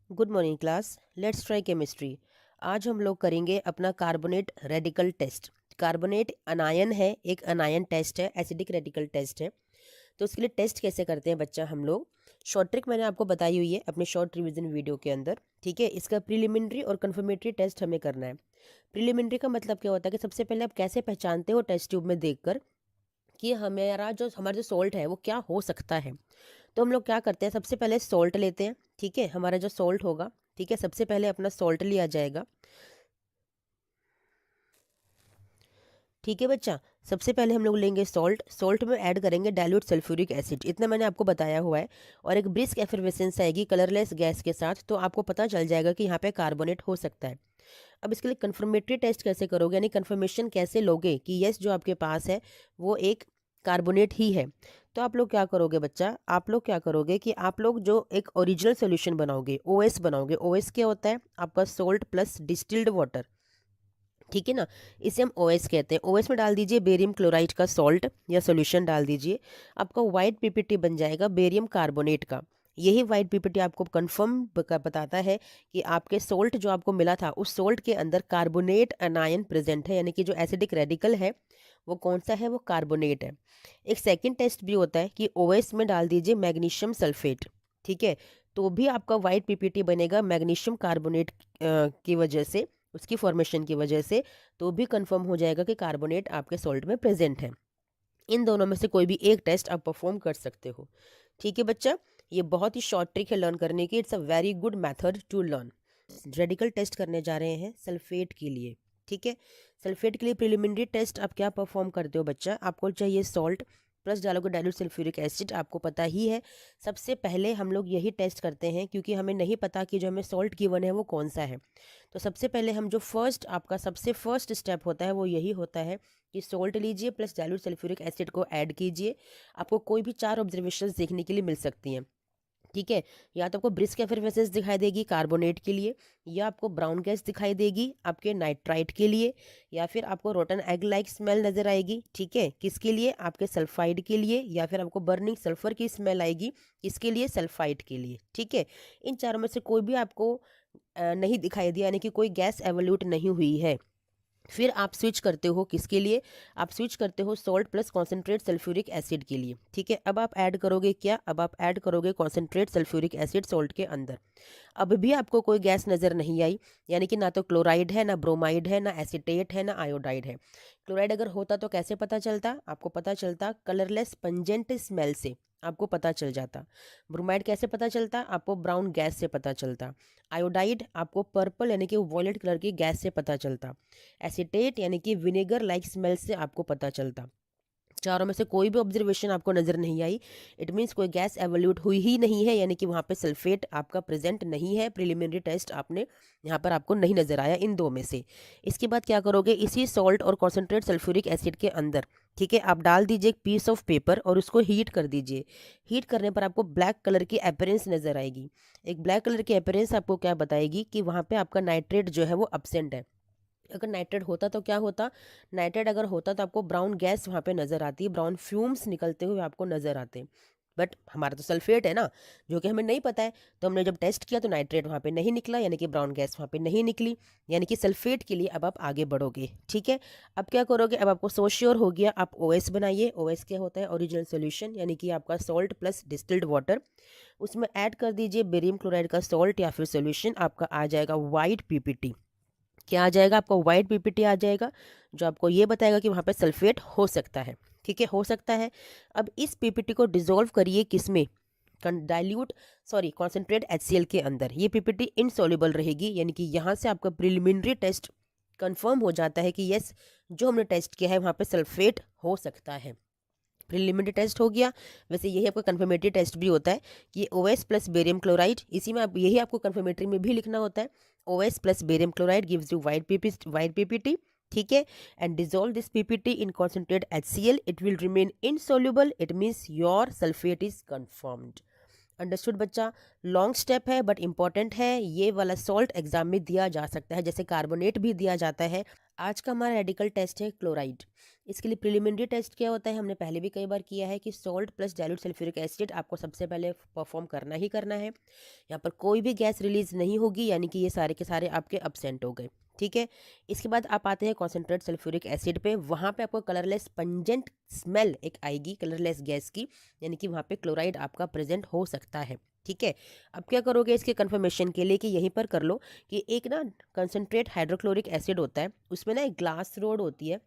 Good morning class. Let's try chemistry. आज हम लोग करेंगे अपना carbonate radical test. Carbonate anion है, एक अनायन टेस्ट है, एसिडिक रेडिकल टेस्ट है। तो उसके लिए टेस्ट कैसे करते हैं बच्चा हम लोग, शॉर्ट ट्रिक मैंने आपको बताई हुई है अपने शॉर्ट रिवीजन वीडियो के अंदर। ठीक है, इसका प्रीलिमिनरी और कन्फर्मेटरी टेस्ट हमें करना है। प्रीलिमिनरी का मतलब क्या होता है कि सबसे पहले आप कैसे पहचानते हो टेस्ट ट्यूब में देखकर कि हमारा जो सॉल्ट है वो क्या हो सकता है। तो हम लोग क्या करते हैं, सबसे पहले सॉल्ट लेते हैं। ठीक है, हमारा जो सॉल्ट होगा, ठीक है, सबसे पहले अपना सॉल्ट लिया जाएगा। ठीक है बच्चा, सबसे पहले हम लोग लेंगे सॉल्ट। सॉल्ट में ऐड करेंगे डाइल्यूट सल्फ्यूरिक एसिड, इतना मैंने आपको बताया हुआ है। और एक ब्रिस्क एफरवेसेंस आएगी कलरलेस गैस के साथ, तो आपको पता चल जाएगा कि यहाँ पे कार्बोनेट हो सकता है। अब इसके लिए कंफर्मेटरी टेस्ट कैसे करोगे, यानी कंफर्मेशन कैसे लोगे कि यस जो आपके पास है वो एक कार्बोनेट ही है। तो आप लोग क्या करोगे बच्चा, आप लोग क्या करोगे कि आप लोग जो एक ओरिजिनल सॉल्यूशन बनाओगे, ओएस बनाओगे। ओएस क्या होता है, आपका सोल्ट प्लस डिस्टिल्ड वाटर। ठीक है ना, इसे हम ओएस कहते हैं। ओएस में डाल दीजिए बेरियम क्लोराइड का सॉल्ट या सॉल्यूशन डाल दीजिए, आपका वाइट पीपीटी बन जाएगा बेरियम कार्बोनेट का। यही वाइट पीपीटी आपको कंफर्म बताता है कि आपके सोल्ट जो आपको मिला था उस सोल्ट के अंदर कार्बोनेट अनायन प्रेजेंट है, यानी कि जो एसिडिक रेडिकल है वो कौन सा है, वो कार्बोनेट है। एक सेकंड टेस्ट भी होता है कि ओएस में डाल दीजिए मैग्नीशियम सल्फेट। ठीक है, तो भी आपका वाइट पीपीटी बनेगा मैग्नीशियम कार्बोनेट की वजह से, उसकी फॉर्मेशन की वजह से। तो भी कंफर्म हो जाएगा कि कार्बोनेट आपके सॉल्ट में प्रेजेंट है। इन दोनों में से कोई भी एक टेस्ट आप परफॉर्म कर सकते हो। ठीक है बच्चा, ये बहुत ही शॉर्ट ट्रिक है लर्न करने की। It's a very good method to learn. Radical test करने जा रहे हैं सल्फेट के लिए। ठीक है, सल्फेट के लिए प्रिलिमिनरी टेस्ट आप क्या परफॉर्म करते हो बच्चा, आपको चाहिए सॉल्ट प्लस डालोगे डाइल्यूट सल्फ्यूरिक एसिड, आपको पता ही है। सबसे पहले हम लोग यही टेस्ट करते हैं क्योंकि हमें नहीं पता कि जो हमें सॉल्ट गिवन है वो कौन सा है। तो सबसे पहले हम जो आपका सबसे फर्स्ट स्टेप होता है वो यही होता है कि सॉल्ट लीजिए प्लस डाइल्यूट सल्फ्यूरिक एसिड को ऐड कीजिए। आपको कोई भी 4 ऑब्जर्वेशंस देखने के लिए मिल सकती हैं। ठीक है, या तो आपको ब्रिस्क एफरवेसेंस दिखाई देगी कार्बोनेट के लिए, या आपको ब्राउन गैस दिखाई देगी आपके नाइट्राइट के लिए, या फिर आपको रोटन एग लाइक स्मेल नजर आएगी। ठीक है, किसके लिए, आपके सल्फाइड के लिए, या फिर आपको बर्निंग सल्फर की स्मेल आएगी, किसके लिए, सल्फाइड के लिए। ठीक है, इन चारों में से कोई भी आपको नहीं दिखाई दिया, यानी कि कोई गैस एवोल्यूट नहीं हुई है। फिर आप स्विच करते हो किसके लिए, आप स्विच करते हो salt plus concentrate sulphuric acid के लिए। ठीक है, अब आप ऐड करोगे क्या, अब आप ऐड करोगे कॉन्सेंट्रेट सल्फ्यूरिक एसिड सॉल्ट के अंदर। अब भी आपको कोई गैस नज़र नहीं आई, यानी कि ना तो क्लोराइड है, ना ब्रोमाइड है, ना एसीटेट है, ना आयोडाइड है। क्लोराइड अगर होता तो कैसे पता चलता, आपको पता चलता कलरलेस पंजेंट स्मेल से आपको पता चल जाता। ब्रोमाइड कैसे पता चलता, आपको ब्राउन गैस से पता चलता। आयोडाइड आपको पर्पल यानी कि वॉयलेट कलर की गैस से पता चलता। एसीटेट यानी कि विनेगर लाइक स्मेल से आपको पता चलता। चारों में से कोई भी ऑब्जर्वेशन आपको नजर नहीं आई, इट मीन्स कोई गैस एवोल्यूट हुई ही नहीं है, यानी कि वहाँ पे सल्फेट आपका प्रेजेंट नहीं है। प्रिलिमिनरी टेस्ट आपने यहाँ पर आपको नहीं नजर आया इन दो में से। इसके बाद क्या करोगे, इसी सॉल्ट और कॉन्सेंट्रेट सल्फ्यूरिक एसिड के अंदर, ठीक है, आप डाल दीजिए एक पीस ऑफ पेपर और उसको हीट कर दीजिए। हीट करने पर आपको ब्लैक कलर की अपीयरेंस नजर आएगी। एक ब्लैक कलर की अपीयरेंस आपको क्या बताएगी कि वहाँ पे आपका नाइट्रेट जो है वो अब्सेंट है। अगर नाइट्रेट होता तो क्या होता, नाइट्रेट अगर होता तो आपको ब्राउन गैस वहाँ पे नज़र आती, ब्राउन फ्यूम्स निकलते हुए आपको नज़र आते। बट हमारा तो सल्फेट है ना, जो कि हमें नहीं पता है। तो हमने जब टेस्ट किया तो नाइट्रेट वहाँ पे नहीं निकला, यानी कि ब्राउन गैस वहाँ पे नहीं निकली, यानी कि सल्फेट के लिए अब आप आगे बढ़ोगे। ठीक है, अब क्या करोगे, अब आपको सो श्योर हो गया, आप ओएस बनाइए। ओएस क्या होता है, ओरिजिनल सोल्यूशन, यानी कि आपका सॉल्ट प्लस डिस्टिल्ड वाटर। उसमें ऐड कर दीजिए बेरियम क्लोराइड का सॉल्ट या फिर सोल्यूशन, आपका आ जाएगा वाइट पीपीटी। क्या आ जाएगा, आपको वाइट पीपीटी आ जाएगा, जो आपको ये बताएगा कि वहाँ पे सल्फेट हो सकता है। ठीक है, हो सकता है। अब इस पीपीटी को डिसॉल्व करिए किसमें, डाइल्यूट सॉरी कॉन्सेंट्रेट HCl के अंदर। ये पीपीटी इनसॉल्युबल रहेगी, यानी कि यहाँ से आपका प्रिलिमिनरी टेस्ट कंफर्म हो जाता है कि यस जो हमने टेस्ट किया है वहाँ पे सल्फेट हो सकता है। प्रिलिमिनरी टेस्ट हो गया। वैसे यही आपका कन्फर्मेटरी टेस्ट भी होता है कि OS प्लस बेरियम क्लोराइड, इसी में आप यही आपको कन्फर्मेटरी में भी लिखना होता है। OS plus barium chloride gives you white PPT. ठीक है, and dissolve this PPT in concentrate HCl, it will remain insoluble, it means your sulphate is confirmed. Understood बच्चा, लॉन्ग स्टेप है बट इंपॉर्टेंट है। ये वाला सॉल्ट एग्जाम में दिया जा सकता है, जैसे कार्बोनेट भी दिया जाता है। आज का हमारा रेडिकल टेस्ट है क्लोराइड। इसके लिए प्रिलिमिनरी टेस्ट क्या होता है, हमने पहले भी कई बार किया है कि salt plus dilute sulphuric acid आपको सबसे पहले परफॉर्म करना ही करना है। यहाँ पर कोई भी गैस रिलीज नहीं होगी, यानी कि ये सारे के सारे आपके अब्सेंट हो गए। ठीक है। इसके बाद आप आते हैं कॉन्सेंट्रेट सल्फ्यूरिक एसिड पे। वहाँ पे आपको कलरलेस पंजेंट स्मेल एक आएगी कलरलेस गैस की, यानी कि वहाँ पे क्लोराइड आपका प्रेजेंट हो सकता है। ठीक है। अब क्या करोगे इसके कंफर्मेशन के लिए कि यहीं पर कर लो कि एक ना कंसनट्रेट हाइड्रोक्लोरिक एसिड होता है, उसमें ना एक ग्लास रोड होती है,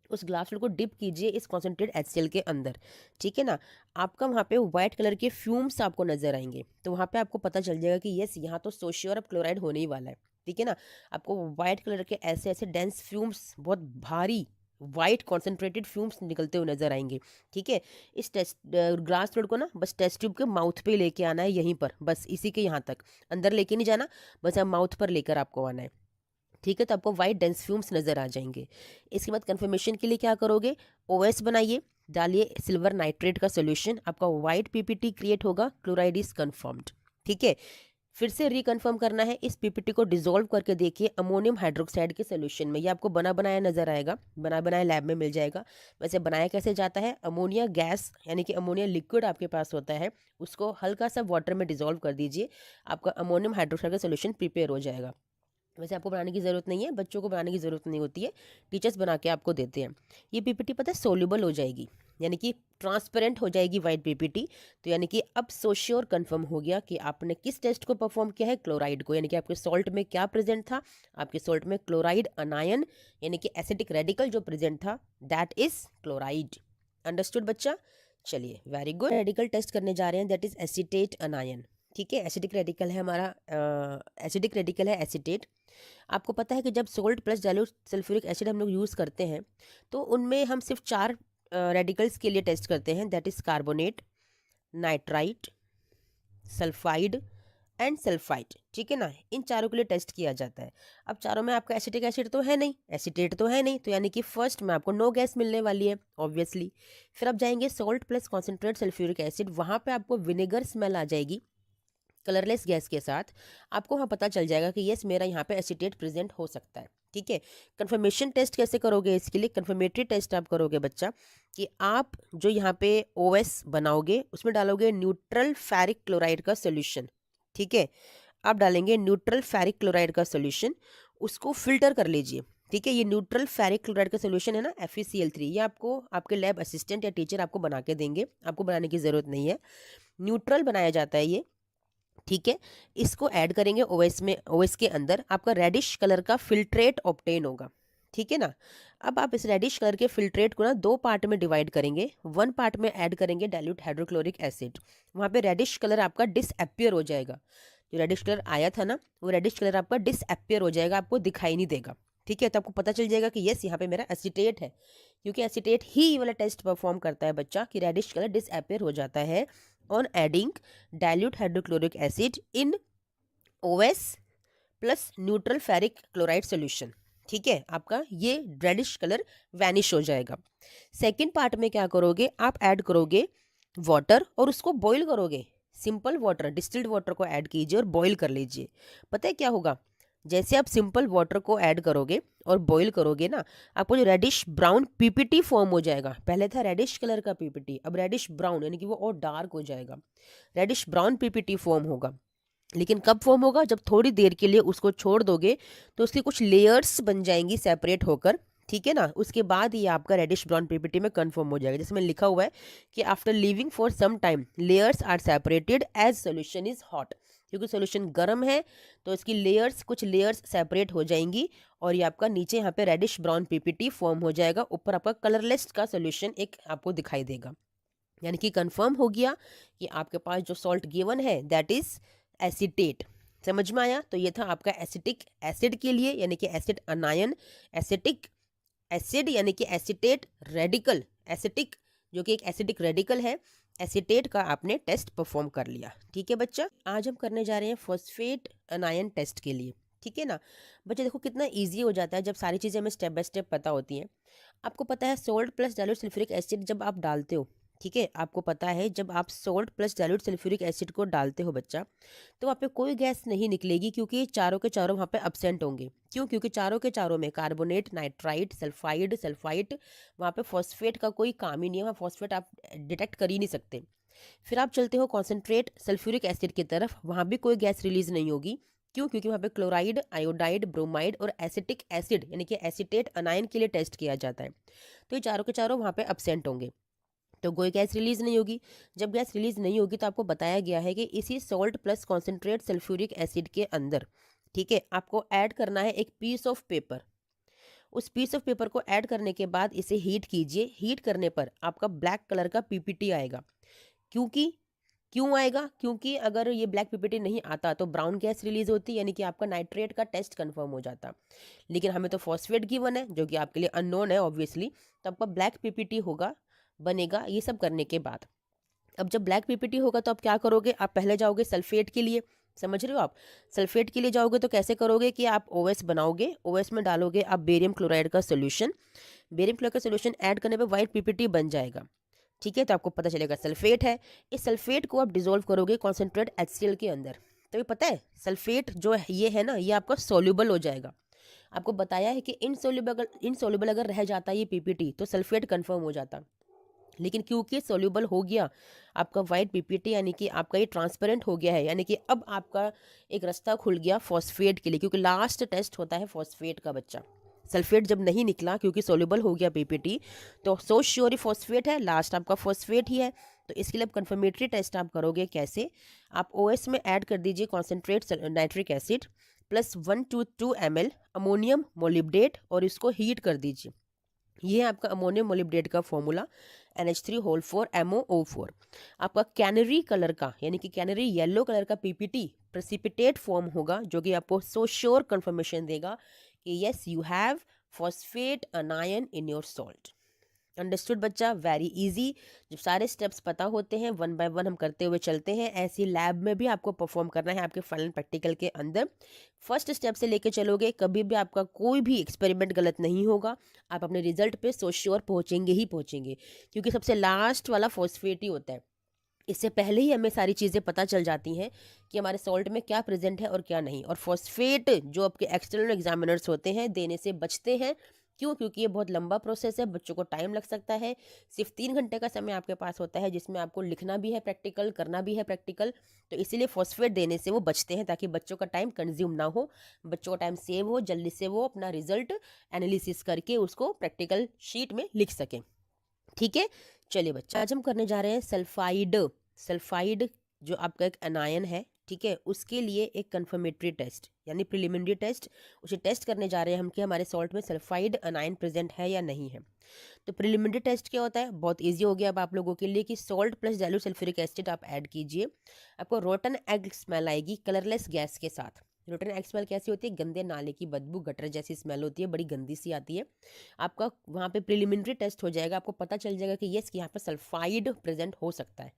उस ग्लास रोड को डिप कीजिए इस कॉन्सेंट्रेट HCl के अंदर। ठीक है ना। आपका वहाँ पे व्हाइट कलर के फ्यूम्स आपको नजर आएंगे, तो वहाँ पे आपको पता चल जाएगा कि यस यहाँ तो सोश्योर अब क्लोराइड होने ही वाला है। ठीक है ना। आपको व्हाइट कलर के ऐसे ऐसे डेंस फ्यूम्स, बहुत भारी वाइट कॉन्सेंट्रेटेड फ्यूम्स निकलते हुए नजर आएंगे। ठीक है। इस टेस्ट ग्लास रोड को ना बस टेस्ट ट्यूब के माउथ पे लेके आना है, यहीं पर बस इसी के यहाँ तक, अंदर लेके नहीं जाना, बस आप माउथ पर लेकर आपको आना है। ठीक है। तो आपको वाइट डेंस फ्यूम्स नज़र आ जाएंगे। इसके बाद कंफर्मेशन के लिए क्या करोगे, OS बनाइए, डालिए सिल्वर नाइट्रेट का सोल्यूशन, आपका वाइट PPT क्रिएट होगा, क्लोराइड इज कन्फर्म्ड। ठीक है। फिर से रिकन्फर्म करना है, इस PPT को डिसॉल्व करके देखिए अमोनियम हाइड्रोक्साइड के सोल्यूशन में। ये आपको बना बनाया नजर आएगा, बना बनाया लैब में मिल जाएगा। वैसे बनाया कैसे जाता है, अमोनिया गैस यानी कि अमोनिया लिक्विड आपके पास होता है, उसको हल्का सा वाटर में डिसॉल्व कर दीजिए, आपका अमोनियम हाइड्रोक्साइड का सोल्यूशन प्रिपेयर हो जाएगा। वैसे आपको बनाने की ज़रूरत नहीं है, बच्चों को बनाने की ज़रूरत नहीं होती है, टीचर्स बना के आपको देते हैं। ये PPT पता है सोल्यूबल हो जाएगी, यानी कि ट्रांसपेरेंट हो जाएगी वाइट PPT। तो यानी कि अब सोश्योर कंफर्म हो गया कि आपने किस टेस्ट को परफॉर्म किया है, क्लोराइड को, यानी कि आपके सॉल्ट में क्या प्रेजेंट था, आपके सॉल्ट में क्लोराइड अनायन यानी कि एसिडिक रेडिकल जो प्रेजेंट था, दैट इज क्लोराइड। अंडरस्टूड बच्चा। चलिए वेरी गुड। रेडिकल टेस्ट करने जा रहे हैं, दैट इज एसीटेट अनायन। ठीक है। एसिडिक रेडिकल है हमारा, एसिडिक रेडिकल है एसीटेट। आपको पता है कि जब salt plus dilute sulphuric acid हम लोग यूज़ करते हैं तो उनमें हम सिर्फ 4 रेडिकल्स के लिए टेस्ट करते हैं, that is carbonate, nitrite, sulphide and sulphide. ठीक है ना। इन चारों के लिए टेस्ट किया जाता है। अब चारों में आपका एसिटिक एसिड तो है नहीं, एसीटेट तो है नहीं, तो यानी कि फर्स्ट में आपको नो गैस मिलने वाली है ऑब्वियसली। फिर आप जाएंगे salt plus concentrate sulphuric acid, वहाँ पे आपको विनेगर स्मेल आ जाएगी कलरलेस गैस के साथ। आपको वहाँ पता चल जाएगा कि यस मेरा यहाँ पे एसीटेट प्रेजेंट हो सकता है। ठीक है। कंफर्मेशन टेस्ट कैसे करोगे, इसके लिए कंफर्मेटरी टेस्ट आप करोगे बच्चा कि आप जो यहाँ पे OS बनाओगे उसमें डालोगे न्यूट्रल फेरिक क्लोराइड का सोल्यूशन। ठीक है। आप डालेंगे न्यूट्रल फेरिक क्लोराइड का सोल्यूशन, उसको फिल्टर कर लीजिए। ठीक है। ये न्यूट्रल फेरिक क्लोराइड का सोल्यूशन है ना FeCl3, ये आपको आपके लैब असिस्टेंट या टीचर आपको बना के देंगे, आपको बनाने की ज़रूरत नहीं है, न्यूट्रल बनाया जाता है ये। ठीक है। इसको ऐड करेंगे OS में, OS के अंदर आपका रेडिश कलर का फिल्ट्रेट ऑब्टेन होगा। ठीक है ना। अब आप इस रेडिश कलर के फिल्ट्रेट को ना 2 पार्ट में डिवाइड करेंगे, 1 पार्ट में ऐड करेंगे डाइल्यूट हाइड्रोक्लोरिक एसिड, वहाँ पे रेडिश कलर आपका डिसअपियर हो जाएगा। जो रेडिश कलर आया था ना वो रेडिश कलर आपका डिसअपियर हो जाएगा, आपको दिखाई नहीं देगा। ठीक है। तो आपको पता चल जाएगा कि यस यहाँ पे मेरा एसीटेट है, क्योंकि एसीटेट ही ये वाला टेस्ट परफॉर्म करता है बच्चा कि रेडिश कलर डिसअपियर हो जाता है on adding dilute hydrochloric acid in OS plus neutral ferric chloride solution. ठीक है। आपका ये रेडिश कलर वैनिश हो जाएगा। सेकेंड पार्ट में क्या करोगे, आप ऐड करोगे वाटर और उसको बॉईल करोगे, सिंपल वाटर, डिस्टिल्ड वाटर को ऐड कीजिए और बॉईल कर लीजिए। पता है क्या होगा, जैसे आप सिंपल वाटर को ऐड करोगे और बॉईल करोगे ना, आपको जो रेडिश ब्राउन PPT फॉर्म हो जाएगा, पहले था रेडिश कलर का PPT, अब रेडिश ब्राउन यानी कि वो और डार्क हो जाएगा, रेडिश ब्राउन PPT फॉर्म होगा। लेकिन कब फॉर्म होगा, जब थोड़ी देर के लिए उसको छोड़ दोगे तो उसकी कुछ लेयर्स बन जाएंगी सेपरेट होकर। ठीक है ना। उसके बाद ये आपका रेडिश ब्राउन PPT में कन्फर्म हो जाएगा, जिसमें लिखा हुआ है कि after living for some time layers are separated as solution is hot. क्योंकि सोल्यूशन गर्म है तो इसकी लेयर्स, कुछ लेयर्स सेपरेट हो जाएंगी और ये आपका नीचे यहाँ पे रेडिश ब्राउन PPT फॉर्म हो जाएगा, ऊपर आपका कलरलेस का सोल्यूशन एक आपको दिखाई देगा। यानी कि कंफर्म हो गया कि आपके पास जो सॉल्ट गिवन है दैट इज एसीटेट। समझ में आया। तो ये था आपका एसिटिक एसिड के लिए, यानी कि एसिड अनायन, एसिटिक एसिड यानी कि एसीटेट रेडिकल, एसिटिक जो कि एक एसिडिक रेडिकल है, एसीटेट का आपने टेस्ट परफॉर्म कर लिया। ठीक है बच्चा। आज हम करने जा रहे हैं फॉस्फेट अनायन टेस्ट के लिए। ठीक है ना। बच्चे देखो कितना इजी हो जाता है जब सारी चीज़ें हमें स्टेप बाय स्टेप पता होती हैं। आपको पता है salt plus dilute sulphuric acid जब आप डालते हो ठीक है, आपको पता है जब आप salt plus dilute sulphuric acid को डालते हो बच्चा, तो वहाँ पे कोई गैस नहीं निकलेगी क्योंकि चारों के चारों वहाँ पे अब्सेंट होंगे। क्यों? क्योंकि चारों के चारों में कार्बोनेट, नाइट्राइट, सल्फाइड, सल्फाइट, वहाँ पे फॉस्फेट का कोई काम ही नहीं है, वहाँ फॉस्फेट आप डिटेक्ट कर ही नहीं सकते। फिर आप चलते हो कॉन्सेंट्रेट सल्फ्यूरिक एसिड की तरफ, वहाँ भी कोई गैस रिलीज नहीं होगी। क्यों? क्योंकि वहाँ पे क्लोराइड, आयोडाइड, ब्रोमाइड और एसिटिक एसिड यानी कि एसीटेट अनायन के लिए टेस्ट किया जाता है। तो ये चारों के चारों वहाँ पे अब्सेंट होंगे, तो कोई गैस रिलीज नहीं होगी। जब गैस रिलीज नहीं होगी तो आपको बताया गया है कि इसी salt plus concentrate sulphuric acid के अंदर, ठीक है, आपको ऐड करना है एक पीस ऑफ पेपर। उस पीस ऑफ पेपर को ऐड करने के बाद इसे हीट कीजिए। हीट करने पर आपका ब्लैक कलर का पीपीटी आएगा। क्योंकि क्यों आएगा? क्योंकि अगर ये ब्लैक पीपीटी नहीं आता तो ब्राउन गैस रिलीज होती, यानी कि आपका नाइट्रेट का टेस्ट कंफर्म हो जाता। लेकिन हमें तो फॉस्फेट गिवन है जो कि आपके लिए अननोन है ऑब्वियसली, तो आपका ब्लैक पीपीटी होगा, बनेगा ये सब करने के बाद। अब जब ब्लैक पीपीटी होगा तो आप क्या करोगे? आप पहले जाओगे सल्फेट के लिए। समझ रहे हो आप? सल्फेट के लिए जाओगे तो कैसे करोगे कि आप ओएस बनाओगे, ओएस में डालोगे आप बेरियम क्लोराइड का सोल्यूशन। बेरियम क्लोराइड का सोल्यूशन ऐड करने पे वाइट पीपीटी बन जाएगा। ठीक है, तो आपको पता चलेगा सल्फेट है। इस सल्फेट को आप डिसॉल्व करोगे कॉन्सेंट्रेट HCl के अंदर। तो ये पता है सल्फेट जो है ये है ना, ये आपका सोल्यूबल हो जाएगा। आपको बताया है कि इनसोल्यूबल अगर रह जाता ये पीपीटी तो सल्फेट कंफर्म हो जाता। लेकिन क्योंकि सोल्यूबल हो गया आपका वाइट पीपीटी, यानी कि आपका ये ट्रांसपेरेंट हो गया है, यानी कि अब आपका एक रास्ता खुल गया फॉस्फेट के लिए, क्योंकि लास्ट टेस्ट होता है फॉस्फेट का बच्चा। सल्फेट जब नहीं निकला क्योंकि सोल्यूबल हो गया पीपीटी, तो सो श्योर ही फॉस्फेट है, लास्ट आपका फॉस्फेट ही है। तो इसके लिए अब कन्फर्मेटरी टेस्ट आप करोगे कैसे? आप ओएस में ऐड कर दीजिए concentrate nitric acid plus 1 to 2 ml ammonium molybdate और इसको हीट कर दीजिए। ये है आपका अमोनियम मोलिब्डेट का फॉर्मूला NH3 4 MOO4। आपका कैनरी कलर का यानी कि कैनरी येलो कलर का पीपीटी प्रेसिपिटेट फॉर्म होगा, जो कि आपको सो श्योर कंफर्मेशन देगा कि yes you have phosphate anion in your salt. Understood बच्चा? Very easy. जब सारे स्टेप्स पता होते हैं वन बाय वन हम करते हुए चलते हैं, ऐसी लैब में भी आपको परफॉर्म करना है आपके फाइनल प्रैक्टिकल के अंदर। फर्स्ट स्टेप से लेके चलोगे, कभी भी आपका कोई भी एक्सपेरिमेंट गलत नहीं होगा। आप अपने रिजल्ट पे सो श्योर पहुंचेंगे ही पहुंचेंगे, क्योंकि सबसे लास्ट वाला फॉस्फेट ही होता है। इससे पहले ही हमें सारी चीज़ें पता चल जाती हैं कि हमारे सॉल्ट में क्या प्रेजेंट है और क्या नहीं। और फॉस्फेट जो आपके एक्सटर्नल एग्जामिनर्स होते हैं देने से बचते हैं। क्यों? क्योंकि ये बहुत लंबा प्रोसेस है, बच्चों को टाइम लग सकता है। सिर्फ 3 घंटे का समय आपके पास होता है जिसमें आपको लिखना भी है प्रैक्टिकल, करना भी है प्रैक्टिकल। तो इसीलिए फॉस्फेट देने से वो बचते हैं, ताकि बच्चों का टाइम कंज्यूम ना हो, बच्चों का टाइम सेव हो, जल्दी से वो अपना रिजल्ट एनालिसिस करके उसको प्रैक्टिकल शीट में लिख सकें। ठीक है, चलिए बच्चा, आज हम करने जा रहे हैं सल्फाइड। सल्फाइड जो आपका एक अनायन है, ठीक है, उसके लिए एक कंफर्मेटरी टेस्ट यानी प्रिलिमिनरी टेस्ट, उसे टेस्ट करने जा रहे हैं हम कि हमारे सॉल्ट में सल्फाइड अनायन प्रेजेंट है या नहीं है। तो प्रिलिमिनरी टेस्ट क्या होता है? बहुत इजी हो गया अब आप लोगों के लिए कि salt plus dilute sulphuric acid आप ऐड कीजिए। आपको रोटन एग स्मेल आएगी कलरलेस गैस के साथ। रोटन एग स्मेल कैसी होती है? गंदे नाले की बदबू, गटर जैसी स्मेल होती है, बड़ी गंदी सी आती है। आपका वहाँ पे प्रिलिमिनरी टेस्ट हो जाएगा, आपको पता चल जाएगा कि यस कि यहाँ पर सल्फाइड प्रेजेंट हो सकता है।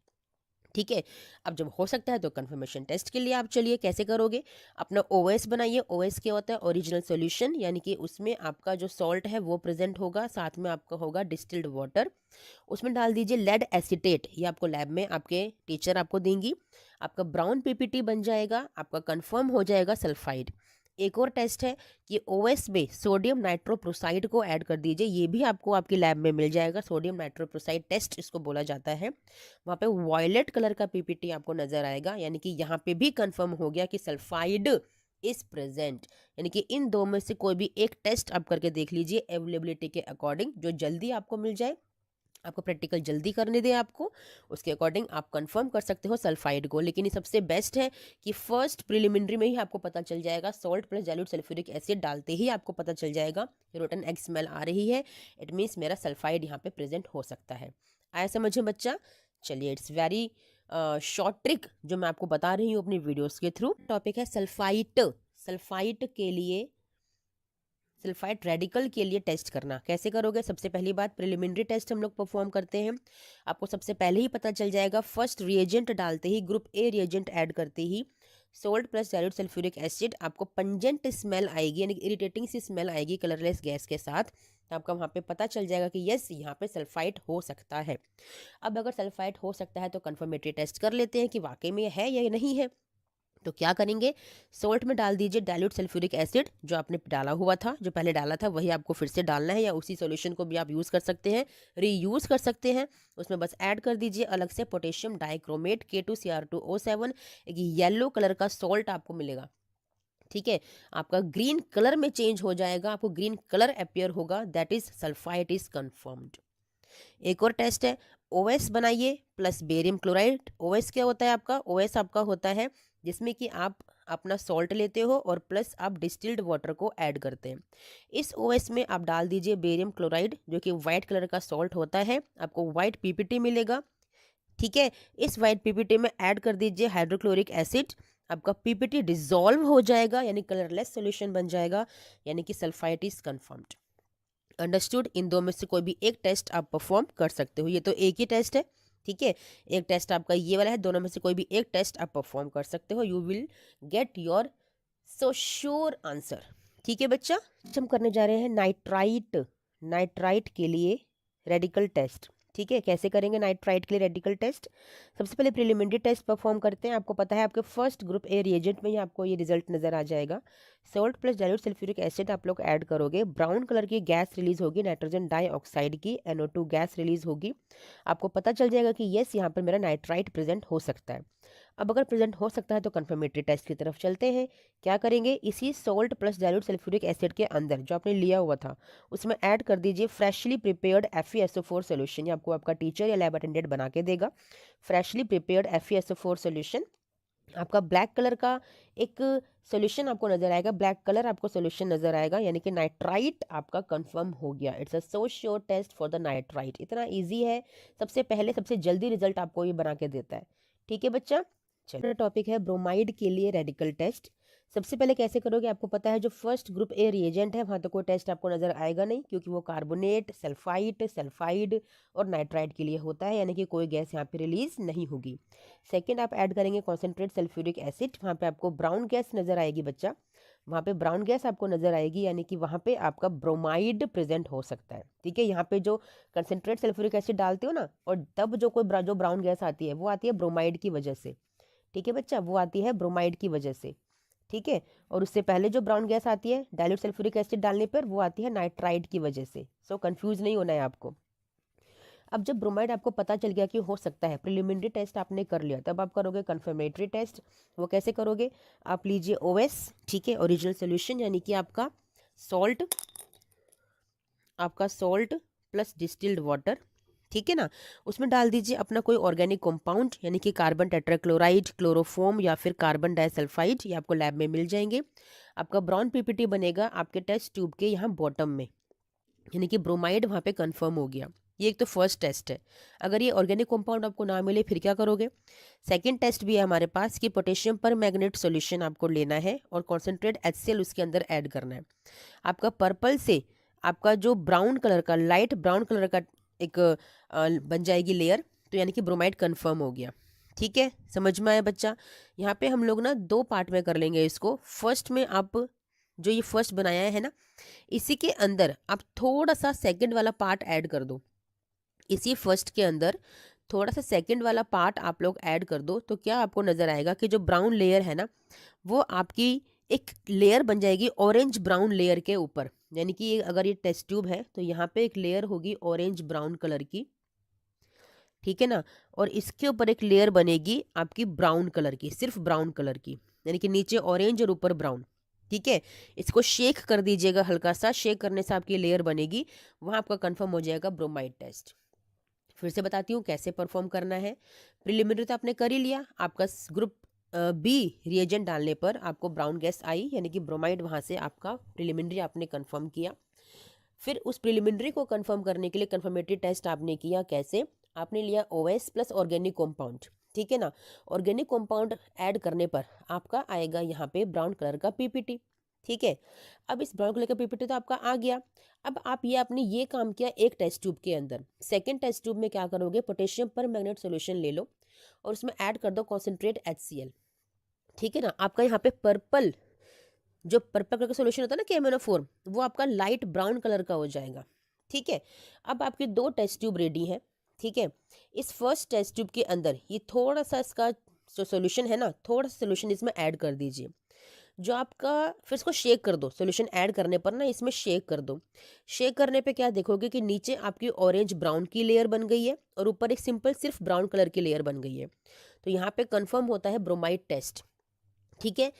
ठीक है, अब जब हो सकता है तो कंफर्मेशन टेस्ट के लिए आप चलिए कैसे करोगे? अपना ओएस बनाइए। ओएस क्या होता है? ओरिजिनल सॉल्यूशन, यानी कि उसमें आपका जो सॉल्ट है वो प्रेजेंट होगा, साथ में आपका होगा डिस्टिल्ड वाटर। उसमें डाल दीजिए लेड एसीटेट, ये आपको लैब में आपके टीचर आपको देंगी। आपका ब्राउन पीपीटी बन जाएगा, आपका कंफर्म हो जाएगा सल्फाइड। एक और टेस्ट है कि ओएस में सोडियम नाइट्रोप्रोसाइड को ऐड कर दीजिए, ये भी आपको आपकी लैब में मिल जाएगा। सोडियम नाइट्रोप्रोसाइड टेस्ट इसको बोला जाता है। वहाँ पे वॉयलेट कलर का पीपीटी आपको नजर आएगा, यानी कि यहाँ पे भी कंफर्म हो गया कि सल्फाइड इज प्रेजेंट। यानी कि इन दो में से कोई भी एक टेस्ट आप करके देख लीजिए अवेलेबिलिटी के अकॉर्डिंग, जो जल्दी आपको मिल जाए, आपको प्रैक्टिकल जल्दी करने दें आपको, उसके अकॉर्डिंग आप कंफर्म कर सकते हो सल्फाइड को। लेकिन ये सबसे बेस्ट है कि फर्स्ट प्रिलिमिनरी में ही आपको पता चल जाएगा, salt plus dilute sulphuric acid डालते ही आपको पता चल जाएगा रोटन एग स्मेल आ रही है, इट मीन्स मेरा सल्फाइड यहाँ पे प्रेजेंट हो सकता है। आया समझ में बच्चा? चलिए, इट्स वेरी शॉर्ट ट्रिक जो मैं आपको बता रही हूँ अपनी वीडियोस के थ्रू। टॉपिक है सल्फाइट। सल्फाइट के लिए, सल्फाइड रेडिकल के लिए टेस्ट करना कैसे करोगे? सबसे पहली बात, प्रिलिमिनरी टेस्ट हम लोग परफॉर्म करते हैं। आपको सबसे पहले ही पता चल जाएगा, फर्स्ट रिएजेंट डालते ही, ग्रुप ए रिएजेंट ऐड करते ही salt plus dilute sulphuric acid, आपको पंजेंट स्मेल आएगी, यानी कि इरिटेटिंग सी स्मेल आएगी कलरलेस गैस के साथ। तो आपका वहाँ पे पता चल जाएगा कि यस, यहाँ पे सल्फाइड हो सकता है। अब अगर सल्फाइड हो सकता है तो कन्फर्मेटरी टेस्ट कर लेते हैं कि वाकई में है या नहीं है। तो क्या करेंगे, सोल्ट में डाल दीजिए डाइल्यूट सल्फ्यूरिक एसिड, जो आपने डाला हुआ था, जो पहले डाला था वही आपको फिर से डालना है, या उसी सॉल्यूशन को भी आप यूज़ कर सकते हैं, रीयूज़ कर सकते हैं। उसमें बस ऐड कर दीजिए अलग से पोटेशियम डाइक्रोमेट K2Cr2O7, एक येलो कलर का सॉल्ट आपको मिलेगा। ठीक है, आपका ग्रीन कलर में चेंज हो जाएगा, आपको ग्रीन कलर अपियर होगा, that is sulphide is confirmed. एक और टेस्ट है, ओएस बनाइए प्लस बेरियम क्लोराइड। ओएस क्या होता है आपका, ओएस आपका होता है जिसमें कि आप अपना सॉल्ट लेते हो और प्लस आप डिस्टिल्ड वाटर को ऐड करते हैं। इस ओएस में आप डाल दीजिए बेरियम क्लोराइड, जो कि वाइट कलर का सॉल्ट होता है, आपको वाइट पीपीटी मिलेगा। ठीक है, इस वाइट पीपीटी में ऐड कर दीजिए हाइड्रोक्लोरिक एसिड, आपका पीपीटी डिसॉल्व हो जाएगा, यानी कलरलेस सॉल्यूशन बन जाएगा, यानी कि सल्फाइड इज कंफर्म्ड। अंडरस्टूड, इन दो में से कोई भी एक टेस्ट आप परफॉर्म कर सकते हो, ये तो एक ही टेस्ट है। ठीक है, एक टेस्ट आपका ये वाला है, दोनों में से कोई भी एक टेस्ट आप परफॉर्म कर सकते हो, you will get your so sure answer. ठीक है बच्चा, हम करने जा रहे हैं नाइट्राइट, नाइट्राइट के लिए रेडिकल टेस्ट। ठीक है, कैसे करेंगे नाइट्राइट के लिए रेडिकल टेस्ट, सबसे पहले प्रिलिमिनरी टेस्ट परफॉर्म करते हैं। आपको पता है आपके फर्स्ट ग्रुप ए रिएजेंट में ही आपको ये रिजल्ट नजर आ जाएगा। Salt plus dilute sulphuric acid आप लोग ऐड करोगे, ब्राउन कलर की गैस रिलीज होगी, नाइट्रोजन डाइऑक्साइड की NO2 गैस रिलीज होगी। आपको पता चल जाएगा कि यस, यहाँ पर मेरा नाइट्राइट प्रेजेंट हो सकता है। अब अगर प्रेजेंट हो सकता है तो कंफर्मेटरी टेस्ट की तरफ चलते हैं। क्या करेंगे, इसी salt plus dilute sulphuric acid के अंदर जो आपने लिया हुआ था उसमें ऐड कर दीजिए फ्रेशली प्रिपेयर्ड FeSO4 सोल्यूशन। ये आपको आपका टीचर या लैब अटेंडेंट बना के देगा। फ्रेशली प्रिपेयर्ड FeSO4 सोल्यूशन, आपका ब्लैक कलर का एक सोल्यूशन आपको नजर आएगा, ब्लैक कलर आपको सोल्यूशन नजर आएगा, यानी कि नाइट्राइट आपका कंफर्म हो गया। It's a so sure test for the nitrite. इतना इजी है, सबसे पहले सबसे जल्दी रिजल्ट आपको ये बना के देता है। ठीक है बच्चा, चलो टॉपिक है ब्रोमाइड के लिए रेडिकल टेस्ट। सबसे पहले कैसे करोगे, आपको पता है जो फर्स्ट ग्रुप ए रिएजेंट है वहाँ तो कोई टेस्ट आपको नजर आएगा नहीं, क्योंकि वो कार्बोनेट, सल्फाइट, सल्फाइड और नाइट्राइड के लिए होता है, यानी कि कोई गैस यहाँ पे रिलीज नहीं होगी। सेकंड आप ऐड करेंगे कॉन्सेंट्रेट सल्फ्यूरिक एसिड, वहाँ पे आपको ब्राउन गैस नजर आएगी बच्चा, वहाँ पे ब्राउन गैस आपको नजर आएगी, यानी कि वहाँ पे आपका ब्रोमाइड प्रेजेंट हो सकता है। ठीक है, यहाँ पे जो कंसेंट्रेट सल्फ्यूरिक एसिड डालते हो ना, और तब जो जो ब्राउन गैस आती है वो आती है ब्रोमाइड की वजह से। ठीक है बच्चा, वो आती है ब्रोमाइड की वजह से। ठीक है, और उससे पहले जो ब्राउन गैस आती है डाइल्यूट सल्फ्यूरिक एसिड डालने पर, वो आती है नाइट्राइड की वजह से। सो कंफ्यूज नहीं होना है आपको। अब जब ब्रोमाइड आपको पता चल गया कि हो सकता है, प्रिलिमिनरी टेस्ट आपने कर लिया, तब आप करोगे कंफर्मेटरी टेस्ट। वो कैसे करोगे, आप लीजिए OS, ठीक है, ओरिजिनल सोल्यूशन, यानी कि आपका सॉल्ट, आपका सॉल्ट प्लस डिस्टिल्ड वाटर, ठीक है ना, उसमें डाल दीजिए अपना कोई ऑर्गेनिक कंपाउंड, यानी कि कार्बन टेट्राक्लोराइड, क्लोरोफोम या फिर कार्बन डाइसल्फाइड, ये आपको लैब में मिल जाएंगे। आपका ब्राउन पीपीटी बनेगा आपके टेस्ट ट्यूब के यहाँ बॉटम में, यानी कि ब्रोमाइड वहाँ पे कंफर्म हो गया। ये एक तो फर्स्ट टेस्ट है। अगर ये ऑर्गेनिक कंपाउंड आपको ना मिले फिर क्या करोगे, सेकंड टेस्ट भी है हमारे पास कि पोटेशियम पर मैग्नेट सॉल्यूशन आपको लेना है और कॉन्सेंट्रेट HCl उसके अंदर ऐड करना है। आपका पर्पल से आपका जो ब्राउन कलर का, लाइट ब्राउन कलर का एक बन जाएगी लेयर, तो यानी कि ब्रोमाइड कंफर्म हो गया। ठीक है, समझ में आया बच्चा। यहाँ पे हम लोग ना दो पार्ट में कर लेंगे इसको। फर्स्ट में आप जो ये फर्स्ट बनाया है ना, इसी के अंदर आप थोड़ा सा सेकंड वाला पार्ट ऐड कर दो। इसी फर्स्ट के अंदर थोड़ा सा सेकंड वाला पार्ट आप लोग ऐड कर दो, तो क्या आपको नज़र आएगा कि जो ब्राउन लेयर है ना, वो आपकी एक लेयर बन जाएगी ऑरेंज ब्राउन लेयर के ऊपर। यानी कि अगर ये टेस्ट ट्यूब है तो यहाँ पे एक लेयर होगी ऑरेंज ब्राउन कलर की, ठीक है ना, और इसके ऊपर एक लेयर बनेगी आपकी ब्राउन कलर की, सिर्फ ब्राउन कलर की, यानी कि नीचे ऑरेंज और ऊपर ब्राउन। ठीक है, इसको शेक कर दीजिएगा हल्का सा, शेक करने से आपकी लेयर बनेगी, वहाँ आपका कंफर्म हो जाएगा ब्रोमाइड टेस्ट। फिर से बताती हूँ कैसे परफॉर्म करना है। प्रिलिमिनरी तो आपने कर ही लिया, आपका ग्रुप B रिएजेंट डालने पर आपको ब्राउन गैस आई, यानी कि ब्रोमाइड, वहाँ से आपका प्रिलिमिनरी आपने कंफर्म किया। फिर उस प्रिलिमिनरी को कंफर्म करने के लिए कंफर्मेटरी टेस्ट आपने किया। कैसे, आपने लिया OS प्लस ऑर्गेनिक कंपाउंड, ठीक है ना, ऑर्गेनिक कंपाउंड ऐड करने पर आपका आएगा यहाँ पे ब्राउन कलर का पीपीटी। ठीक है, अब इस ब्राउन कलर का पीपीटी तो आपका आ गया। अब आप ये आपने ये काम किया एक टेस्ट ट्यूब के अंदर। सेकंड टेस्ट ट्यूब में क्या करोगे, पोटेशियम पर मैग्नेट सोल्यूशन ले लो और उसमें ऐड कर दो कॉन्सेंट्रेट HCl। ठीक है ना। आपका यहाँ पे पर्पल, जो पर्पल कलर का सोल्यूशन होता है ना KMnO4, वो आपका लाइट ब्राउन कलर का हो जाएगा। ठीक है। अब आपकी 2 टेस्ट ट्यूब रेडी हैं। ठीक है। इस फर्स्ट टेस्ट ट्यूब के अंदर ये थोड़ा सा इसका जो सोल्यूशन है ना, थोड़ा सा सोल्यूशन इसमें ऐड कर दीजिए। जो आपका, फिर इसको शेक कर दो। सोल्यूशन ऐड करने पर ना इसमें शेक कर दो। शेक करने पे क्या देखोगे कि नीचे आपकी ऑरेंज ब्राउन की लेयर बन गई है और ऊपर एक सिंपल सिर्फ ब्राउन कलर की लेयर बन गई है। तो यहाँ पे कंफर्म होता है ब्रोमाइड टेस्ट। ठीक है।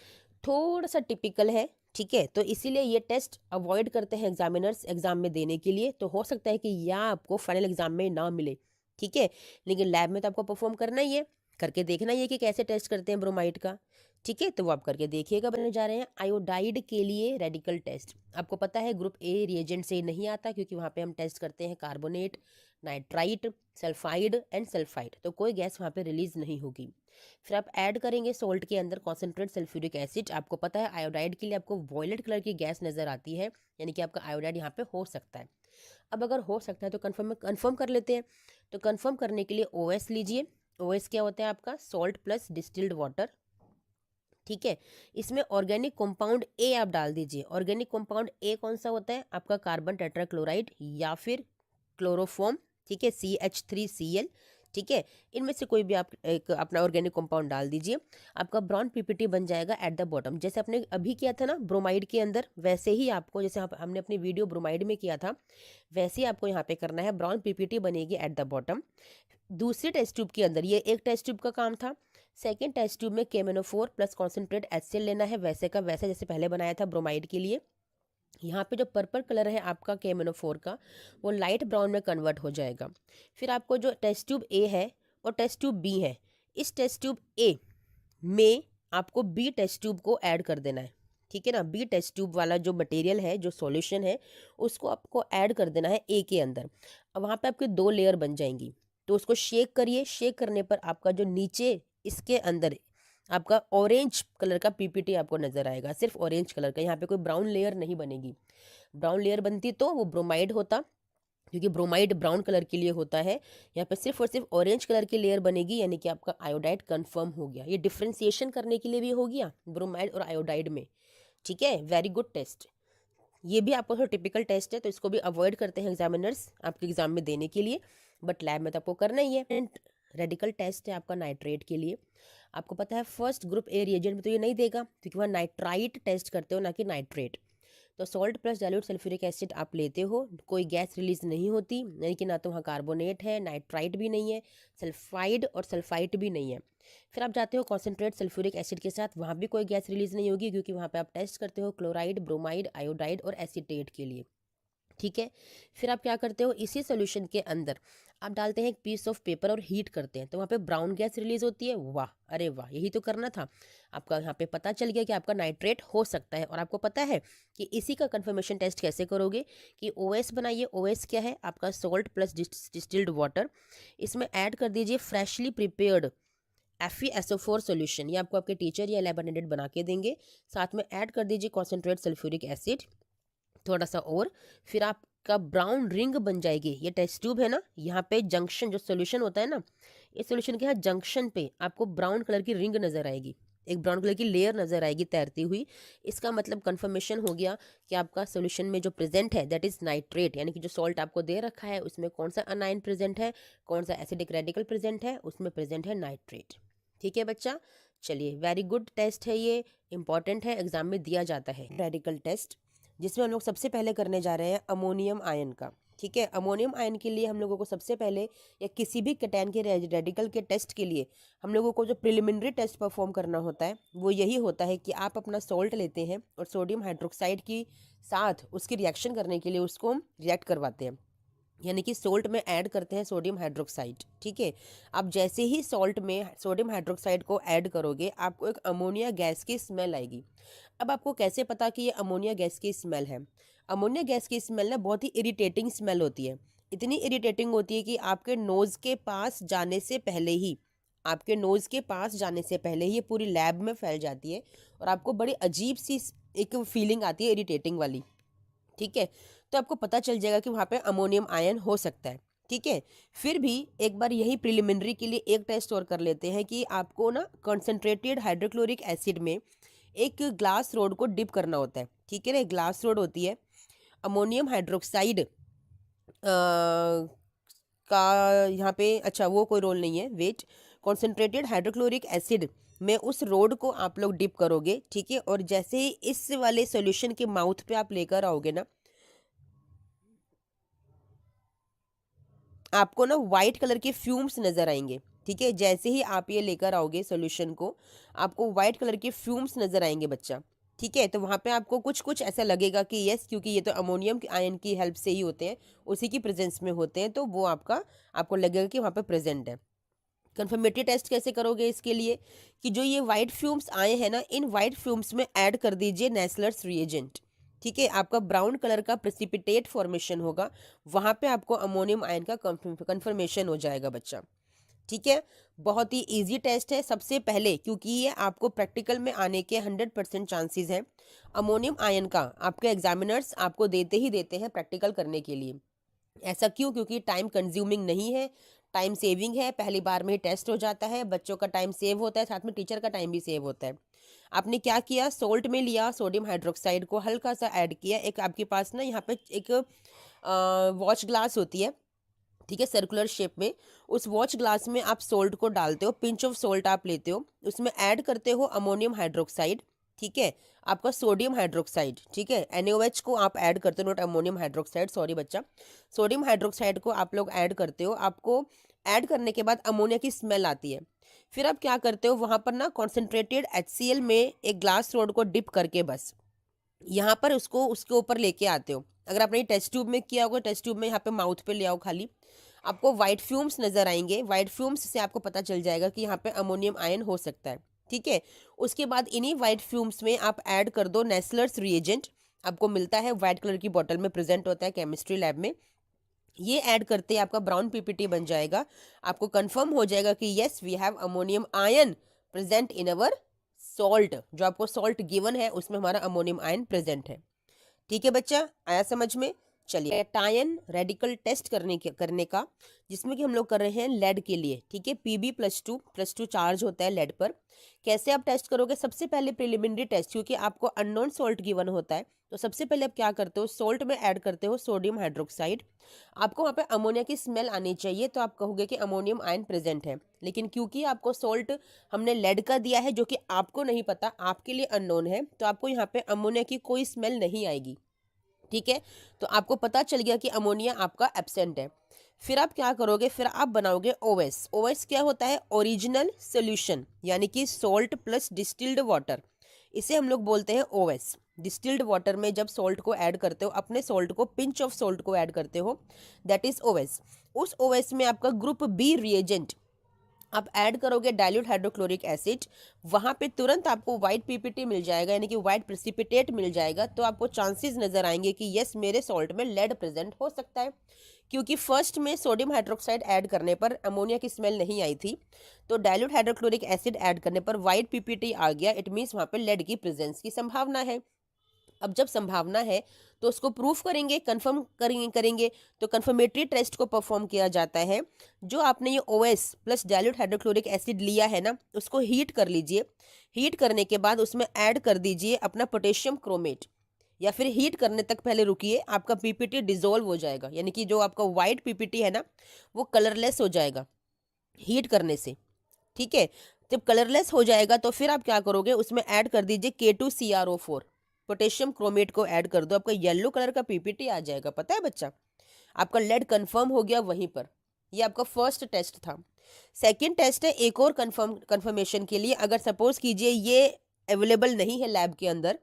थोड़ा सा टिपिकल है। ठीक है। तो इसीलिए ये टेस्ट अवॉइड करते हैं एग्जामिनर्स एग्जाम में देने के लिए। तो हो सकता है कि यह आपको फाइनल एग्जाम में ना मिले। ठीक है। लेकिन लैब में तो आपको परफॉर्म करना ही है, करके देखना ही है कि कैसे टेस्ट करते हैं ब्रोमाइड का। ठीक है। तो वो आप करके देखिएगा। बनने जा रहे हैं आयोडाइड के लिए रेडिकल टेस्ट। आपको पता है ग्रुप ए रिएजेंट से नहीं आता, क्योंकि वहाँ पे हम टेस्ट करते हैं carbonate, nitrite, sulphide and sulphide, तो कोई गैस वहाँ पे रिलीज नहीं होगी। फिर आप ऐड करेंगे सॉल्ट के अंदर कॉन्सेंट्रेट सल्फ्यूरिक एसिड। आपको पता है आयोडाइड के लिए आपको वॉयलेट कलर की गैस नजर आती है, यानी कि आपका आयोडाइड यहाँ पे हो सकता है। अब अगर हो सकता है तो कंफर्म कर लेते हैं। तो कंफर्म करने के लिए OS लीजिए। OS क्या होता है आपका? Salt plus distilled water. ठीक है। इसमें ऑर्गेनिक कंपाउंड ए आप डाल दीजिए। ऑर्गेनिक कंपाउंड ए कौन सा होता है? आपका कार्बन टेट्राक्लोराइड या फिर क्लोरोफॉर्म। ठीक है। CH3Cl। ठीक है। इनमें से कोई भी आप एक अपना ऑर्गेनिक कंपाउंड डाल दीजिए। आपका ब्राउन पीपीटी बन जाएगा एट द बॉटम, जैसे आपने अभी किया था ना ब्रोमाइड के अंदर, वैसे ही आपको, जैसे हमने अपनी वीडियो ब्रोमाइड में किया था, वैसे ही आपको यहाँ पे करना है। ब्राउन पीपीटी बनेगी एट द बॉटम। दूसरी टेस्ट ट्यूब के अंदर, ये एक टेस्ट ट्यूब का काम था। सेकेंड टेस्ट ट्यूब में KMnO4 प्लस कॉन्सेंट्रेट HCl लेना है, वैसे का वैसे जैसे पहले बनाया था ब्रोमाइड के लिए। यहाँ पे जो पर्पल कलर है आपका KMnO4 का, वो लाइट ब्राउन में कन्वर्ट हो जाएगा। फिर आपको जो टेस्ट ट्यूब ए है और टेस्ट ट्यूब बी है, इस टेस्ट ट्यूब ए में आपको बी टेस्ट ट्यूब को ऐड कर देना है। ठीक है ना। बी टेस्ट ट्यूब वाला जो मटेरियल है, जो सॉल्यूशन है, उसको आपको ऐड कर देना है ए के अंदर। अब वहाँ पे आपकी 2 लेयर बन जाएंगी। तो उसको शेक करिए। शेक करने पर आपका जो नीचे इसके अंदर आपका ऑरेंज कलर का पीपीटी आपको नजर आएगा, सिर्फ ऑरेंज कलर का। यहाँ पे कोई ब्राउन लेयर नहीं बनेगी। ब्राउन लेयर बनती तो वो ब्रोमाइड होता, क्योंकि ब्रोमाइड ब्राउन कलर के लिए होता है। यहाँ पे सिर्फ और सिर्फ ऑरेंज कलर की लेयर बनेगी, यानी कि आपका आयोडाइड कंफर्म हो गया। ये डिफ्रेंसिएशन करने के लिए भी हो गया ब्रोमाइड और आयोडाइड में। ठीक है। Very good test. ये भी आपको थोड़ा टिपिकल टेस्ट है, तो इसको भी अवॉइड करते हैं एग्जामिनर्स आपके एग्जाम में देने के लिए, बट लैब में तो आपको करना ही है। रेडिकल टेस्ट है आपका नाइट्रेट के लिए। आपको पता है फर्स्ट ग्रुप ए रिएजेंट में तो ये नहीं देगा, क्योंकि वहाँ नाइट्राइट टेस्ट करते हो, ना कि नाइट्रेट। तो salt plus dilute sulphuric acid आप लेते हो, कोई गैस रिलीज नहीं होती, यानी कि ना तो वहाँ कार्बोनेट है, नाइट्राइट भी नहीं है, सल्फाइड और सल्फाइट भी नहीं है। फिर आप जाते हो कॉन्सेंट्रेट सल्फ्यूरिक एसिड के साथ, वहाँ भी कोई गैस रिलीज नहीं होगी, क्योंकि वहाँ पे आप टेस्ट करते हो क्लोराइड, ब्रोमाइड, आयोडाइड और एसीटेट के लिए। ठीक है। फिर आप क्या करते हो, इसी सोल्यूशन के अंदर आप डालते हैं एक पीस ऑफ पेपर और हीट करते हैं, तो वहाँ पे ब्राउन गैस रिलीज होती है। वाह, अरे वाह, यही तो करना था आपका। यहाँ पे पता चल गया कि आपका नाइट्रेट हो सकता है। और आपको पता है कि इसी का कंफर्मेशन टेस्ट कैसे करोगे, कि OS बनाइए। OS क्या है आपका? Salt plus distilled water. इसमें ऐड कर दीजिए फ्रेशली प्रिपेयर्ड FeSO4 सोल्यूशन। ये आपको आपके टीचर या लैब अटेंडेंट बना के देंगे। साथ में ऐड कर दीजिए कॉन्सेंट्रेट सल्फ्यूरिक एसिड थोड़ा सा और। फिर आपका ब्राउन रिंग बन जाएगी। ये टेस्ट ट्यूब है ना, यहाँ पे जंक्शन जो सोल्यूशन होता है ना, इस सोल्यूशन के यहाँ जंक्शन पे आपको ब्राउन कलर की रिंग नजर आएगी, एक ब्राउन कलर की लेयर नजर आएगी तैरती हुई। इसका मतलब कंफर्मेशन हो गया कि आपका सोल्यूशन में जो प्रेजेंट है दैट इज नाइट्रेट, यानी कि जो सॉल्ट आपको दे रखा है उसमें कौन सा अनायन प्रेजेंट है, कौन सा एसिडिक रेडिकल प्रेजेंट है, उसमें प्रेजेंट है नाइट्रेट। ठीक है बच्चा, चलिए वेरी गुड टेस्ट है, ये इंपॉर्टेंट है, एग्जाम में दिया जाता है रेडिकल टेस्ट, जिसमें हम लोग सबसे पहले करने जा रहे हैं अमोनियम आयन का। ठीक है। अमोनियम आयन के लिए हम लोगों को सबसे पहले, या किसी भी कैटायन के रेडिकल के टेस्ट के लिए, हम लोगों को जो प्रिलिमिनरी टेस्ट परफॉर्म करना होता है वो यही होता है कि आप अपना सॉल्ट लेते हैं और सोडियम हाइड्रोक्साइड की साथ उसकी रिएक्शन करने के लिए उसको हम रिएक्ट करवाते हैं, यानी कि सोल्ट में ऐड करते हैं सोडियम हाइड्रोक्साइड। ठीक है। आप जैसे ही सॉल्ट में सोडियम हाइड्रोक्साइड को ऐड करोगे, आपको एक अमोनिया गैस की स्मेल आएगी। अब आपको कैसे पता कि ये अमोनिया गैस की स्मेल है? अमोनिया गैस की स्मेल ना बहुत ही इरिटेटिंग स्मेल होती है। इतनी इरिटेटिंग होती है कि आपके नोज़ के पास जाने से पहले ही, आपके नोज़ के पास जाने से पहले ही ये पूरी लैब में फैल जाती है और आपको बड़ी अजीब सी एक फीलिंग आती है इरिटेटिंग वाली। ठीक है। तो आपको पता चल जाएगा कि वहाँ पे अमोनियम आयन हो सकता है। ठीक है। फिर भी एक बार यही प्रिलिमिनरी के लिए एक टेस्ट और कर लेते हैं कि आपको ना कंसंट्रेटेड हाइड्रोक्लोरिक एसिड में एक ग्लास रोड को डिप करना होता है। ठीक है ना, एक ग्लास रोड होती है, अमोनियम हाइड्रोक्साइड का यहाँ पे, अच्छा वो कोई रोल नहीं है, वेट। कॉन्सेंट्रेटेड हाइड्रोक्लोरिक एसिड में उस रोड को आप लोग डिप करोगे। ठीक है, और जैसे ही इस वाले सॉल्यूशन के माउथ पे आप लेकर आओगे ना, आपको ना वाइट कलर के फ्यूम्स नजर आएंगे। ठीक है, जैसे ही आप ये लेकर आओगे सॉल्यूशन को, आपको वाइट कलर के फ्यूम्स नजर आएंगे बच्चा। ठीक है, तो वहां पे आपको कुछ कुछ ऐसा लगेगा कि यस, क्योंकि ये तो अमोनियम आयन की हेल्प से ही होते हैं, उसी की प्रेजेंस में होते हैं, तो वो आपको लगेगा कि वहां पे प्रेजेंट है। कंफर्मेटरी टेस्ट कैसे करोगे इसके लिए, कि जो ये वाइट फ्यूम्स आए हैं ना, इन वाइट फ्यूम्स में ऐड कर दीजिए नेस्लर्स रिएजेंट। ठीक है, आपका ब्राउन कलर का प्रेसिपिटेट फॉर्मेशन होगा, वहां पे आपको अमोनियम आयन का कंफर्मेशन हो जाएगा बच्चा। ठीक है, बहुत ही इजी टेस्ट है। सबसे पहले, क्योंकि ये आपको प्रैक्टिकल में आने के 100% चांसेस हैं, अमोनियम आयन का आपके एग्जामिनर्स आपको देते ही देते हैं प्रैक्टिकल करने के लिए। ऐसा क्यों? क्योंकि टाइम कंज्यूमिंग नहीं है, टाइम सेविंग है, पहली बार में ही टेस्ट हो जाता है, बच्चों का टाइम सेव होता है, साथ में टीचर का टाइम भी सेव होता है। आपने क्या किया, सोल्ट में लिया, सोडियम हाइड्रोक्साइड को हल्का सा ऐड किया, एक आपके पास ना यहाँ पे एक वॉच ग्लास होती है, ठीक है, सर्कुलर शेप में, उस वॉच ग्लास में आप सोल्ट को डालते हो, पिंच ऑफ सोल्ट आप लेते हो, उसमें ऐड करते हो अमोनियम हाइड्रोक्साइड। ठीक है, आपका सोडियम हाइड्रोक्साइड, ठीक है, NaOH को आप ऐड करते हो, नॉट अमोनियम हाइड्रोक्साइड, सॉरी बच्चा, सोडियम हाइड्रोक्साइड को आप लोग ऐड करते हो। आपको ऐड करने के बाद अमोनिया की स्मेल आती है। फिर आप क्या करते हो, वहां पर ना कॉन्सेंट्रेटेड HCl में एक ग्लास रोड को डिप करके बस यहाँ पर उसको उसके ऊपर लेके आते हो। अगर आपने टेस्ट ट्यूब में किया होगा, टेस्ट ट्यूब में यहाँ पे माउथ पे ले आओ खाली, आपको वाइट फ्यूम्स नजर आएंगे। वाइट फ्यूम्स से आपको पता चल जाएगा कि यहाँ पे अमोनियम आयन हो सकता है। ठीक है, उसके बाद इन्हीं वाइट फ्यूम्स में आप ऐड कर दो नेस्लर्स रिएजेंट, आपको मिलता है वाइट कलर की बॉटल में, प्रेजेंट होता है केमिस्ट्री लैब में। ये ऐड करते ही आपका ब्राउन पीपीटी बन जाएगा। आपको कंफर्म हो जाएगा कि yes, we have ammonium ion present in our salt. जो आपको सॉल्ट गिवन है उसमें हमारा अमोनियम आयन प्रेजेंट है। ठीक है बच्चा, आया समझ में? चलिए, टायन रेडिकल टेस्ट करने का, जिसमें कि हम लोग कर रहे हैं लेड के लिए। ठीक है, Pb+2 चार्ज होता है लेड पर। कैसे आप टेस्ट करोगे? सबसे पहले प्रिलिमिनरी टेस्ट, क्योंकि आपको अननोन सॉल्ट गिवन होता है, तो सबसे पहले आप क्या करते हो, सोल्ट में ऐड करते हो सोडियम हाइड्रोक्साइड। आपको वहाँ पे अमोनिया की स्मेल आनी चाहिए, तो आप कहोगे कि अमोनियम आयन प्रेजेंट है। लेकिन क्योंकि आपको सॉल्ट हमने लेड का दिया है, जो कि आपको नहीं पता, आपके लिए अननोन है, तो आपको यहाँ पे अमोनिया की कोई स्मेल नहीं आएगी। ठीक है, तो आपको पता चल गया कि अमोनिया आपका एब्सेंट है। फिर आप क्या करोगे, फिर आप बनाओगे ओएस। ओएस क्या होता है? ओरिजिनल सोल्यूशन, यानी कि सॉल्ट प्लस डिस्टिल्ड वाटर, इसे हम लोग बोलते हैं ओएस। डिस्टिल्ड वाटर में जब सॉल्ट को ऐड करते हो, अपने सॉल्ट को, पिंच ऑफ सॉल्ट को ऐड करते हो, दैट इज ओएस। उस ओएस में आपका ग्रुप बी रिएजेंट आप ऐड करोगे, डाइल्यूट हाइड्रोक्लोरिक एसिड, वहां पे तुरंत आपको व्हाइट पीपीटी मिल जाएगा, यानी कि व्हाइट प्रेसिपिटेट मिल जाएगा। तो आपको चांसेस नजर आएंगे कि यस, मेरे सॉल्ट में लेड प्रेजेंट हो सकता है। क्योंकि फर्स्ट में सोडियम हाइड्रोक्साइड ऐड करने पर अमोनिया की स्मेल नहीं आई थी, तो डाइल्यूट हाइड्रोक्लोरिक एसिड ऐड करने पर व्हाइट पीपीटी आ गया, इट मीन्स वहां पे लेड की प्रेजेंस की संभावना है। अब जब संभावना है तो उसको प्रूफ करेंगे, कंफर्म करेंगे। तो कंफर्मेटरी टेस्ट को परफॉर्म किया जाता है। जो आपने ये OS plus dilute hydrochloric acid लिया है ना, उसको हीट कर लीजिए। हीट करने के बाद उसमें ऐड कर दीजिए अपना पोटेशियम क्रोमेट, या फिर हीट करने तक पहले रुकिए, आपका पीपीटी डिजोल्व हो जाएगा, यानी कि जो आपका व्हाइट पीपीटी है ना, वो कलरलेस हो जाएगा हीट करने से। ठीक है, जब कलरलेस हो जाएगा तो फिर आप क्या करोगे, उसमें ऐड कर दीजिए K2CrO4, पोटेशियम क्रोमेट को ऐड कर दो, आपका येलो कलर का पीपीटी आ जाएगा। पता है बच्चा, आपका लेड कंफर्म हो गया वहीं पर। ये आपका फर्स्ट टेस्ट था। सेकंड टेस्ट है एक और कंफर्मेशन के लिए। अगर सपोज कीजिए ये अवेलेबल नहीं है लैब के अंदर,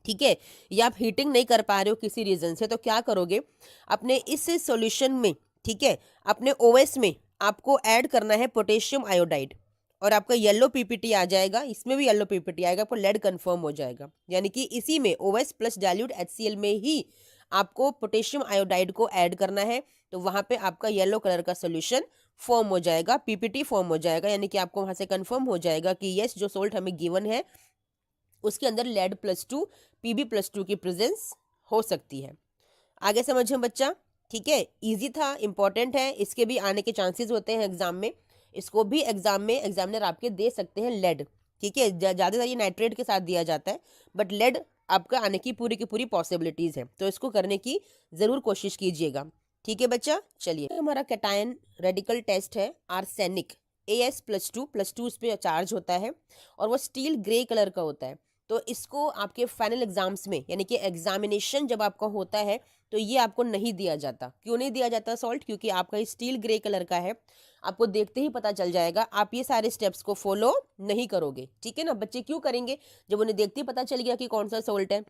ठीक है, या आप हीटिंग नहीं कर पा रहे हो किसी रीजन से, तो क्या करोगे, अपने इस सॉल्यूशन में, ठीक है, अपने ओएस में आपको ऐड करना है पोटेशियम आयोडाइड, और आपका येलो पीपीटी आ जाएगा, इसमें भी येलो पीपीटी आएगा, आपको लेड कंफर्म हो जाएगा। यानी कि इसी में ओएस प्लस डाइल्यूट HCl में ही आपको पोटेशियम आयोडाइड को ऐड करना है, तो वहां पे आपका येलो कलर का सोल्यूशन फॉर्म हो जाएगा, पीपीटी फॉर्म हो जाएगा। यानी कि आपको वहां से कंफर्म हो जाएगा कि यस, जो सोल्ट हमें गिवन है उसके अंदर लेड+2 Pb+2 की प्रेजेंस हो सकती है। आगे समझें बच्चा? ठीक है, इजी था, इंपॉर्टेंट है, इसके भी आने के चांसेस होते हैं एग्जाम में। इसको भी एग्जाम में एग्जामिनर आपके दे सकते हैं लेड। ठीक है, ज़्यादातर ये नाइट्रेट के साथ दिया जाता है, बट लेड आपका आने की पूरी पॉसिबिलिटीज़ है, तो इसको करने की ज़रूर कोशिश कीजिएगा। ठीक है बच्चा, चलिए हमारा कैटायन रेडिकल टेस्ट है आर्सेनिक। As+2 उस पर चार्ज होता है और वो स्टील ग्रे कलर का होता है। तो इसको आपके फाइनल एग्जाम्स में, यानी कि एग्जामिनेशन जब आपका होता है, तो ये आपको नहीं दिया जाता। क्यों नहीं दिया जाता सॉल्ट? क्योंकि आपका स्टील ग्रे कलर का है, आपको देखते ही पता चल जाएगा, आप ये सारे स्टेप्स को फॉलो नहीं करोगे। ठीक है ना बच्चे, क्यों करेंगे जब उन्हें देखते ही पता चल गया कि कौन सा सॉल्ट है।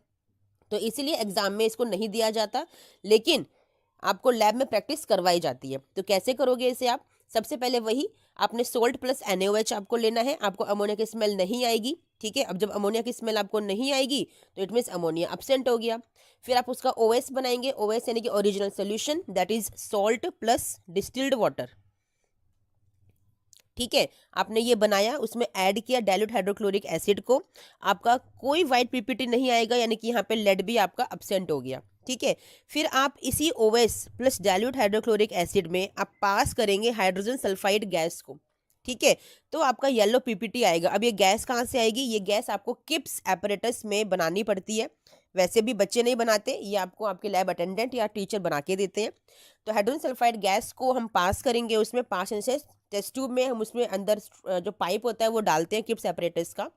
तो इसीलिए एग्जाम में इसको नहीं दिया जाता, लेकिन आपको लैब में प्रैक्टिस करवाई जाती है। तो कैसे करोगे इसे आप? सबसे पहले वही आपने सोल्ट प्लस NaOH आपको लेना है, आपको अमोनिया की स्मेल नहीं आएगी। ठीक है, अब जब अमोनिया की स्मेल आपको नहीं आएगी तो इट मीन्स अमोनिया अब्सेंट हो गया। फिर आप उसका OS बनाएंगे, OS यानी कि original solution, that is salt plus distilled water. ठीक है, आपने ये बनाया, उसमें ऐड किया डाइल्यूट हाइड्रोक्लोरिक एसिड को, आपका कोई वाइट पीपीटी नहीं आएगा, यानी कि यहाँ पे लेड भी आपका अब्सेंट हो गया। ठीक है, फिर आप इसी OS plus dilute hydrochloric acid में आप पास करेंगे हाइड्रोजन सल्फाइड गैस को। ठीक है, तो आपका येलो पीपीटी आएगा। अब ये गैस कहाँ से आएगी? ये गैस आपको किप्स एपरेटस में बनानी पड़ती है, वैसे भी बच्चे नहीं बनाते, ये आपको आपके लैब अटेंडेंट या टीचर बना के देते हैं। तो हाइड्रोजन सल्फाइड गैस को हम पास करेंगे, उसमें 5 इंचेस टेस्ट ट्यूब में हम उसमें अंदर जो पाइप होता है वो डालते हैं किप्स एपरेटस का।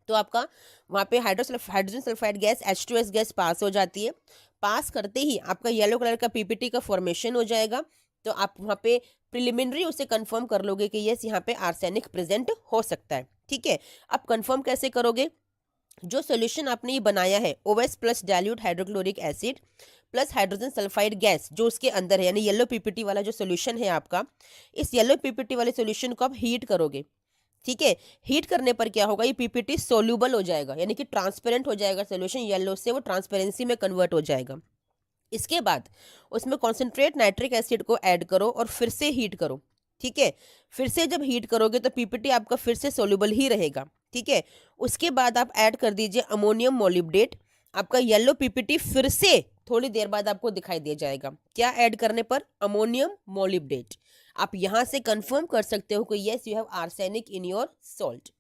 तो आपका वहाँ पे hydrogen sulphide gas H2S gas pass हो जाती है। पास करते ही आपका येलो कलर का पीपीटी का फॉर्मेशन हो जाएगा। तो आप वहाँ पे प्रिलिमिनरी उसे कंफर्म कर लोगे कि यस यहाँ पे आर्सेनिक प्रेजेंट हो सकता है। ठीक है, अब कंफर्म कैसे करोगे? जो सोल्यूशन आपने ये बनाया है OS plus dilute hydrochloric acid plus hydrogen sulphide gas जो उसके अंदर है, यानी येलो पीपीटी वाला जो सोल्यूशन है आपका, इस येलो पीपीटी वाले सोल्यूशन को आप हीट करोगे। ठीक है, हीट करने पर क्या होगा? ये पीपीटी सोल्यूबल हो जाएगा, यानी कि ट्रांसपेरेंट हो जाएगा सोल्यूशन, येलो से वो ट्रांसपेरेंसी में कन्वर्ट हो जाएगा। इसके बाद उसमें कॉन्सेंट्रेट नाइट्रिक एसिड को ऐड करो और फिर से हीट करो। ठीक है, फिर से जब हीट करोगे तो पीपीटी आपका फिर से सोल्यूबल ही रहेगा। ठीक है, उसके बाद आप ऐड कर दीजिए अमोनियम मोलिब्डेट। आपका येलो पीपीटी फिर से थोड़ी देर बाद आपको दिखाई दे जाएगा। क्या ऐड करने पर? Ammonium molybdate. आप यहां से कंफर्म कर सकते हो कि yes you have arsenic in your salt.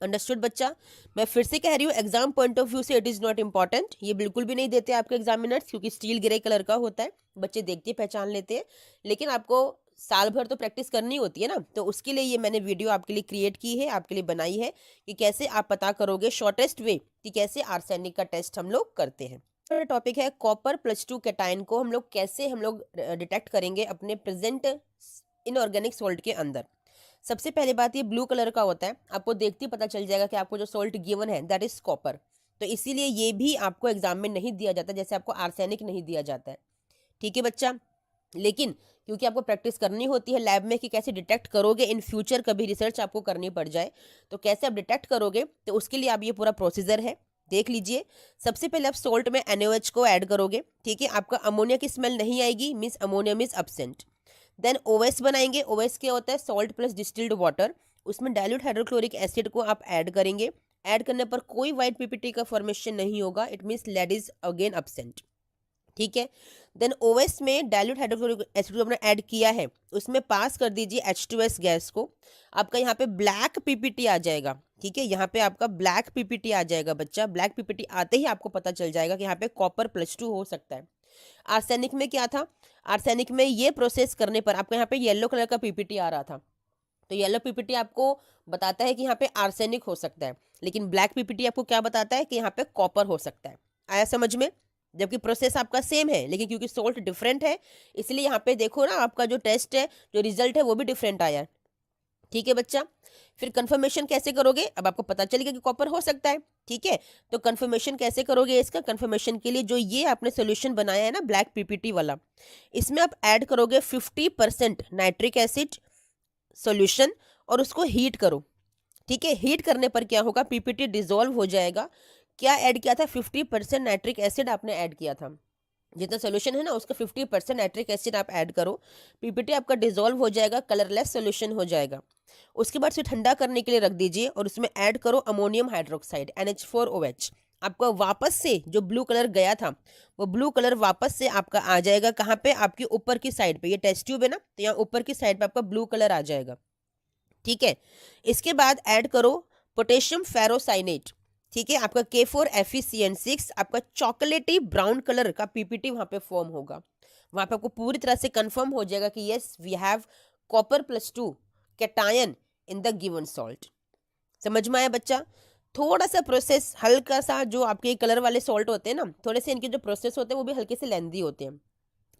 Understood बच्चा? मैं फिर से कह रही हूँ, एग्जाम पॉइंट ऑफ व्यू से इट इज़ नॉट इंपॉर्टेंट, ये बिल्कुल भी नहीं देते आपके एग्जामिनर्स, क्योंकि स्टील ग्रे कलर का होता है, बच्चे देखते पहचान लेते हैं। लेकिन आपको साल भर तो प्रैक्टिस करनी होती है ना, तो उसके लिए ये मैंने वीडियो आपके लिए क्रिएट की है, आपके लिए बनाई है कि कैसे आप पता करोगे शॉर्टेस्ट वे कि कैसे आर्सेनिक का टेस्ट हम लोग करते हैं। टॉपिक है कॉपर +2 कैटायन को हम लोग कैसे डिटेक्ट करेंगे अपने प्रेजेंट इनऑर्गेनिक सॉल्ट के अंदर। सबसे पहली बात, ये ब्लू कलर का होता है, आपको देखते ही पता चल जाएगा कि आपको जो सॉल्ट गिवन है दैट इज कॉपर। तो इसीलिए ये भी आपको एग्जाम में नहीं दिया जाता, जैसे आपको आर्सेनिक नहीं दिया जाता है। ठीक है बच्चा, लेकिन क्योंकि आपको प्रैक्टिस करनी होती है लैब में कि कैसे डिटेक्ट करोगे इन फ्यूचर, कभी रिसर्च आपको करनी पड़ जाए तो कैसे आप डिटेक्ट करोगे, तो उसके लिए आप ये पूरा प्रोसीजर है, देख लीजिए। सबसे पहले आप सोल्ट में NaOH को ऐड करोगे। ठीक है, आपका अमोनिया की स्मेल नहीं आएगी, means ammonium is absent. Then OS बनाएंगे। OS क्या होता है? Salt plus distilled water. उसमें डाइल्यूट हाइड्रोक्लोरिक एसिड को आप ऐड करेंगे। ऐड करने पर कोई वाइट पीपीटी का फॉर्मेशन नहीं होगा, it means lead is again absent. ठीक है, देन OS में डाइल्यूट हाइड्रोक्लोरिक एसिड को आपने ऐड किया है, उसमें पास कर दीजिए H2S गैस को। आपका यहाँ पे ब्लैक पीपीटी आ जाएगा। ठीक है, यहाँ पे आपका ब्लैक पीपीटी आ जाएगा बच्चा। ब्लैक पीपीटी आते ही आपको पता चल जाएगा कि यहाँ पे कॉपर +2 हो सकता है। आर्सेनिक में क्या था? आर्सेनिक में ये प्रोसेस करने पर आपको यहाँ पे येलो कलर का पीपीटी आ रहा था, तो येलो पीपीटी आपको बताता है कि यहाँ पे आर्सेनिक हो सकता है, लेकिन ब्लैक पीपीटी आपको क्या बताता है कि यहाँ पे कॉपर हो सकता है। आया समझ में? जबकि प्रोसेस आपका सेम है, लेकिन क्योंकि सोल्ट डिफरेंट है, इसलिए यहाँ पे देखो ना, आपका जो टेस्ट है, जो रिजल्ट है, वो भी डिफरेंट आया है। ठीक है बच्चा, फिर कंफर्मेशन कैसे करोगे? अब आपको पता चलेगा कि कॉपर हो सकता है। ठीक है, तो कंफर्मेशन कैसे करोगे? इसका कंफर्मेशन के लिए जो ये आपने सोल्यूशन बनाया है ना ब्लैक पीपीटी वाला, इसमें आप ऐड करोगे 50% नाइट्रिक एसिड सोल्यूशन और उसको हीट करो। ठीक है, हीट करने पर क्या होगा? पीपीटी डिजोल्व हो जाएगा। क्या ऐड किया था? 50% नाइट्रिक एसिड आपने ऐड किया था। जितना सोल्यूशन है ना उसका 50% नाइट्रिक एसिड आप ऐड करो, पीपीटी आपका डिजोल्व हो जाएगा, कलरलेस सोल्यूशन हो जाएगा। उसके बाद से ठंडा करने के लिए रख दीजिए और उसमें ऐड करो अमोनियम हाइड्रोक्साइड NH4OH। आपका वापस से जो ब्लू कलर गया था वो ब्लू कलर वापस से आपका आ जाएगा कहाँ पे, आपके ऊपर की साइड पे। ये टेस्ट ट्यूब है ना, तो यहाँ ऊपर की साइड पे आपका ब्लू कलर आ जाएगा। ठीक है, इसके बाद ऐड करो पोटेशियम फेरोसाइनेट। ठीक है, आपका K4FeCN6 आपका चॉकलेटी ब्राउन कलर का पीपीटी वहां पे फॉर्म होगा। वहां पे आपको पूरी तरह से कंफर्म हो जाएगा कि यस वी हैव कॉपर+2 cation in the given salt. समझ में आया बच्चा? थोड़ा सा प्रोसेस हल्का सा, जो आपके कलर वाले सॉल्ट होते हैं ना, थोड़े से इनके जो प्रोसेस होते हैं वो भी हल्के से लेंदी होते हैं,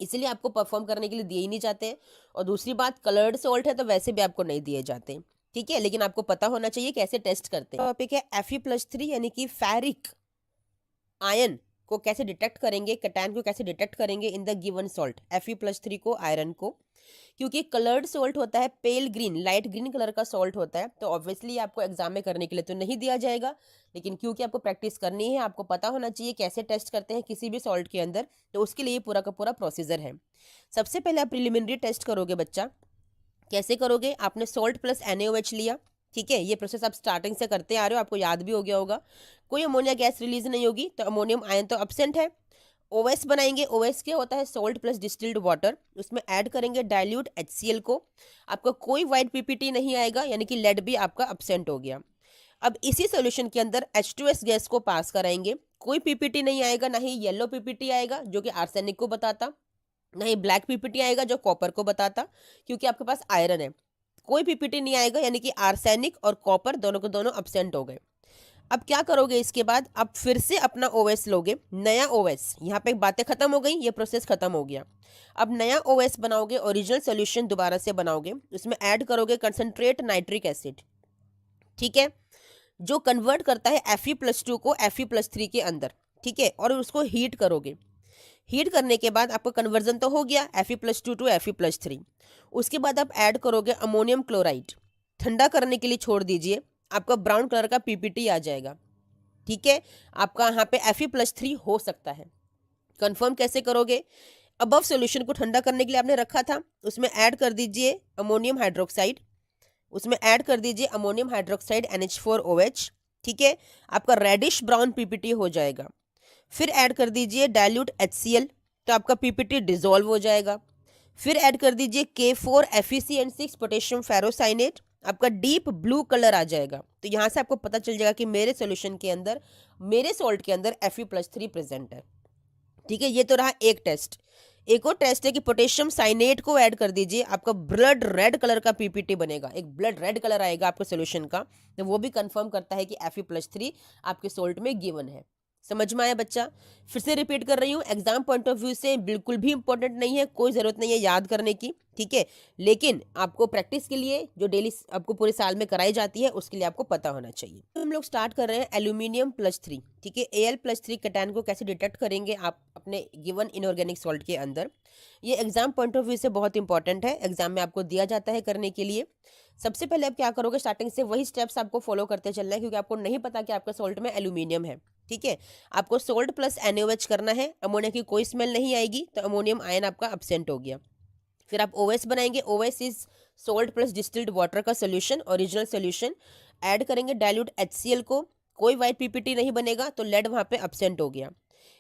इसलिए आपको परफॉर्म करने के लिए दिए ही नहीं जाते हैं। और दूसरी बात, कलर्ड सॉल्ट है तो वैसे भी आपको नहीं दिए जाते। ठीक है, लेकिन आपको पता होना चाहिए कैसे टेस्ट करते हैं। टॉपिक है Fe+3 यानी कि फेरिक आयन को कैसे डिटेक्ट करेंगे, कैटायन को कैसे डिटेक्ट करेंगे इन द गिवन सॉल्ट, Fe+3 को, आयरन को। क्योंकि कलर्ड सॉल्ट होता है पेल ग्रीन, लाइट ग्रीन कलर का सॉल्ट होता है, तो ऑब्वियसली आपको एग्जाम में करने के लिए तो नहीं दिया जाएगा, लेकिन क्योंकि आपको प्रैक्टिस करनी है, आपको पता होना चाहिए कैसे टेस्ट करते हैं किसी भी सॉल्ट के अंदर, तो उसके लिए पूरा का पूरा प्रोसीजर है। सबसे पहले आप प्रिलिमिनरी टेस्ट करोगे बच्चा। कैसे करोगे? आपने सॉल्ट प्लस NaOH लिया। ठीक है, ये प्रोसेस आप स्टार्टिंग से करते आ रहे हो, आपको याद भी हो गया होगा। कोई अमोनिया गैस रिलीज नहीं होगी, तो अमोनियम आयन तो एब्सेंट है। ओएस बनाएंगे। ओएस क्या होता है? Salt plus distilled water. उसमें ऐड करेंगे डाइल्यूट HCl को। आपका कोई वाइट पीपीटी नहीं आएगा, यानी कि लेड भी आपका एब्सेंट हो गया। अब इसी सॉल्यूशन के अंदर H2S गैस को पास कराएंगे। कोई पीपीटी नहीं आएगा, ना ही येलो पीपीटी आएगा जो कि आर्सेनिक को बताता, ना ही ब्लैक पीपीटी आएगा जो कॉपर को बताता, क्योंकि आपके पास आयरन है। कोई पीपीटी नहीं आएगा, यानी कि आर्सेनिक और कॉपर दोनों के दोनों एब्सेंट हो गए। अब क्या करोगे? इसके बाद आप फिर से अपना ओएस लोगे, नया ओएस। यहाँ पे बातें खत्म हो गई, ये प्रोसेस खत्म हो गया। अब नया ओएस बनाओगे, ओरिजिनल सॉल्यूशन दोबारा से बनाओगे। उसमें ऐड करोगे कंसंट्रेट नाइट्रिक एसिड। ठीक है, जो कन्वर्ट करता है Fe+2 को Fe+3 के अंदर। ठीक है, और उसको हीट करोगे। हीट करने के बाद आपका कन्वर्जन तो हो गया Fe+2 टू Fe+3। उसके बाद आप ऐड करोगे अमोनियम क्लोराइड। ठंडा करने के लिए छोड़ दीजिए, आपका ब्राउन कलर का पीपीटी आ जाएगा। ठीक है, आपका यहाँ पे Fe+3 हो सकता है। कंफर्म कैसे करोगे? अबव सॉल्यूशन को ठंडा करने के लिए आपने रखा था, उसमें ऐड कर दीजिए अमोनियम हाइड्रोक्साइड। उसमें ऐड कर दीजिए अमोनियम हाइड्रोक्साइड NH4OH। ठीक है, आपका रेडिश ब्राउन पीपीटी हो जाएगा। फिर ऐड कर दीजिए डाइल्यूट HCl, तो आपका पीपीटी डिसॉल्व हो जाएगा। फिर ऐड कर दीजिए K4FeCN6 पोटेशियम फेरोसाइनेट, आपका डीप ब्लू कलर आ जाएगा। तो यहाँ से आपको पता चल जाएगा कि मेरे सॉल्यूशन के अंदर, मेरे सॉल्ट के अंदर Fe+3 प्रेजेंट है। ठीक है, ये तो रहा एक टेस्ट। एक और टेस्ट है कि पोटेशियम साइनेट को ऐड कर दीजिए, आपका ब्लड रेड कलर का पीपीटी बनेगा, एक ब्लड रेड कलर आएगा आपके सॉल्यूशन का, तो वो भी कंफर्म करता है कि Fe+3 आपके सॉल्ट में गिवन है। समझ में आया बच्चा? फिर से रिपीट कर रही हूँ, एग्जाम पॉइंट ऑफ व्यू से बिल्कुल भी इंपॉर्टेंट नहीं है, कोई ज़रूरत नहीं है याद करने की। ठीक है, लेकिन आपको प्रैक्टिस के लिए जो डेली आपको पूरे साल में कराई जाती है, उसके लिए आपको पता होना चाहिए। तो हम लोग स्टार्ट कर रहे हैं एल्यूमिनियम+3। ठीक है, Al+3 कैटायन को कैसे डिटेक्ट करेंगे आप अपने गिवन इनऑर्गेनिक सॉल्ट के अंदर। ये एग्जाम पॉइंट ऑफ व्यू से बहुत इंपॉर्टेंट है, एग्जाम में आपको दिया जाता है करने के लिए। सबसे पहले आप क्या करोगे? स्टार्टिंग से वही स्टेप्स आपको फॉलो करते चलना है, क्योंकि आपको नहीं पता कि आपका सॉल्ट में एल्यूमिनियम है। ठीक है, आपको सोल्ट प्लस NaOH करना है, अमोनिया की कोई स्मेल नहीं आएगी, तो अमोनियम आयन आपका एब्सेंट हो गया। फिर आप OS बनाएंगे। OS is salt plus distilled water का सोल्यूशन, ओरिजिनल सोल्यूशन। ऐड करेंगे डाइल्यूट HCl को, कोई वाइट पीपीटी नहीं बनेगा, तो लेड वहां पे एब्सेंट हो गया।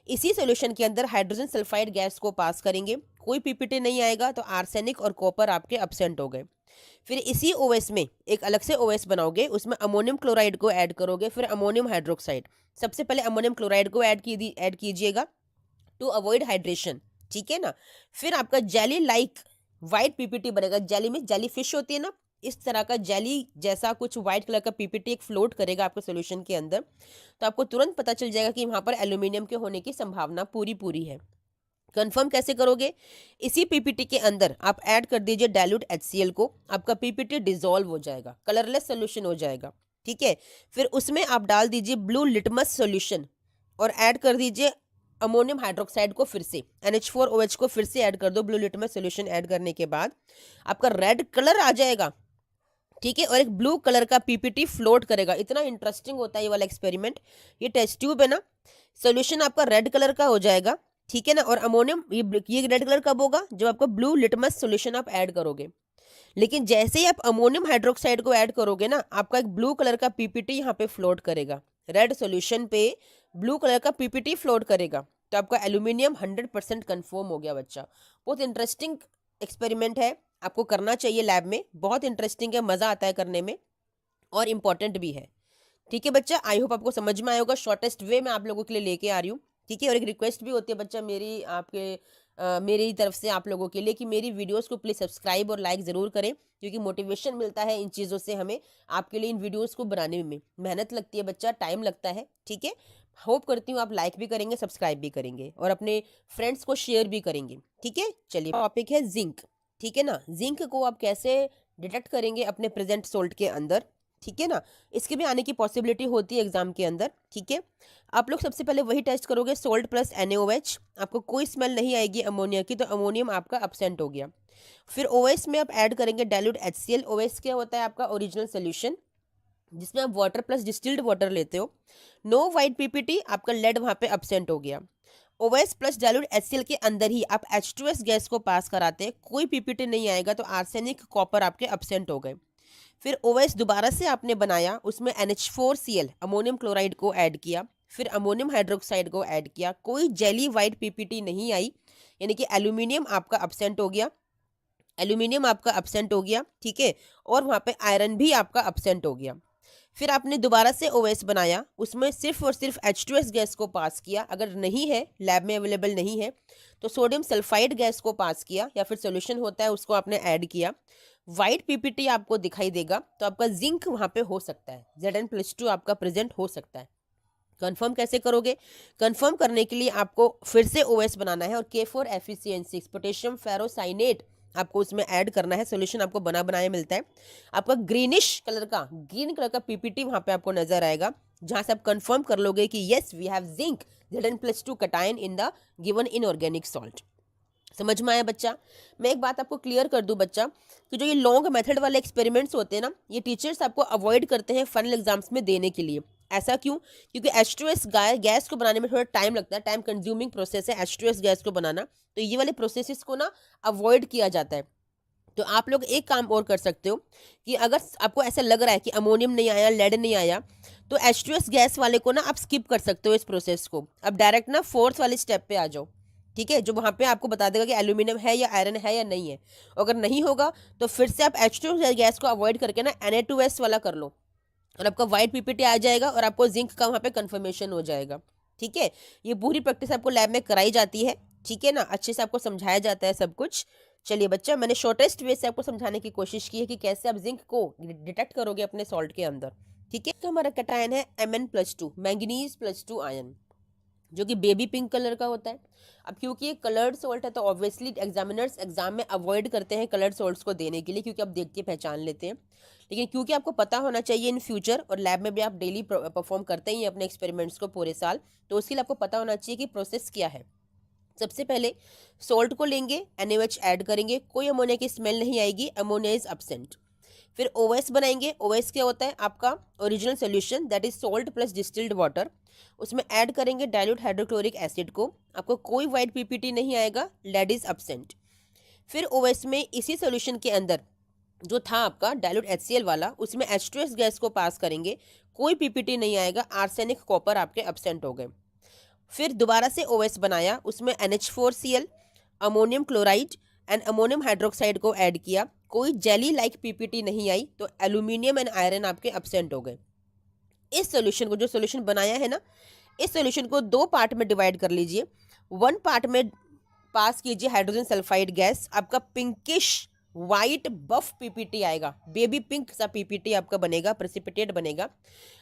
इसी सोल्यूशन के अंदर हाइड्रोजन सल्फाइड गैस को पास करेंगे, कोई पीपीटी नहीं आएगा, तो आर्सेनिक और कॉपर आपके एब्सेंट हो गए। फिर इसी OS में एक अलग से OS बनाओगे, उसमें अमोनियम क्लोराइड को ऐड करोगे, फिर अमोनियम हाइड्रोक्साइड। सबसे पहले अमोनियम क्लोराइड को ऐड कीजिएगा टू अवॉइड हाइड्रेशन। ठीक है ना? फिर आपका जेली लाइक व्हाइट पीपीटी बनेगा। जेली में जेली फिश होती है ना, इस तरह का जेली जैसा कुछ व्हाइट कलर का पीपीटी एक फ्लोट करेगा आपके सॉल्यूशन के अंदर, तो आपको तुरंत पता चल जाएगा कि वहां पर एल्यूमिनियम के होने की संभावना पूरी पूरी है। कंफर्म कैसे करोगे? इसी पीपीटी के अंदर आप ऐड कर दीजिए डाइल्यूट HCl को, आपका पीपीटी डिसॉल्व हो जाएगा, कलरलेस सोल्यूशन हो जाएगा। ठीक है, फिर उसमें आप डाल दीजिए ब्लू लिटमस सोल्यूशन और ऐड कर दीजिए अमोनियम हाइड्रोक्साइड को, फिर से NH4OH को फिर से ऐड कर दो। ब्लू लिटमस सोल्यूशन ऐड करने के बाद आपका रेड कलर आ जाएगा। ठीक है, और एक ब्लू कलर का पीपीटी फ्लोट करेगा। इतना इंटरेस्टिंग होता है ये वाला एक्सपेरिमेंट। ये टेस्ट ट्यूब है ना, सोल्यूशन आपका रेड कलर का हो जाएगा। ठीक है ना, और अमोनियम ये रेड कलर कब होगा? जब आपका ब्लू लिटमस सोल्यूशन आप ऐड करोगे। लेकिन जैसे ही आप अमोनियम हाइड्रोक्साइड को ऐड करोगे ना, आपका एक ब्लू कलर का पीपीटी यहाँ पे फ्लोट करेगा। रेड सोल्यूशन पे ब्लू कलर का पीपीटी फ्लोट करेगा, तो आपका एल्यूमिनियम 100% कन्फर्म हो गया बच्चा। बहुत इंटरेस्टिंग एक्सपेरिमेंट है, आपको करना चाहिए लैब में, बहुत इंटरेस्टिंग है, मज़ा आता है करने में और इम्पॉर्टेंट भी है। ठीक है बच्चा, आई होप आपको समझ में आया होगा, शॉर्टेस्ट वे में आप लोगों के लिए लेके आ रही हूँ। ठीक है, और एक रिक्वेस्ट भी होती है बच्चा मेरी आपके मेरी तरफ से आप लोगों के लिए कि मेरी वीडियोस को प्लीज़ सब्सक्राइब और लाइक ज़रूर करें, क्योंकि मोटिवेशन मिलता है इन चीज़ों से हमें। आपके लिए इन वीडियोस को बनाने में मेहनत लगती है बच्चा, टाइम लगता है। ठीक है, होप करती हूँ आप लाइक भी करेंगे, सब्सक्राइब भी करेंगे और अपने फ्रेंड्स को शेयर भी करेंगे। ठीक है, चलिए टॉपिक है जिंक। ठीक है ना, जिंक को आप कैसे डिटेक्ट करेंगे अपने प्रेजेंट सोल्ट के अंदर। ठीक है ना, इसके भी आने की पॉसिबिलिटी होती है एग्जाम के अंदर। ठीक है, आप लोग सबसे पहले वही टेस्ट करोगे, सोल्ट प्लस NaOH, आपको कोई स्मेल नहीं आएगी अमोनिया की, तो अमोनियम आपका अब्सेंट हो गया। फिर OS में आप ऐड करेंगे डाइल्यूट HCl। OS क्या होता है आपका ओरिजिनल सोल्यूशन, जिसमें आप वाटर प्लस डिस्टिल्ड वाटर लेते हो। नो वाइट पीपीटी, आपका लेड वहां पे अब्सेंट हो गया। OS प्लस डाइल्यूट HCl के अंदर ही आप H2S गैस को पास कराते हैं, कोई पीपीटी नहीं आएगा, तो आर्सेनिक कॉपर आपके अब्सेंट हो गए। फिर OS दोबारा से आपने बनाया, उसमें NH4Cl अमोनियम क्लोराइड को ऐड किया, फिर अमोनियम हाइड्रोक्साइड को ऐड किया, कोई जेली वाइट पीपीटी नहीं आई, यानी कि एल्यूमिनियम आपका अब्सेंट हो गया। एल्यूमिनियम आपका अब्सेंट हो गया, ठीक है, और वहाँ पे आयरन भी आपका अब्सेंट हो गया। फिर आपने दोबारा से OS बनाया, उसमें सिर्फ और सिर्फ H2S गैस को पास किया, अगर नहीं है लैब में अवेलेबल नहीं है तो सोडियम सल्फाइड गैस को पास किया, या फिर सोल्यूशन होता है उसको आपने ऐड किया। वाइट पीपीटी आपको दिखाई देगा, तो आपका जिंक वहाँ पे हो सकता है, Zn+2 आपका प्रेजेंट हो सकता है। कंफर्म कैसे करोगे? कंफर्म करने के लिए आपको फिर से OS बनाना है और K4FeCN6 पोटेशियम फेरोसाइनेट आपको उसमें ऐड करना है। सोल्यूशन आपको बना बनाया मिलता है, आपका ग्रीन कलर का पीपीटी वहां पे आपको नजर आएगा, जहां से आप कंफर्म कर लोगे कि yes we have zinc Zn+2 cation in the given inorganic salt. समझ में आया बच्चा? मैं एक बात आपको क्लियर कर दूं बच्चा, कि जो ये लॉन्ग मेथड वाले एक्सपेरिमेंट्स होते हैं ना, ये टीचर्स आपको अवॉइड करते हैं फाइनल एग्जाम्स में देने के लिए। ऐसा क्यों? क्योंकि H2S गैस को बनाने में थोड़ा टाइम लगता है, टाइम कंज्यूमिंग प्रोसेस है H2S गैस को बनाना, तो ये वाले प्रोसेसेस को ना अवॉइड किया जाता है। तो आप लोग एक काम और कर सकते हो, कि अगर आपको ऐसा लग रहा है कि अमोनियम नहीं आया, लेड नहीं आया, तो H2S गैस वाले को ना आप स्किप कर सकते हो इस प्रोसेस को, अब डायरेक्ट ना फोर्थ वाले स्टेप पे आ जाओ। ठीक है, जो वहां पे आपको बता देगा कि एल्यूमिनियम है या आयरन है या नहीं है। अगर नहीं होगा तो फिर से आप H2S गैस को अवॉइड करके ना Na2S वाला कर लो, और आपका वाइट पीपीटी आ जाएगा और आपको जिंक का वहाँ पे कंफर्मेशन हो जाएगा। ठीक है, ये पूरी प्रैक्टिस आपको लैब में कराई जाती है। ठीक है ना, अच्छे से आपको समझाया जाता है सब कुछ। चलिए बच्चा, मैंने शॉर्टेस्ट वे से आपको समझाने की कोशिश की है कि कैसे आप जिंक को डिटेक्ट करोगे अपने सॉल्ट के अंदर। ठीक है, तो हमारा कटायन है Mn+2 मैंगनीज+2 आयन, जो कि बेबी पिंक कलर का होता है। अब क्योंकि ये कलर्ड सॉल्ट है, तो ऑब्वियसली एग्जामिनर्स एग्जाम में अवॉइड करते हैं कलर्ड सॉल्ट्स को देने के लिए, क्योंकि आप देख के पहचान लेते हैं। लेकिन क्योंकि आपको पता होना चाहिए इन फ्यूचर, और लैब में भी आप डेली परफॉर्म करते ही अपने एक्सपेरिमेंट्स को पूरे साल, तो उसके लिए आपको पता होना चाहिए कि प्रोसेस क्या है। सबसे पहले सॉल्ट को लेंगे, NaOH ऐड करेंगे, कोई अमोनिया की स्मेल नहीं आएगी, अमोनिया इज अब्सेंट। फिर OS बनाएंगे। OS क्या होता है आपका original solution, that is salt plus distilled water, उसमें ऐड करेंगे डाइल्यूट हाइड्रोक्लोरिक एसिड को, आपको कोई वाइट पीपीटी नहीं आएगा, लेड इज अब्सेंट। फिर OS में इसी सोल्यूशन के अंदर जो था आपका डाइल्यूट HCl वाला, उसमें H2S गैस को पास करेंगे, कोई पीपीटी नहीं आएगा, आर्सेनिक कॉपर आपके अब्सेंट हो गए। फिर दोबारा से OS बनाया, उसमें NH4Cl ammonium chloride and ammonium hydroxide को ऐड किया, कोई जेली लाइक पीपीटी नहीं आई, तो एल्यूमिनियम एंड आयरन आपके अब्सेंट हो गए। इस सोल्यूशन को, जो सोल्यूशन बनाया है ना, इस सोल्यूशन को दो पार्ट में डिवाइड कर लीजिए। वन पार्ट में पास कीजिए हाइड्रोजन सल्फाइड गैस, आपका पिंकिश वाइट बफ पीपीटी आएगा, बेबी पिंक सा पीपीटी आपका बनेगा, प्रेसिपिटेट बनेगा।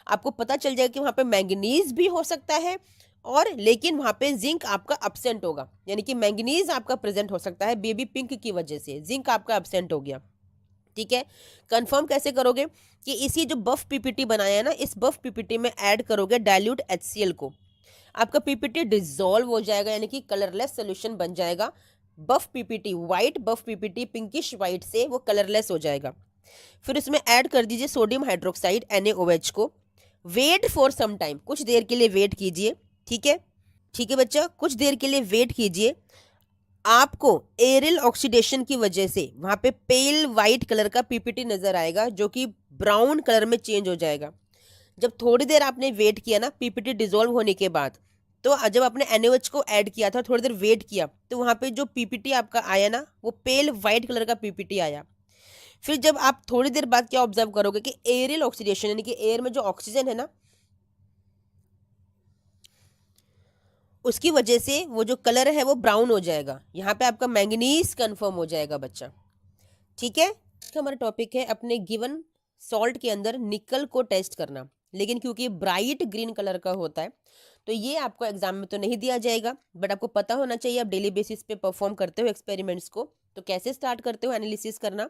आपको पता चल जाएगा कि वहाँ पे मैंगनीज भी हो सकता है, और लेकिन वहाँ पे जिंक आपका अब्सेंट होगा, यानी कि मैंगनीज आपका प्रेजेंट हो सकता है बेबी पिंक की वजह से, जिंक आपका अब्सेंट हो गया। ठीक है, कंफर्म कैसे करोगे? कि इसी जो बफ पीपीटी बनाया है ना, इस बफ पीपीटी में ऐड करोगे डाइल्यूट HCl को, आपका पीपीटी डिसॉल्व हो जाएगा, यानी कि कलरलेस सोल्यूशन बन जाएगा। बफ पीपीटी, वाइट बफ पीपीटी पिंकिश वाइट से वो कलरलेस हो जाएगा। फिर उसमें ऐड कर दीजिए सोडियम हाइड्रोक्साइड NaOH को, वेट फॉर सम टाइम, कुछ देर के लिए वेट कीजिए। ठीक है, ठीक है बच्चा, कुछ देर के लिए वेट कीजिए। आपको एरिल ऑक्सीडेशन की वजह से वहां पे पेल वाइट कलर का पीपीटी नजर आएगा, जो कि ब्राउन कलर में चेंज हो जाएगा। जब थोड़ी देर आपने वेट किया ना पीपीटी डिजोल्व होने के बाद, तो जब आपने NaOH को ऐड किया था, थोड़ी देर वेट किया, तो वहाँ पे जो पीपीटी आपका आया ना, वो पेल वाइट कलर का पीपीटी आया। फिर जब आप थोड़ी देर बाद क्या ऑब्जर्व करोगे कि एरियल ऑक्सीडेशन, यानी कि एयर में जो ऑक्सीजन है ना, उसकी वजह से वो जो कलर है वो ब्राउन हो जाएगा। यहाँ पे आपका मैंगनीज कंफर्म हो जाएगा बच्चा। ठीक है, हमारा टॉपिक है अपने गिवन सॉल्ट के अंदर निकल को टेस्ट करना, लेकिन क्योंकि ब्राइट ग्रीन कलर का होता है तो ये आपको एग्जाम में तो नहीं दिया जाएगा, बट आपको पता होना चाहिए आप डेली बेसिस पे परफॉर्म करते हो एक्सपेरिमेंट्स को। तो कैसे स्टार्ट करते हो एनालिसिस करना,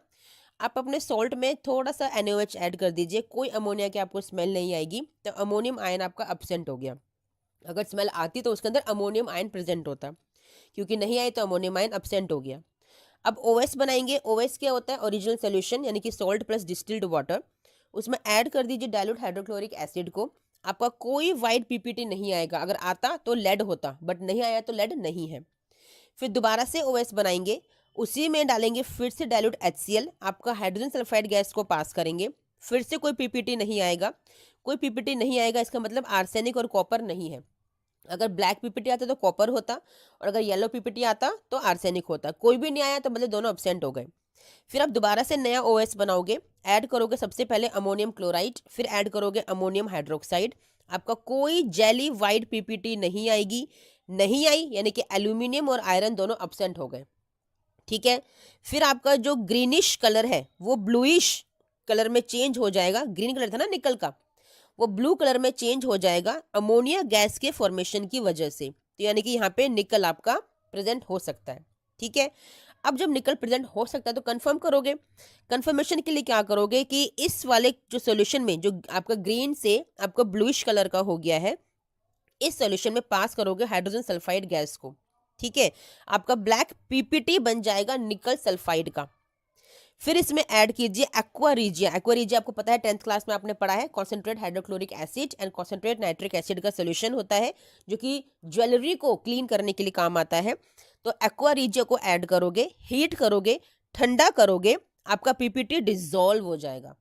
आप अपने सॉल्ट में थोड़ा सा NaOH ऐड कर दीजिए, कोई अमोनिया की आपको स्मेल नहीं आएगी, तो अमोनियम आयन आपका अब्सेंट हो गया। अगर स्मेल आती तो उसके अंदर अमोनियम आयन प्रेजेंट होता, क्योंकि नहीं आई तो अमोनियम आयन अब्सेंट हो गया। अब OS बनाएंगे। OS क्या होता है? ओरिजिनल सोल्यूशन, यानी कि सॉल्ट प्लस डिस्टिल्ड वाटर। उसमें ऐड कर दीजिए डाइल्यूट हाइड्रोक्लोरिक एसिड को। आपका कोई वाइट पीपीटी नहीं आएगा, अगर आता तो लेड होता, बट नहीं आया तो लेड नहीं है। फिर दोबारा से OS बनाएंगे, उसी में डालेंगे फिर से डाइल्यूट HCl, आपका हाइड्रोजन सल्फाइड गैस को पास करेंगे, फिर से कोई पीपीटी नहीं आएगा। कोई पीपीटी नहीं आएगा इसका मतलब आर्सेनिक और कॉपर नहीं है। अगर ब्लैक पीपीटी आता तो कॉपर होता, और अगर येलो पीपीटी आता तो आर्सेनिक होता। कोई भी नहीं आया तो मतलब दोनों अब्सेंट हो गए। फिर आप दोबारा से नया OS बनाओगे, ऐड करोगे सबसे पहले अमोनियम क्लोराइड, फिर ऐड करोगे अमोनियम हाइड्रोक्साइड। आपका कोई जेली वाइट पीपीटी नहीं आएगी, नहीं आई यानी कि एल्यूमिनियम और आयरन दोनों अब्सेंट हो गए। ठीक है, फिर आपका जो ग्रीनिश कलर है वो ब्लूइश कलर में चेंज हो जाएगा। ग्रीन कलर था ना निकल का, वो ब्लू कलर में चेंज हो जाएगा अमोनिया गैस के फॉर्मेशन की वजह से। तो यानी कि यहाँ पे निकल आपका प्रेजेंट हो सकता है। ठीक है, अब जब निकल प्रेजेंट हो सकता है तो कंफर्म करोगे। कंफर्मेशन के लिए क्या करोगे कि इस वाले जो सॉल्यूशन में जो आपका ग्रीन से आपका ब्लूइश कलर का हो गया है, इस सॉल्यूशन में पास करोगे हाइड्रोजन सल्फाइड गैस को। ठीक है, आपका ब्लैक पीपीटी बन जाएगा निकल सल्फाइड का। फिर इसमें ऐड कीजिए एक्वा रीजिया। एक्वा रीजिया आपको पता है 10th क्लास में आपने पढ़ा है, concentrate hydrochloric acid and concentrate nitric acid का सोल्यूशन होता है, जो कि ज्वेलरी को क्लीन करने के लिए काम आता है। तो एक्वा रीजिया को ऐड करोगे, हीट करोगे, ठंडा करोगे, आपका पीपीटी डिसॉल्व हो जाएगा।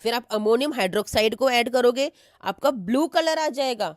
फिर आप अमोनियम हाइड्रोक्साइड को ऐड करोगे, आपका ब्लू कलर आ जाएगा।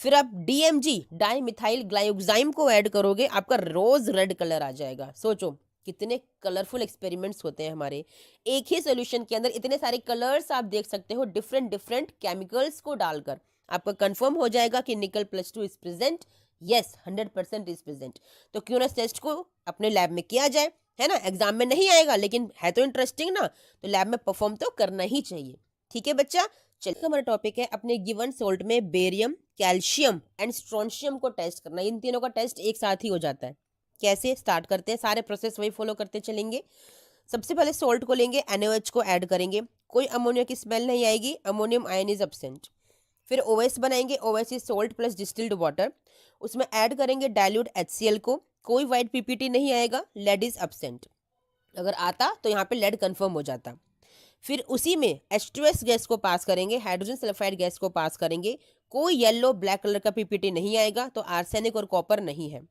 फिर आप DMG डाई मिथाइल ग्लाइकोजाइम को ऐड करोगे, आपका रोज रेड कलर आ जाएगा। सोचो कितने कलरफुल एक्सपेरिमेंट्स होते हैं हमारे। एक ही सॉल्यूशन के अंदर इतने सारे कलर्स आप देख सकते हो डिफरेंट डिफरेंट केमिकल्स को डालकर। आपका कंफर्म हो जाएगा कि निकल +2 is present. Yes, 100% is present. तो क्यों ना इस टेस्ट को अपने लैब में किया जाए, है ना। एग्जाम में नहीं आएगा लेकिन है तो इंटरेस्टिंग ना, तो लैब में परफॉर्म तो करना ही चाहिए। ठीक है बच्चा, चलिए हमारा टॉपिक है अपने गिवन सॉल्ट में बेरियम, कैल्शियम एंड स्ट्रोंशियम को टेस्ट करना। इन तीनों का टेस्ट एक साथ ही हो जाता है। कैसे स्टार्ट करते हैं, सारे प्रोसेस वही फॉलो करते चलेंगे। सबसे पहले सॉल्ट को लेंगे, NaOH को ऐड करेंगे, कोई अमोनिया की स्मेल नहीं आएगी, अमोनियम आयन इज अब्सेंट। फिर OS बनाएंगे, OS is salt plus distilled water. उसमें ऐड करेंगे डाइल्यूट HCl को, कोई वाइट पीपीटी नहीं आएगा, लेड इज अब्सेंट। अगर आता तो यहाँ पे लेड कंफर्म हो जाता। फिर उसी में H2S गैस को पास करेंगे, हाइड्रोजन सल्फाइड गैस को पास करेंगे, कोई येलो ब्लैक कलर का पीपीटी नहीं आएगा, तो आर्सेनिक और कॉपर नहीं है।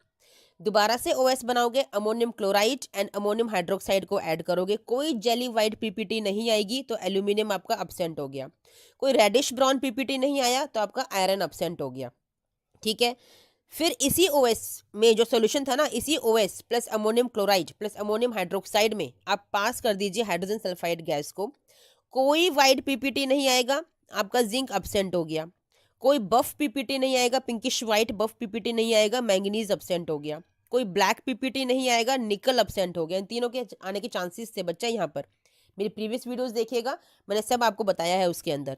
दोबारा से OS बनाओगे, ammonium chloride and ammonium hydroxide को ऐड करोगे, कोई जेली वाइट पीपीटी नहीं आएगी, तो एल्यूमिनियम आपका अब्सेंट हो गया। कोई रेडिश ब्राउन पीपीटी नहीं आया तो आपका आयरन अब्सेंट हो गया। ठीक है, फिर इसी OS में जो सॉल्यूशन था ना, इसी OS plus ammonium chloride plus ammonium hydroxide में आप पास कर दीजिए हाइड्रोजन सल्फाइड गैस को। कोई वाइट पीपीटी नहीं आएगा, आपका जिंक अब्सेंट हो गया। कोई बफ पीपीटी नहीं आएगा, पिंकिश वाइट बफ पीपीटी नहीं आएगा, मैंगनीज अब्सेंट हो गया। कोई ब्लैक पीपीटी नहीं आएगा, निकल अब्सेंट हो गया। इन तीनों के आने के चांसेस थे बच्चा। यहाँ पर मेरी प्रीवियस वीडियोस देखिएगा, मैंने सब आपको बताया है उसके अंदर।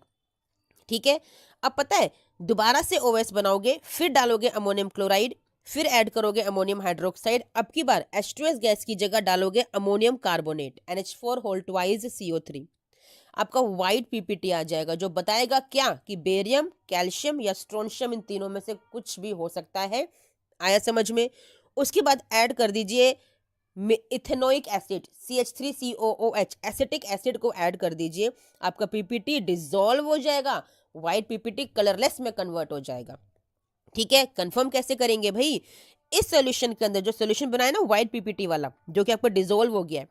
ठीक है, अब पता है दोबारा से OS बनाओगे, फिर डालोगे अमोनियम क्लोराइड, फिर ऐड करोगे अमोनियम हाइड्रोक्साइड। अब की बार H2S गैस की जगह डालोगे ammonium carbonate, NH4 whole twice CO3। आपका वाइट पीपीटी आ जाएगा, जो बताएगा क्या कि बेरियम, कैल्शियम या स्ट्रोंशियम, इन तीनों में से कुछ भी हो सकता है। आया समझ में। उसके बाद ऐड कर दीजिए ethanoic acid, CH3COOH, acetic acid को ऐड कर दीजिए। आपका पीपीटी डिसॉल्व हो जाएगा, वाइट पीपीटी कलरलेस में कन्वर्ट हो जाएगा। ठीक है, कंफर्म कैसे करेंगे भाई? इस सॉल्यूशन के अंदर जो सॉल्यूशन बनाया ना वाइट पीपीटी वाला, जो कि आपका डिसॉल्व हो गया है,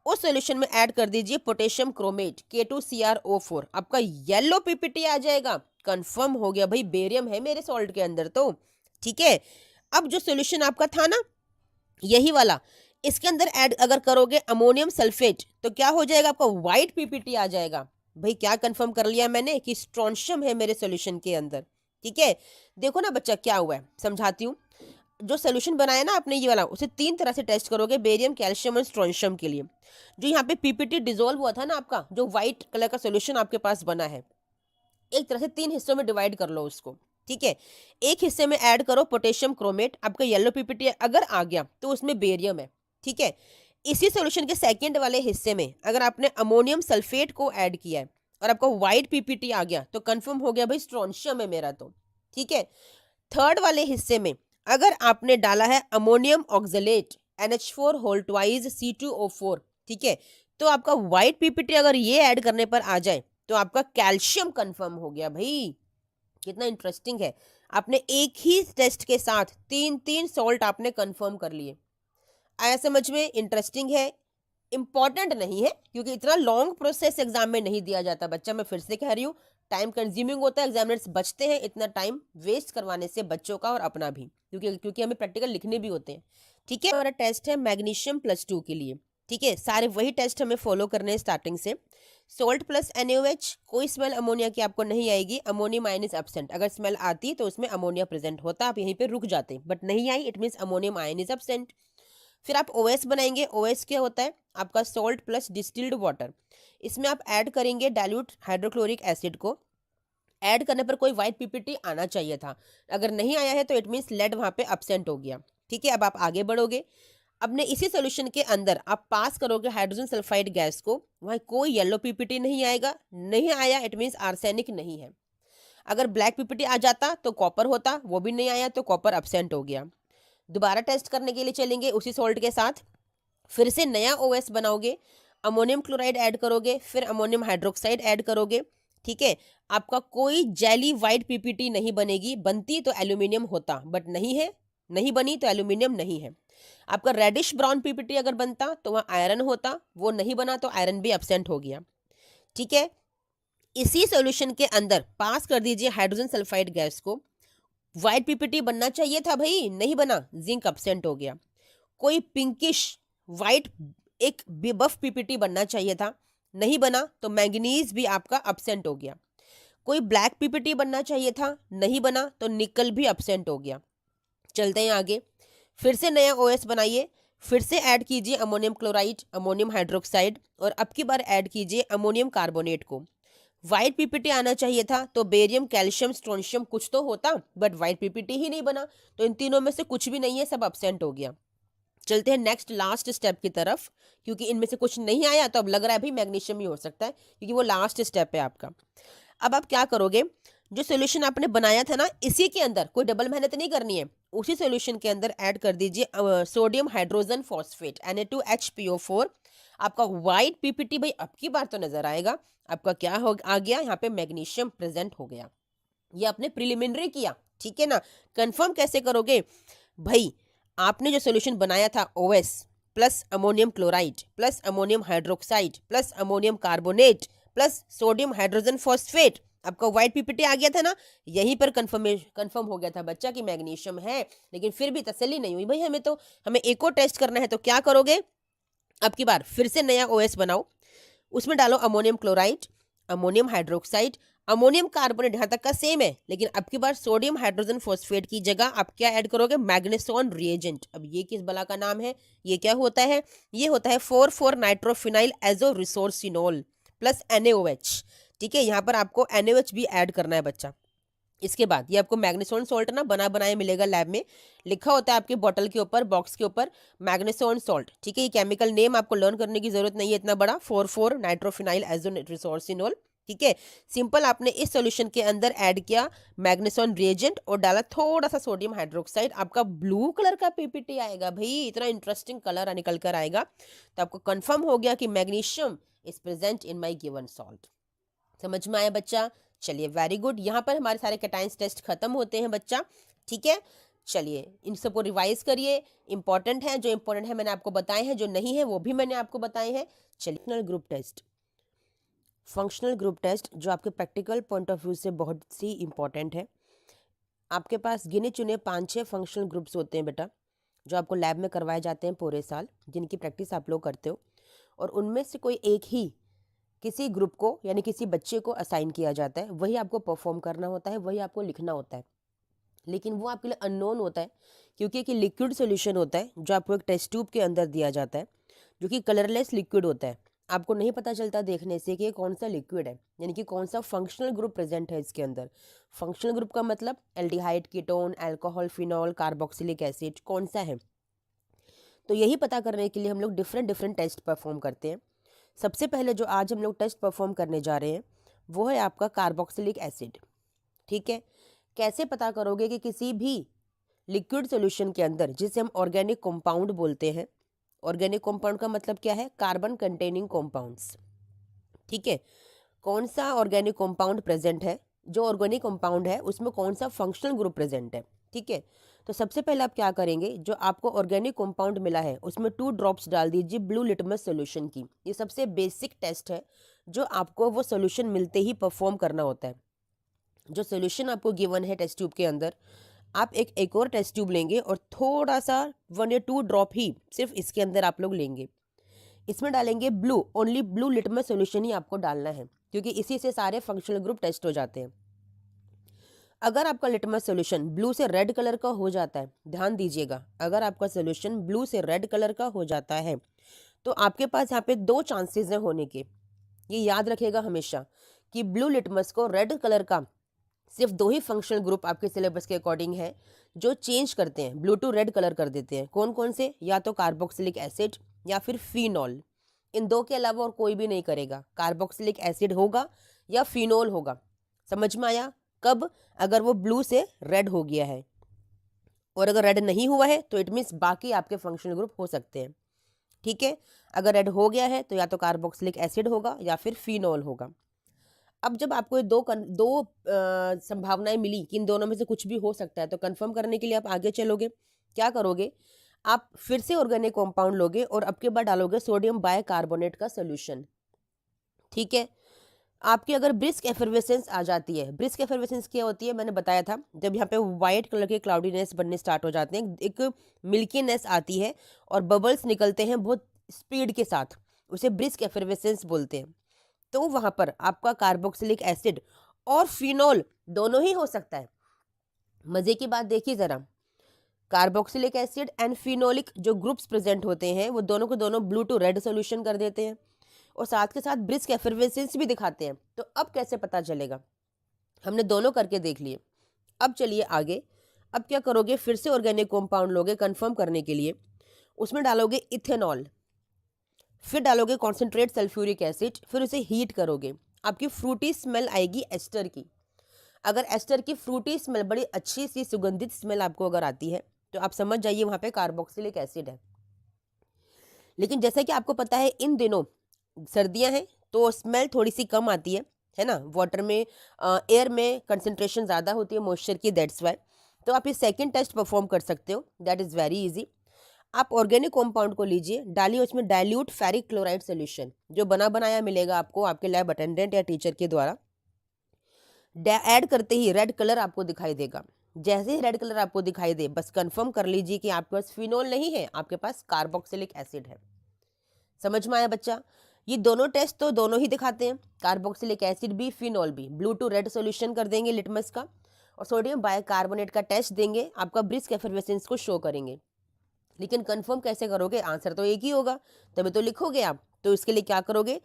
उस सॉल्यूशन में ऐड कर दीजिए पोटेशियम क्रोमेट K2CrO4, आपका येलो पीपीटी आ जाएगा। कंफर्म हो गया भाई, बेरियम है मेरे सॉल्ट के अंदर तो। ठीक है, अब जो सॉल्यूशन आपका था ना यही वाला, इसके अंदर ऐड अगर करोगे अमोनियम सल्फेट तो क्या हो जाएगा, आपका व्हाइट पीपीटी आ जाएगा। भाई क्या कंफर्म कर लिया मैंने कि स्ट्रोंशियम है मेरे सॉल्यूशन के अंदर। ठीक है, देखो ना बच्चा क्या हुआ है, समझाती हूँ। जो सोल्यूशन बनाया ना आपने ये वाला, उसे 3 तरह से टेस्ट करोगे, बेरियम, कैल्शियम और स्ट्रोंशियम के लिए। जो यहाँ पे पीपीटी डिसॉल्व हुआ था ना आपका, जो व्हाइट कलर का सोल्यूशन आपके पास बना है, एक तरह से 3 हिस्सों में डिवाइड कर लो उसको। ठीक है, एक हिस्से में ऐड करो पोटेशियम क्रोमेट, आपका येलो पीपीटी अगर आ गया तो उसमें बेरियम है। ठीक है, इसी सोल्यूशन के सेकेंड वाले हिस्से में अगर आपने अमोनियम सल्फेट को ऐड किया है और आपका व्हाइट पीपीटी आ गया तो कंफर्म हो गया भाई स्ट्रोंशियम है मेरा तो। ठीक है, थर्ड वाले हिस्से में अगर आपने डाला है ammonium oxalate NH4 whole twice C2O4, ठीक है, तो आपका व्हाइट पीपीटी अगर ये ऐड करने पर आ जाए तो आपका कैल्शियम कंफर्म हो गया। भाई कितना इंटरेस्टिंग है, आपने एक ही टेस्ट के साथ 3 सॉल्ट आपने कंफर्म कर लिए। आया समझ में? इंटरेस्टिंग है, इंपॉर्टेंट नहीं है क्योंकि इतना लॉन्ग प्रोसेस एग्जाम में नहीं दिया जाता बच्चा, मैं फिर से कह रही हूँ। टाइम कंज्यूमिंग होता है, एग्जामिनर्स बचते हैं इतना टाइम वेस्ट करवाने से, बच्चों का और अपना भी, क्योंकि हमें प्रैक्टिकल लिखने भी होते हैं। ठीक है, हमारा टेस्ट है मैग्नीशियम +2 के लिए। ठीक है, सारे वही टेस्ट हमें फॉलो करने हैं स्टार्टिंग से। सोल्ट प्लस NaOH, कोई स्मेल अमोनिया की आपको नहीं आएगी, अमोनियम आयन इज एब्सेंट। अगर स्मेल आती तो उसमें अमोनिया प्रेजेंट होता, आप यहीं पे रुक जाते, बट नहीं आई, it means ammonium ion is absent. फिर आप OS बनाएंगे। OS क्या होता है, आपका सॉल्ट प्लस डिस्टिल्ड वाटर। इसमें आप ऐड करेंगे डाइल्यूट हाइड्रोक्लोरिक एसिड को। ऐड करने पर कोई व्हाइट पीपीटी आना चाहिए था, अगर नहीं आया है तो इट मीन्स लेड वहां पे अब्सेंट हो गया। ठीक है, अब आप आगे बढ़ोगे, अपने इसी सोल्यूशन के अंदर आप पास करोगे हाइड्रोजन सल्फाइड गैस को, वहां कोई येलो पीपीटी नहीं आएगा, नहीं आया इट मीन्स आर्सेनिक नहीं है। अगर ब्लैक पीपीटी आ जाता तो कॉपर होता, वो भी नहीं आया तो कॉपर अब्सेंट हो गया। दोबारा टेस्ट करने के लिए चलेंगे उसी सॉल्ट के साथ, फिर से नया OS बनाओगे, अमोनियम क्लोराइड ऐड करोगे, फिर अमोनियम हाइड्रोक्साइड ऐड करोगे। ठीक है, आपका कोई जेली वाइट पीपीटी नहीं बनेगी, बनती तो एल्यूमिनियम होता बट नहीं है, नहीं बनी तो एल्यूमिनियम नहीं है। आपका रेडिश ब्राउन पीपीटी अगर बनता तो वहाँ आयरन होता, वो नहीं बना तो आयरन भी एब्सेंट हो गया। ठीक है, इसी सॉल्यूशन के अंदर पास कर दीजिए हाइड्रोजन सल्फाइड गैस को। व्हाइट पीपीटी बनना चाहिए था भाई, नहीं बना, जिंक एब्सेंट हो गया। कोई पिंकिश वाइट एक बफ पीपीटी बनना चाहिए था, नहीं बना तो मैंगनीज भी आपका एब्सेंट हो गया। कोई ब्लैक पीपीटी बनना चाहिए था, नहीं बना तो निकल भी एब्सेंट हो गया। चलते हैं आगे, फिर से नया OS बनाइए, फिर से ऐड कीजिए अमोनियम क्लोराइड, अमोनियम हाइड्रोक्साइड, और अब की बार ऐड कीजिए अमोनियम कार्बोनेट को। व्हाइट पीपीटी आना चाहिए था तो बेरियम, कैल्शियम, स्ट्रोंशियम कुछ तो होता, बट व्हाइट पीपीटी ही नहीं बना, तो इन तीनों में से कुछ भी नहीं है, सब एब्सेंट हो गया। चलते हैं नेक्स्ट लास्ट स्टेप की तरफ, क्योंकि इनमें से कुछ नहीं आया तो अब लग रहा है भाई मैग्नीशियम ही हो सकता है, क्योंकि वो लास्ट स्टेप है आपका। अब आप क्या करोगे, जो सोल्यूशन आपने बनाया था ना इसी के अंदर, कोई डबल मेहनत नहीं करनी है, उसी सोल्यूशन के अंदर ऐड कर दीजिए सोडियम हाइड्रोजन फॉस्फेट Na2HPO4। आपका व्हाइट पीपीटी भाई अब की बार तो नजर आएगा, आपका क्या हो आ गया, यहाँ पे मैग्नीशियम प्रेजेंट हो गया। ये आपने प्रिलिमिनरी किया, ठीक है ना। कंफर्म कैसे करोगे भाई, आपने जो सोल्यूशन बनाया था OS plus ammonium chloride plus ammonium hydroxide plus ammonium carbonate plus sodium hydrogen phosphate, आपका व्हाइट पीपीटी आ गया था ना, यहीं पर कंफर्म हो गया था बच्चा कि मैग्नीशियम है। लेकिन फिर भी तसल्ली नहीं हुई भाई, हमें एक और टेस्ट करना है, तो क्या करोगे, अब की बार फिर से नया OS बनाओ, उसमें डालो ammonium chloride, ammonium hydroxide, ammonium carbonate, यहाँ तक का सेम है, लेकिन अब की बार सोडियम हाइड्रोजन फॉस्फेट की जगह आप क्या ऐड करोगे, मैग्नेसॉन रिएजेंट। अब ये किस बला का नाम है, ये क्या होता है, ये होता है 4,4 nitrophenyl azo resorcinol plus NaOH। ठीक है, यहाँ पर आपको NaOH भी ऐड करना है बच्चा। इसके बाद ये आपको मैग्नेसॉन सॉल्ट ना बना बनाया मिलेगा लैब में, लिखा होता है आपके बॉटल के ऊपर, बॉक्स के ऊपर, मैग्नेसॉन सॉल्ट। ठीक है, ये केमिकल नेम आपको लर्न करने की जरूरत नहीं है इतना बड़ा, 4,4 नाइट्रोफिनाइल एजोरिसोर्सिनोल। ठीक है, सिंपल आपने इस सॉल्यूशन के अंदर ऐड किया मैग्नेसॉन रिएजेंट और डाला थोड़ा सा सोडियम हाइड्रोक्साइड, आपका ब्लू कलर का पीपीटी आएगा भाई, इतना इंटरेस्टिंग कलर निकल कर आएगा। तो आपको कंफर्म हो गया कि magnesium is present in my given salt. समझ में आया बच्चा? चलिए वेरी गुड, यहाँ पर हमारे सारे कैटाइंस टेस्ट खत्म होते हैं बच्चा। ठीक है, चलिए इन सबको रिवाइज करिए, इंपॉर्टेंट है, जो इंपॉर्टेंट है मैंने आपको बताए हैं, जो नहीं है वो भी मैंने आपको बताए हैं। चलिए functional group test, functional group test जो आपके प्रैक्टिकल पॉइंट ऑफ व्यू से बहुत सी इंपॉर्टेंट है। आपके पास गिने चुने 5-6 फंक्शनल ग्रुप्स होते हैं बेटा, जो आपको लैब में करवाए जाते हैं पूरे साल, जिनकी प्रैक्टिस आप लोग करते हो, और उनमें से कोई एक ही किसी ग्रुप को यानी किसी बच्चे को असाइन किया जाता है, वही आपको परफॉर्म करना होता है, वही आपको लिखना होता है। लेकिन वो आपके लिए अननोन होता है, क्योंकि एक लिक्विड सोल्यूशन होता है जो आपको एक टेस्ट ट्यूब के अंदर दिया जाता है, जो कि कलरलेस लिक्विड होता है। आपको नहीं पता चलता देखने से कि ये कौन सा लिक्विड है, यानी कि कौन सा फंक्शनल ग्रुप प्रेजेंट है इसके अंदर। फंक्शनल ग्रुप का मतलब aldehyde, ketone, alcohol, phenol, carboxylic acid कौन सा है। तो यही पता करने के लिए हम लोग डिफरेंट डिफरेंट टेस्ट परफॉर्म करते हैं। सबसे पहले जो आज हम लोग टेस्ट परफॉर्म करने जा रहे हैं वो है आपका कार्बोक्सिलिक एसिड। ठीक है, कैसे पता करोगे कि किसी भी लिक्विड सॉल्यूशन के अंदर, जिसे हम ऑर्गेनिक कंपाउंड बोलते हैं, ऑर्गेनिक कंपाउंड का मतलब क्या है, कार्बन कंटेनिंग कंपाउंड्स। ठीक है, कौन सा ऑर्गेनिक कंपाउंड प्रेजेंट है, जो ऑर्गेनिक कंपाउंड है उसमें कौन सा फंक्शनल ग्रुप प्रेजेंट है। ठीक है, तो सबसे पहले आप क्या करेंगे, जो आपको ऑर्गेनिक कंपाउंड मिला है उसमें 2 ड्रॉप्स डाल दीजिए ब्लू लिटमस सॉल्यूशन की। ये सबसे बेसिक टेस्ट है जो आपको वो सॉल्यूशन मिलते ही परफॉर्म करना होता है। जो सॉल्यूशन आपको गिवन है टेस्ट ट्यूब के अंदर, आप एक और टेस्ट ट्यूब लेंगे और थोड़ा सा 1 या 2 ड्रॉप ही सिर्फ इसके अंदर आप लोग लेंगे। इसमें डालेंगे blue, only blue litmus solution ही आपको डालना है, क्योंकि इसी से सारे फंक्शनल ग्रुप टेस्ट हो जाते हैं। अगर आपका लिटमस सॉल्यूशन ब्लू से रेड कलर का हो जाता है, ध्यान दीजिएगा, अगर आपका सॉल्यूशन ब्लू से रेड कलर का हो जाता है तो आपके पास यहाँ पे 2 चांसेस हैं होने के। ये याद रखिएगा हमेशा कि ब्लू लिटमस को रेड कलर का सिर्फ 2 ही फंक्शनल ग्रुप आपके सिलेबस के अकॉर्डिंग है जो चेंज करते हैं, ब्लू टू रेड कलर कर देते हैं। कौन कौन से, या तो कार्बोक्सिलिक एसिड या फिर फिनॉल। इन 2 के अलावा और कोई भी नहीं करेगा। कार्बोक्सिलिक एसिड होगा या फिनॉल होगा। समझ में आया? कब? अगर वो ब्लू से रेड हो गया है, और अगर रेड नहीं हुआ है तो इट मीन्स बाकी आपके फंक्शनल ग्रुप हो सकते हैं। ठीक है, अगर रेड हो गया है तो या तो कार्बोक्सिलिक एसिड होगा या फिर फिनॉल होगा। अब जब आपको ये दो संभावनाएं मिली कि इन दोनों में से कुछ भी हो सकता है, तो कंफर्म करने के लिए आप आगे चलोगे। क्या करोगे, आप फिर से ऑर्गेनिक कंपाउंड लोगे और अब के बाद डालोगे सोडियम बाइकार्बोनेट का सोल्यूशन। ठीक है, आपकी अगर ब्रिस्क एफर्वेसेंस आ जाती है, ब्रिस्क एफर्वेसेंस क्या होती है मैंने बताया था, जब यहाँ पे व्हाइट कलर के क्लाउडीनेस बनने स्टार्ट हो जाते हैं, एक मिल्कीनेस आती है और बबल्स निकलते हैं बहुत स्पीड के साथ, उसे ब्रिस्क एफर्वेसेंस बोलते हैं। तो वहां पर आपका कार्बोक्सिलिक एसिड और फिनॉल दोनों ही हो सकता है। मजे की बात देखिए जरा, कार्बोक्सिलिक एसिड एंड फिनोलिक जो ग्रुप्स प्रेजेंट होते हैं वो दोनों को दोनों ब्लू टू रेड सोल्यूशन कर देते हैं और साथ के साथ ब्रिस्क एफर्वेसेंस भी दिखाते हैं। तो अब कैसे पता चलेगा, हमने दोनों करके देख लिए। अब चलिए आगे, अब क्या करोगे, फिर से ऑर्गेनिक कंपाउंड लोगे कंफर्म करने के लिए, उसमें डालोगे इथेनॉल, फिर डालोगे कॉन्सेंट्रेट सल्फ्यूरिक एसिड, फिर उसे हीट करोगे। आपकी फ्रूटी स्मेल आएगी एस्टर की। अगर एस्टर की फ्रूटी स्मेल, बड़ी अच्छी सी सुगंधित स्मेल आपको अगर आती है तो आप समझ जाइए वहां पे कार्बोक्सिलिक एसिड है। लेकिन जैसे कि आपको पता है इन दिनों सर्दियां हैं तो स्मेल थोड़ी सी कम आती है ना, वाटर में एयर में कंसंट्रेशन ज़्यादा होती है मॉइस्चर की, दैट्स वाई। तो आप ये सेकंड टेस्ट परफॉर्म कर सकते हो, दैट इज़ वेरी इजी। आप ऑर्गेनिक कंपाउंड को लीजिए, डालिए उसमें डाइल्यूट फेरिक क्लोराइड सोल्यूशन, जो बना बनाया मिलेगा आपको आपके लैब अटेंडेंट या टीचर के द्वारा। ऐड करते ही रेड कलर आपको दिखाई देगा। जैसे ही रेड कलर आपको दिखाई दे, बस कंफर्म कर लीजिए कि आपके पास फिनोल नहीं है, आपके पास कार्बोक्सिलिक एसिड है। समझ में आया बच्चा? ये दोनों टेस्ट तो दोनों ही दिखाते हैं, कार्बोक्सिलिक एसिड भी फिनॉल भी। ब्लू टू रेड सोल्यूशन कर देंगे लिटमस का, और सोडियम बाइकार्बोनेट का टेस्ट देंगे, आपका ब्रिस्क एफर्वेसेंस को शो करेंगे। लेकिन कंफर्म कैसे करोगे, आंसर तो एक ही होगा, तभी तो लिखोगे आप। तो इसके लिए क्या करोगे,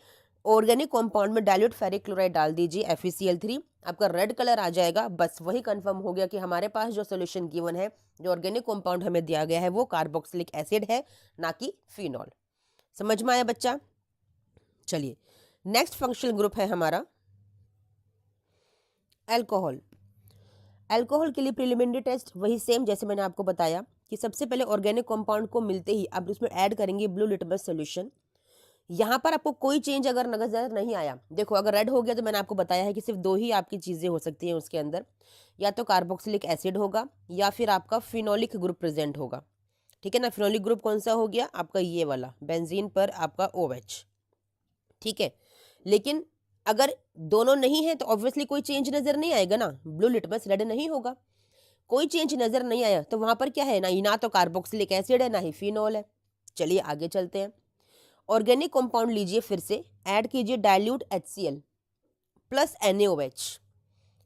ऑर्गेनिक कंपाउंड में डाइल्यूट फेरिक क्लोराइड डाल दीजिए FeCl3, आपका रेड कलर आ जाएगा। बस वही कंफर्म हो गया कि हमारे पास जो सोल्यूशन गिवन है, जो ऑर्गेनिक कंपाउंड हमें दिया गया है, वो कार्बोक्सिलिक एसिड है, ना कि फिनॉल। समझ में आया बच्चा? चलिए नेक्स्ट फंक्शनल ग्रुप है हमारा अल्कोहल। अल्कोहल के लिए प्रिलिमिनरी टेस्ट वही सेम जैसे मैंने आपको बताया कि सबसे पहले ऑर्गेनिक कंपाउंड को मिलते ही आप उसमें ऐड करेंगे ब्लू लिटमस सोल्यूशन। यहाँ पर आपको कोई चेंज अगर नजर नहीं आया, देखो अगर रेड हो गया तो मैंने आपको बताया है कि सिर्फ दो ही आपकी चीजें हो सकती हैं उसके अंदर, या तो कार्बोक्सिलिक एसिड होगा या फिर आपका फिनोलिक ग्रुप प्रेजेंट होगा। ठीक है ना, फिनोलिक ग्रुप कौन सा हो गया आपका, ये वाला बेंजीन पर आपका OH। ठीक है, लेकिन अगर दोनों नहीं है तो ऑब्वियसली कोई चेंज नजर नहीं आएगा ना, ब्लू लिटमस रेड नहीं होगा। कोई चेंज नजर नहीं आया तो वहां पर क्या है, ना तो कार्बोक्सिलिक एसिड है ना ही फिनोल है। चलिए आगे चलते हैं। ऑर्गेनिक कंपाउंड लीजिए, फिर से ऐड कीजिए डाइल्यूट HCl प्लस NaOH।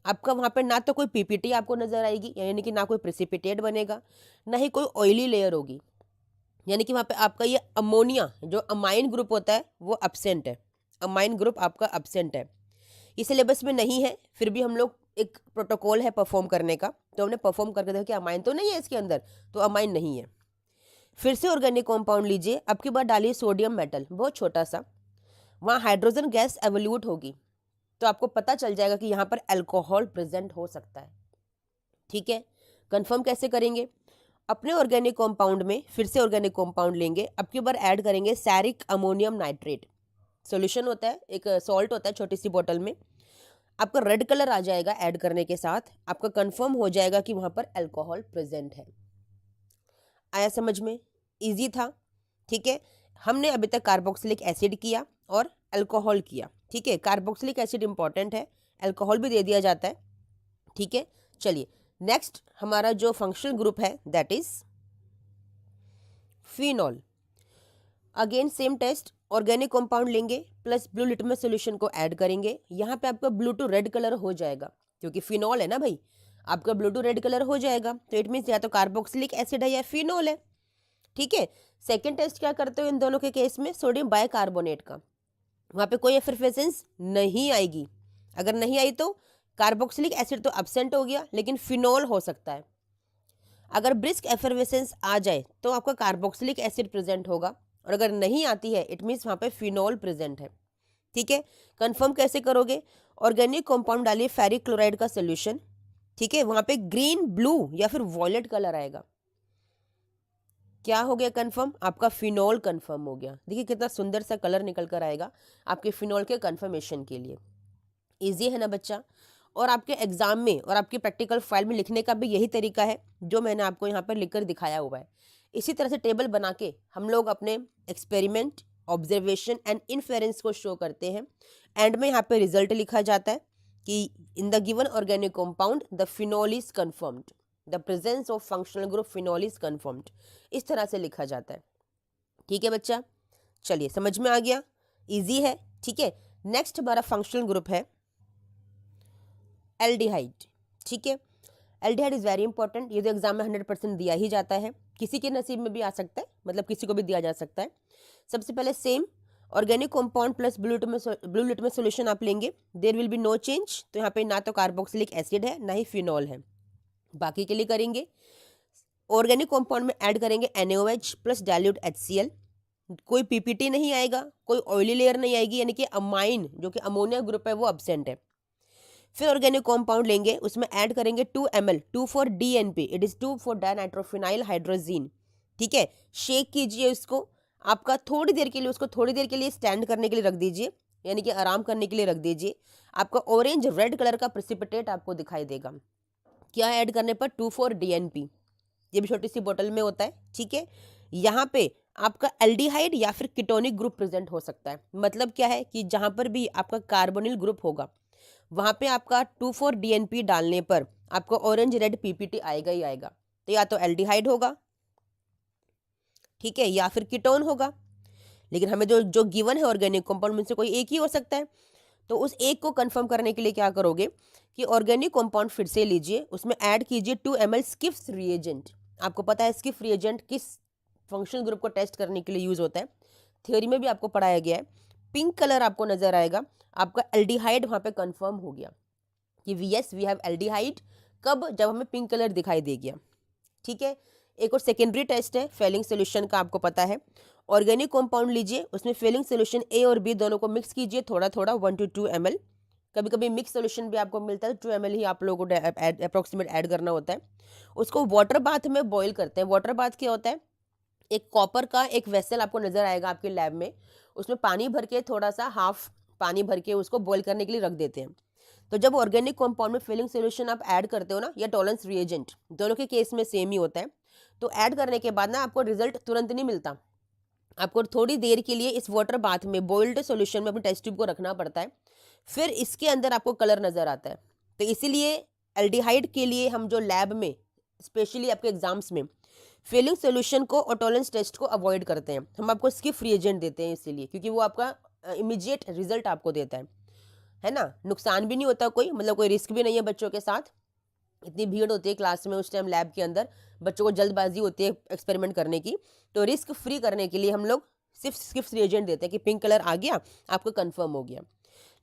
आपका वहां पर ना तो कोई पीपीटी आपको नजर आएगी, यानी कि ना कोई प्रेसिपिटेट बनेगा, ना ही कोई ऑयली लेयर होगी, यानी कि वहां पे आपका ये अमोनिया जो अमाइन ग्रुप होता है वो अब्सेंट है। अमाइन ग्रुप आपका अब्सेंट है, ये सिलेबस में नहीं है, फिर भी हम लोग एक प्रोटोकॉल है परफॉर्म करने का, तो हमने परफॉर्म करके देखा कि अमाइन तो नहीं है इसके अंदर, तो अमाइन नहीं है। फिर से ऑर्गेनिक कंपाउंड लीजिए, अब की बार डालिए सोडियम मेटल, बहुत छोटा सा, वहाँ हाइड्रोजन गैस एवोल्यूट होगी, तो आपको पता चल जाएगा कि यहाँ पर अल्कोहल प्रेजेंट हो सकता है। ठीक है, कंफर्म कैसे करेंगे, अपने ऑर्गेनिक कंपाउंड में फिर से ऑर्गेनिक कंपाउंड लेंगे, अब की बार ऐड करेंगे सैरिक अमोनियम नाइट्रेट। सॉल्यूशन होता है, एक सॉल्ट होता है छोटी सी बोतल में, आपका रेड कलर आ जाएगा ऐड करने के साथ, आपका कंफर्म हो जाएगा कि वहां पर अल्कोहल प्रेजेंट है। आया समझ में, इजी था। ठीक है, हमने अभी तक कार्बोक्सिलिक एसिड किया और अल्कोहल किया। ठीक है, कार्बोक्सिलिक एसिड इंपॉर्टेंट है, अल्कोहल भी दे दिया जाता है। ठीक है, चलिए नेक्स्ट हमारा जो फंक्शनल ग्रुप है that is phenol. Again same test, organic compound लेंगे प्लस ब्लू लिटमस सॉल्यूशन को ऐड करेंगे, यहाँ पे आपका ब्लू टू रेड कलर हो जाएगा, क्योंकि फिनॉल है ना भाई, आपका ब्लू टू रेड कलर हो जाएगा, तो इट मीन्स या तो कार्बोक्सिलिक एसिड है या फिनॉल है। ठीक है, सेकेंड टेस्ट क्या करते हो इन दोनों के केस में, सोडियम बाइकार्बोनेट का, वहां पे कोई एफरवेसेंस नहीं आएगी, अगर नहीं आई तो कार्बोक्सिलिक एसिड तो एब्सेंट हो गया, लेकिन फिनॉल हो सकता है। अगर ब्रिस्क एफरवेसेंस आ जाए तो आपका कार्बोक्सिलिक एसिड प्रेजेंट होगा, और अगर नहीं आती है इट मीन्स वहां पे फिनॉल प्रेजेंट है। ठीक है, कंफर्म कैसे करोगे, ऑर्गेनिक कंपाउंड डालिए फेरिक क्लोराइड का सोल्यूशन। ठीक है, वहां पे ग्रीन, ब्लू या फिर वॉयलेट कलर आएगा, क्या हो गया कंफर्म, आपका फिनॉल कंफर्म हो गया। देखिए कितना सुंदर सा कलर निकल कर आएगा आपके फिनॉल के कंफर्मेशन के लिए। इजी है ना बच्चा, और आपके एग्जाम में और आपकी प्रैक्टिकल फाइल में लिखने का भी यही तरीका है जो मैंने आपको यहाँ पर लिखकर दिखाया हुआ है। इसी तरह से टेबल बना के हम लोग अपने एक्सपेरिमेंट, ऑब्जर्वेशन एंड इन्फेरेंस को शो करते हैं। एंड में यहाँ पे रिजल्ट लिखा जाता है कि इन the given organic compound the phenol is confirmed, the presence of functional group phenol is confirmed, इस तरह से लिखा जाता है। ठीक है बच्चा, चलिए समझ में आ गया, इजी है। ठीक है, नेक्स्ट हमारा फंक्शनल ग्रुप है एल्डिहाइड। ठीक है, एल्डिहाइड इज वेरी इंपॉर्टेंट, ये तो एग्जाम में 100% दिया ही जाता है, किसी के नसीब में भी आ सकता है, मतलब किसी को भी दिया जा सकता है। सबसे पहले same organic compound plus blue litmus solution आप लेंगे, there will be no change, तो यहाँ पे ना तो कार्बोक्सिलिक एसिड है ना ही फिनॉल है। बाकी के लिए करेंगे, ऑर्गेनिक कंपाउंड में ऐड करेंगे NaOH प्लस डाइल्यूट HCl, कोई पीपीटी नहीं आएगा, कोई ऑयली लेयर नहीं आएगी, यानी कि अमाइन जो कि अमोनिया ग्रुप है वो अब्सेंट है। फिर ऑर्गेनिक कंपाउंड लेंगे, उसमें ऐड करेंगे 2 ml, 2 for DNP, it is 2 for dinitrophenyl hydrazine. ठीक है, शेक कीजिए उसको, आपका थोड़ी देर के लिए, उसको थोड़ी देर के लिए स्टैंड करने के लिए रख दीजिए, यानी कि आराम करने के लिए रख दीजिए, आपका ऑरेंज रेड कलर का प्रेसिपिटेट आपको दिखाई देगा। क्या ऐड करने पर, 2 फॉर DNP, ये भी छोटी सी बोतल में होता है। ठीक है, यहाँ पे आपका एल्डिहाइड या फिर कीटोनिक ग्रुप प्रेजेंट हो सकता है, मतलब क्या है कि जहां पर भी आपका कार्बोनिल ग्रुप होगा वहां पे आपका 2,4-DNP डालने पर आपको ऑरेंज रेड पीपीटी आएगा ही आएगा, तो या तो एल्डिहाइड होगा, ठीक है, या फिर कीटोन होगा। लेकिन हमें जो जो गिवन है ऑर्गेनिक कंपाउंड में से कोई एक ही हो सकता है, तो उस एक को कंफर्म करने के लिए क्या करोगे कि ऑर्गेनिक कंपाउंड फिर से लीजिए, उसमें ऐड कीजिए 2 ml स्किफ्स रिएजेंट। आपको पता है स्किफ रिएजेंट किस फंक्शनल ग्रुप को टेस्ट करने के लिए यूज होता है, थ्योरी में भी आपको पढ़ाया गया है। पिंक कलर आपको नजर आएगा, आपका एल्डिहाइड वहां पे कंफर्म हो गया कि यस वी हैव एल्डिहाइड, कब, जब हमें पिंक कलर दिखाई दे गया। ठीक है, एक और सेकेंडरी टेस्ट है फेलिंग सोल्यूशन का, आपको पता है। ऑर्गेनिक कंपाउंड लीजिए, उसमें फेलिंग सोल्यूशन ए और बी दोनों को मिक्स कीजिए थोड़ा थोड़ा, 1 to 2 ml, कभी कभी मिक्स सोल्यूशन भी आपको मिलता है, 2 ml ही आप लोगों को अप्रोक्सीमेट ऐड करना होता है। उसको वाटर बाथ में बॉईल करते हैं। वाटर बाथ क्या होता है, एक कॉपर का एक वेसल आपको नजर आएगा आपके लैब में, उसमें पानी भर के थोड़ा सा हाफ पानी भर के उसको बॉईल करने के लिए रख देते हैं। तो जब ऑर्गेनिक कंपाउंड में फिलिंग सोल्यूशन आप ऐड करते हो ना, या टॉलरेंस रिएजेंट, दोनों के केस में सेम ही होता है, तो ऐड करने के बाद ना आपको रिजल्ट तुरंत नहीं मिलता। आपको थोड़ी देर के लिए इस वाटर बाथ में बॉइल्ड सॉल्यूशन में अपने टेस्ट ट्यूब को रखना पड़ता है, फिर इसके अंदर आपको कलर नजर आता है। तो इसीलिए एल्डिहाइड के लिए हम जो लैब में, स्पेशली आपके एग्जाम्स में, फिलिंग सॉल्यूशन को और टॉलरेंस टेस्ट को अवॉइड करते हैं। हम आपको स्किप रिएजेंट देते हैं इसीलिए, क्योंकि वो आपका इमीडिएट रिजल्ट आपको देता है ना। नुकसान भी नहीं होता कोई, मतलब कोई रिस्क भी नहीं है बच्चों के साथ। इतनी भीड़ होती है क्लास में उस टाइम लैब के अंदर, बच्चों को जल्दबाजी होती है एक्सपेरिमेंट करने की, तो रिस्क फ्री करने के लिए हम लोग सिर्फ स्किप रिएजेंट देते हैं कि पिंक कलर आ गया, आपको कंफर्म हो गया।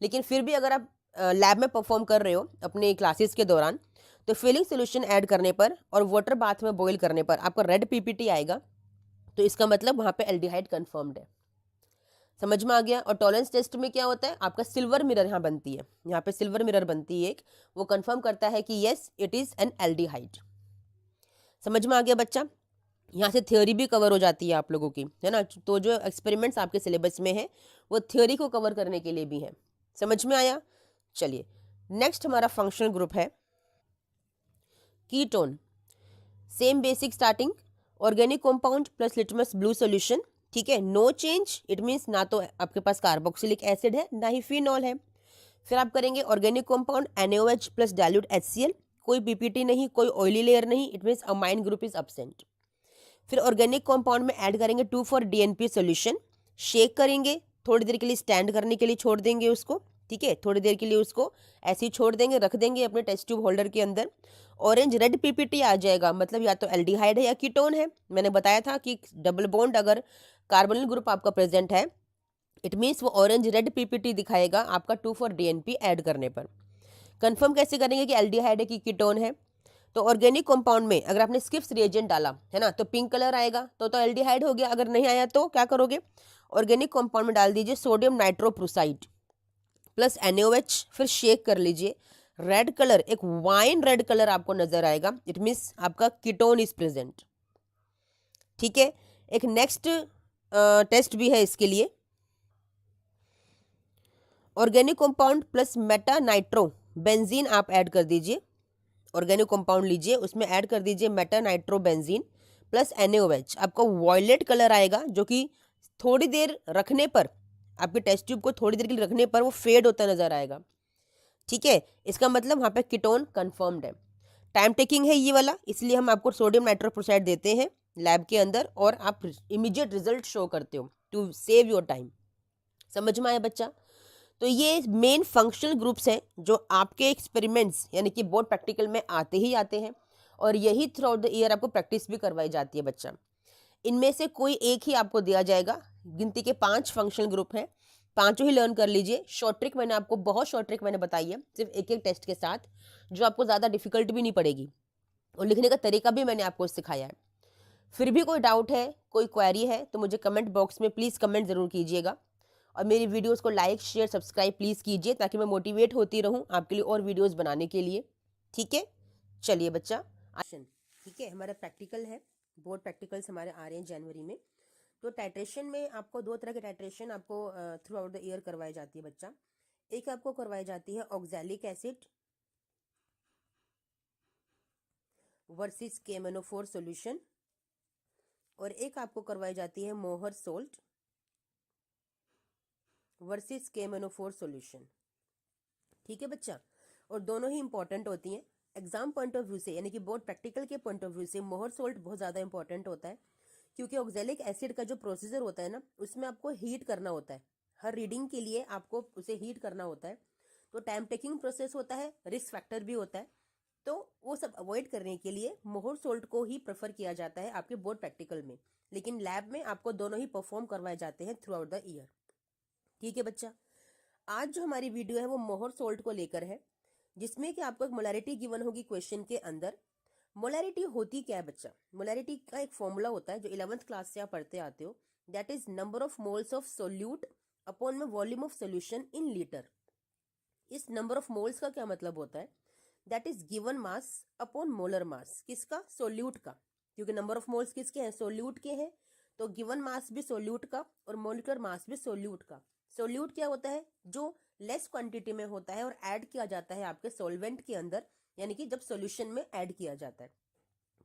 लेकिन फिर भी अगर आप लैब में परफॉर्म कर रहे हो अपने क्लासेस के दौरान, तो फिलिंग सोल्यूशन ऐड करने पर और वाटर बाथ में बॉईल करने पर आपका रेड पीपीटी आएगा, तो इसका मतलब वहाँ पे एल्डिहाइड कंफर्म्ड है। समझ में आ गया। और टॉलरेंस टेस्ट में क्या होता है, आपका सिल्वर मिरर यहाँ बनती है, यहाँ पे सिल्वर मिरर बनती है एक, वो कंफर्म करता है कि yes it is an aldehyde. समझ में आ गया बच्चा। यहाँ से थ्योरी भी कवर हो जाती है आप लोगों की, है ना। तो जो एक्सपेरिमेंट्स आपके सिलेबस में है वो थ्योरी को कवर करने के लिए भी है। समझ में आया। चलिए नेक्स्ट हमारा फंक्शनल ग्रुप है ketone. Same basic starting, organic compound plus litmus blue solution, ठीक है। नो चेंज, इट मीन्स ना तो आपके पास कार्बोक्सिलिक एसिड है ना ही फिनॉल है। फिर आप करेंगे organic compound NaOH plus dilute HCl, कोई पीपीटी नहीं, कोई ऑयली लेयर नहीं, it means amine group is absent. फिर ऑर्गेनिक कंपाउंड में ऐड करेंगे 2,4-DNP सॉल्यूशन, शेक करेंगे, थोड़ी देर के लिए स्टैंड करने के लिए छोड़ देंगे उसको, ठीक है। थोड़ी देर के लिए उसको ऐसे ही छोड़ देंगे, रख देंगे अपने टेस्ट ट्यूब होल्डर के अंदर। ऑरेंज रेड पीपीटी आ जाएगा, मतलब या तो एल्डिहाइड है या कीटोन है। मैंने बताया था कि डबल बॉन्ड अगर कार्बोनिल ग्रुप आपका प्रेजेंट है, इट मीन्स वो ऑरेंज रेड पीपीटी दिखाएगा आपका 2,4-DNP ऐड करने पर। कंफर्म कैसे करेंगे कि एल्डिहाइड है कि कीटोन है, तो ऑर्गेनिक कंपाउंड में अगर आपने स्किप्स रिएजेंट डाला है ना, तो पिंक कलर आएगा, तो एल्डिहाइड हो गया। अगर नहीं आया तो क्या करोगे, ऑर्गेनिक कंपाउंड में डाल दीजिए सोडियम नाइट्रोप्रोसाइड प्लस NaOH, फिर शेक कर लीजिए। रेड कलर, एक वाइन रेड कलर आपको नजर आएगा, इट मीन्स आपका कीटोन इज प्रेजेंट, ठीक है। एक नेक्स्ट टेस्ट भी है इसके लिए, organic compound plus Meta nitro benzene आप ऐड कर दीजिए। ऑर्गेनिक कंपाउंड लीजिए, उसमें ऐड कर दीजिए Meta nitro benzene plus NaOH, आपको वॉयलेट कलर आएगा, जो कि थोड़ी देर रखने पर, आपके टेस्ट ट्यूब को थोड़ी देर के लिए रखने पर वो फेड होता नजर आएगा, ठीक है। इसका मतलब वहाँ पे कीटोन कंफर्म्ड है। टाइम टेकिंग है ये वाला, इसलिए हम आपको सोडियम नाइट्रोप्रोसाइड देते हैं लैब के अंदर, और आप इमीडिएट रिजल्ट शो करते हो टू सेव योर टाइम। समझ में आया बच्चा। तो ये मेन फंक्शनल ग्रुप्स हैं जो आपके एक्सपेरिमेंट्स यानी कि बोर्ड प्रैक्टिकल में आते ही आते हैं, और यही थ्रू आउट द ईयर आपको प्रैक्टिस भी करवाई जाती है बच्चा। इनमें से कोई एक ही आपको दिया जाएगा। गिनती के 5 फंक्शनल ग्रुप हैं, पांचों ही लर्न कर लीजिए। शॉर्ट ट्रिक मैंने आपको, बहुत शॉर्ट ट्रिक मैंने बताई है, सिर्फ एक एक टेस्ट के साथ, जो आपको ज़्यादा डिफिकल्ट भी नहीं पड़ेगी, और लिखने का तरीका भी मैंने आपको सिखाया है। फिर भी कोई डाउट है, कोई क्वेरी है, तो मुझे कमेंट बॉक्स में प्लीज़ कमेंट ज़रूर कीजिएगा, और मेरी वीडियोस को लाइक शेयर सब्सक्राइब प्लीज़ कीजिए, ताकि मैं मोटिवेट होती रहूं आपके लिए और वीडियोस बनाने के लिए, ठीक है। चलिए बच्चा, आशन, ठीक है। हमारा प्रैक्टिकल है, बोर्ड प्रैक्टिकल्स हमारे आ रहे हैं जनवरी में। तो टाइट्रेशन में आपको 2 तरह के टाइट्रेशन आपको थ्रू आउट द ईयर करवाई जाती है बच्चा। एक आपको करवाई जाती है oxalic acid versus KMnO4 solution, और एक आपको करवाई जाती है मोहर सोल्ट वर्सेस KMnO4 सॉल्यूशन, ठीक है बच्चा। और दोनों ही इंपॉर्टेंट होती हैं एग्जाम पॉइंट ऑफ व्यू से, यानी कि बोर्ड प्रैक्टिकल के पॉइंट ऑफ व्यू से मोहर सोल्ट बहुत ज़्यादा इंपॉर्टेंट होता है, क्योंकि ऑक्सैलिक एसिड का जो प्रोसीजर होता है ना, उसमें आपको हीट करना होता है, हर रीडिंग के लिए आपको उसे हीट करना होता है, तो टाइम टेकिंग प्रोसेस होता है, रिस्क फैक्टर भी होता है। तो वो सब अवॉइड करने के लिए मोहर सोल्ट को ही प्रेफर किया जाता है आपके बोर्ड प्रैक्टिकल में, लेकिन लैब में आपको दोनों ही परफॉर्म करवाए जाते हैं थ्रू आउट द ईयर, ठीक है बच्चा। आज जो हमारी वीडियो है वो मोहर सोल्ट को लेकर है, जिसमें कि आपको एक मोलैरिटी गिवन होगी क्वेश्चन के अंदर। मोलैरिटी होती क्या है बच्चा, मोलैरिटी का एक फॉर्मूला होता है जो 11th क्लास से आप पढ़ते आते हो, that is number of moles of solute upon में volume of solution in litre. इस नंबर ऑफ मोल्स का क्या मतलब होता है, that is given mass upon molar mass, किसका, सोल्यूट का, क्योंकि नंबर ऑफ मोल्स किसके हैं, सोल्यूट के हैं, तो गिवन मास भी सोल्यूट का और मोलिकुलर मास भी सोल्यूट का। सोल्यूट क्या होता है? जो लेस क्वांटिटी में होता है और ऐड किया जाता है आपके सॉल्वेंट के अंदर, यानी कि जब सॉल्यूशन में ऐड किया जाता है।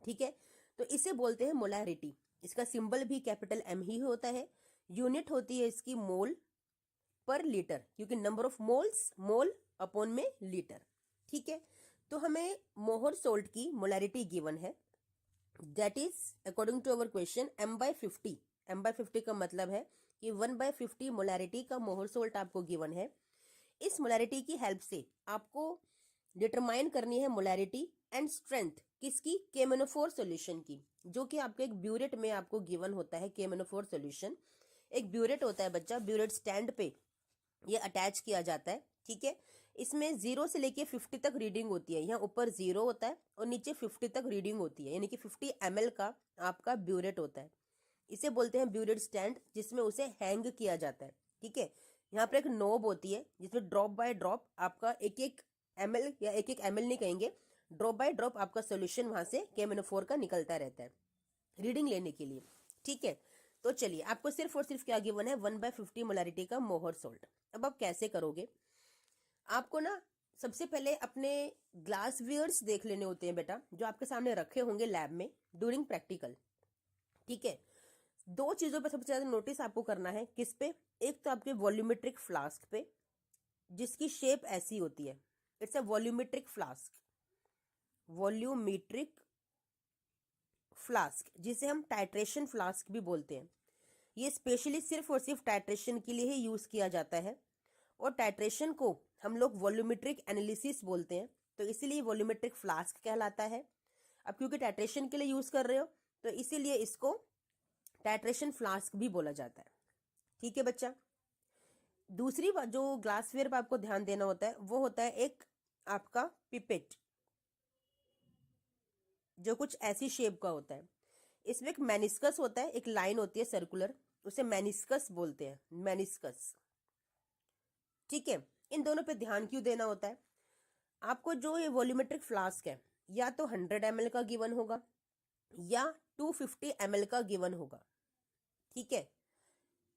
ठीक है, तो इसे बोलते हैं मोलैरिटी। इसका सिंबल भी कैपिटल M ही होता है। यूनिट होती है इसकी मोल पर लीटर, क्योंकि number of moles mole upon में लीटर। ठीक है, तो हमें मोहर सोल्ट की मोलैरिटी गिवन है, that is according to our question M/50। M/50 का मतलब है कि 1/50 मोलैरिटी का मोहर सोल्ट आपको गिवन है। इस मोलैरिटी की हेल्प से आपको डिटरमाइन करनी है मोलैरिटी एंड स्ट्रेंथ किसकी? KMnO4 सॉल्यूशन की, जो कि आपके एक ब्यूरेट में आपको गिवन होता है। KMnO4 सॉल्यूशन एक ब्यूरेट होता है बच्चा, ब्यूरेट स्टैंड पे ये अटैच किया जाता है। ठीक है, इसमें 0 से लेके 50 तक रीडिंग होती है। यहाँ ऊपर 0 होता है और नीचे 50 तक रीडिंग होती है, यानी कि 50 ml का आपका ब्यूरेट होता है। इसे बोलते हैं ब्यूरेट स्टैंड, जिसमें उसे हैंग किया जाता है। ठीक है, यहाँ पर एक नोब होती है जिसमें ड्रॉप बाय ड्रॉप आपका एक एक ml या एक एक ml नहीं कहेंगे, ड्रॉप बाय ड्रॉप आपका सोल्यूशन वहां से KMnO4 का निकलता रहता है रीडिंग लेने के लिए। ठीक है, तो चलिए आपको सिर्फ और सिर्फ क्या गिवन है? 1/50 मोलैरिटी का मोहर सोल्ट। अब आप कैसे करोगे? आपको ना सबसे पहले अपने ग्लास वेयर्स देख लेने होते हैं बेटा, जो आपके सामने रखे होंगे लैब में ड्यूरिंग प्रैक्टिकल। ठीक है, दो चीजों पे सबसे ज्यादा नोटिस आपको करना है। किस पे? एक तो आपके वॉल्यूमेट्रिक फ्लास्क पे, जिसकी शेप ऐसी होती है, it's a volumetric flask. Volumetric flask, जिसे हम टाइट्रेशन फ्लास्क भी बोलते हैं। ये स्पेशली सिर्फ और सिर्फ टाइट्रेशन के लिए ही यूज किया जाता है, और टाइट्रेशन को हम लोग वॉल्यूमेट्रिक एनालिसिस बोलते हैं, तो इसीलिए वॉल्यूमेट्रिक फ्लास्क कहलाता है। अब क्योंकि टाइट्रेशन के लिए यूज कर रहे हो, तो इसीलिए इसको टाइट्रेशन फ्लास्क भी बोला जाता है। ठीक है बच्चा, दूसरी बात जो ग्लासवेयर पर आपको ध्यान देना होता है, वो होता है एक आपका पिपेट, जो कुछ ऐसी शेप का होता है। इसमें एक मेनिस्कस होता है, एक लाइन होती है सर्कुलर, उसे मेनिस्कस बोलते हैं, मेनिस्कस। ठीक है, इन दोनों पे ध्यान क्यों देना होता है? आपको जो ये वॉल्यूमेट्रिक फ्लास्क है, या तो 100 ml का गिवन होगा या 250 ml का गिवन होगा। ठीक है,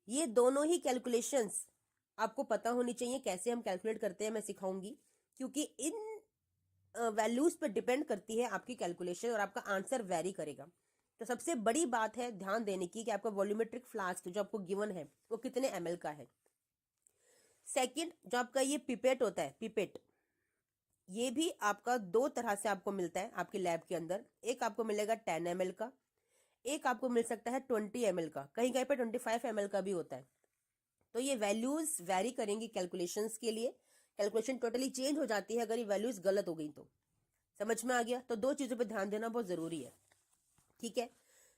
ये दोनों ही कैलकुलेशंस आपको पता होनी चाहिए। कैसे हम कैलकुलेट करते हैं मैं सिखाऊंगी, क्योंकि इन वैल्यूज पर डिपेंड करती है आपकी कैलकुलेशन और आपका आंसर वेरी करेगा। तो सबसे बड़ी बात है ध्यान देने की कि आपका वॉल्यूमेट्रिक फ्लास्क जो आपको गिवन है वो कितने ml का है। सेकंड, जो आपका ये पिपेट होता है, पिपेट, ये भी आपका दो तरह से आपको मिलता है आपके लैब के अंदर। एक आपको मिलेगा 10 ml का, एक आपको मिल सकता है 20 ml का, कहीं कहीं पे 25 ml का भी होता है। तो ये वैल्यूज वेरी करेंगी कैलकुलेशंस के लिए। कैलकुलेशन टोटली चेंज हो जाती है अगर ये वैल्यूज गलत हो गई तो। समझ में आ गया? तो दो चीजों पे ध्यान देना बहुत जरूरी है। ठीक है,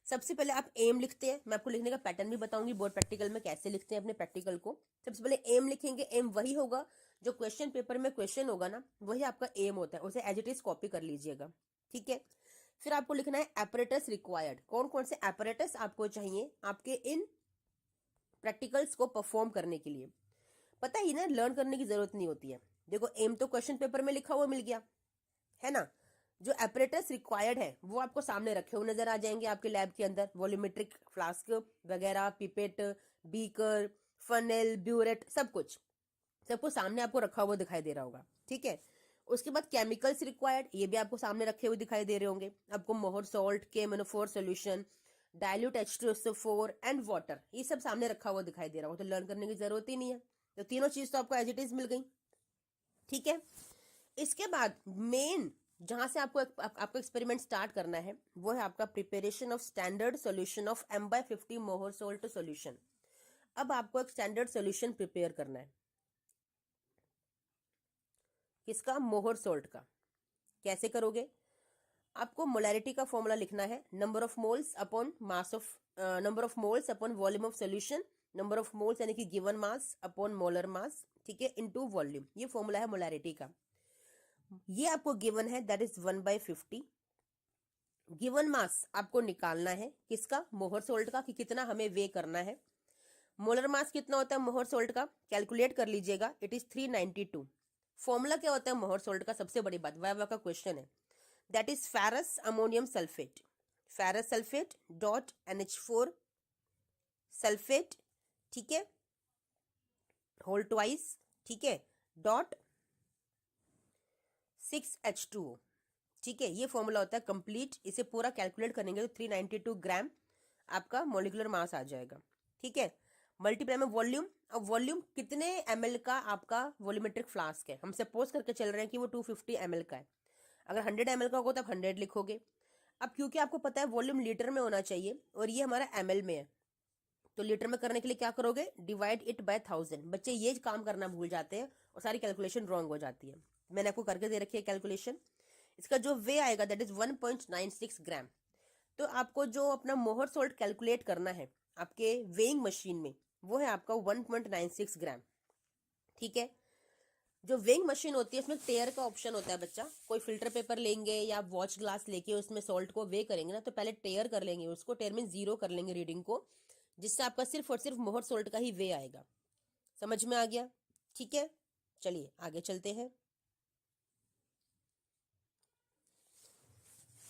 सबसे पहले आप एम लिखते हैं, मैं आपको लिखने का पैटर्न भी बताऊंगी बोर्ड प्रैक्टिकल में कैसे लिखते हैं अपने प्रैक्टिकल को। सबसे पहले एम लिखेंगे, एम वही होगा जो क्वेश्चन पेपर में क्वेश्चन होगा ना, वही आपका एम होता है, उसे एज इट इज कॉपी कर लीजिएगा। ठीक है, फिर आपको लिखना है एपरेटस रिक्वायर्ड, कौन कौन से एपरेटस आपको चाहिए आपके इन प्रैक्टिकल्स को परफॉर्म करने के लिए। पता ही ना, लर्न करने की जरूरत नहीं होती है। देखो एम तो क्वेश्चन पेपर में लिखा हुआ मिल गया है ना, जो एपरेटस रिक्वायर्ड है वो आपको सामने रखे हुए नजर आ जाएंगे आपके लैब के अंदर। वॉल्यूमेट्रिक फ्लास्क वगैरह, पिपेट, बीकर, फनेल, ब्यूरेट, सब कुछ सामने आपको रखा हुआ दिखाई दे रहा होगा। ठीक है, उसके बाद केमिकल्स रिक्वायर्ड, ये भी आपको सामने रखे हुए दिखाई दे रहे होंगे आपको। मोहर salt, KMnO4 solution, dilute H2SO4 and water, ये सब सामने रखा हुआ दिखाई दे रहा होगा, तो लर्न करने की जरूरत ही नहीं है। तो तीनों चीज तो आपको एज इट इज मिल गई। ठीक है, इसके बाद मेन जहां से आपको एक्सपेरिमेंट स्टार्ट करना है वो है आपका preparation of standard solution of M/50 मोहर सोल्ट सॉल्यूशन। अब आपको एक स्टैंडर्ड सॉल्यूशन प्रिपेयर करना है, किसका? मोहर सोल्ट का। कैसे करोगे? आपको मोलैरिटी का फॉर्मूला लिखना है, number of moles upon mass of, number of moles upon volume of solution, number of moles यानी कि गिवन मास अपॉन मोलर मास, ठीक है, इनटू वॉल्यूम। ये फॉर्मूला है मोलैरिटी का। ये आपको गिवन है, दैट इज 1/50। गिवन मास आपको निकालना है किसका? मोहर सोल्ट का, कि कितना हमें वे करना है। मोलर मास कितना होता है मोहर सोल्ट का? कैलकुलेट कर लीजिएगा, इट इज 392। फॉर्मूला क्या होता है मोहर सोल्ट का? सबसे बड़ी बात, वाइवा का क्वेश्चन है, that is ferrous ammonium sulphate, ferrous sulphate dot NH4 sulphate, ठीक है, होल ट्वाइस, ठीक है, डॉट 6H2O, ठीक है। ये फॉर्मूला होता है कंप्लीट। इसे पूरा कैलकुलेट करेंगे तो 392 ग्राम आपका मोलिकुलर मास आ जाएगा, ठीक है। मल्टीप्लाई में वॉल्यूम। अब वॉल्यूम कितने ml का आपका वॉल्यूमेट्रिक फ्लास्क है, हम सपोज करके चल रहे हैं कि वो 250 ml का है। अगर 100 ml का होगा तो आप 100 लिखोगे। अब क्योंकि आपको पता है वॉल्यूम लीटर में होना चाहिए और ये हमारा ml में है, तो लीटर में करने के लिए क्या करोगे, डिवाइड इट बाय 1000। बच्चे ये काम करना भूल जाते हैं और सारी कैलकुलेशन रॉन्ग हो जाती है। मैंने आपको करके दे रखी है कैलकुलेशन। इसका जो वे आएगा दैट इज 1.96 ग्राम। तो आपको जो अपना मोहर सोल्ट कैलकुलेट करना है आपके वेइंग मशीन में, वो है आपका 1.96 ग्राम, ठीक है। जो वेइंग मशीन होती है उसमें टेयर का ऑप्शन होता है बच्चा। कोई फिल्टर पेपर लेंगे या वॉच ग्लास लेके उसमें सॉल्ट को वे करेंगे ना, तो पहले टेयर कर लेंगे उसको, टेयर में जीरो कर लेंगे रीडिंग को, जिससे आपका सिर्फ और सिर्फ मोहर सोल्ट का ही वे आएगा। समझ में आ गया, ठीक है। चलिए आगे चलते हैं।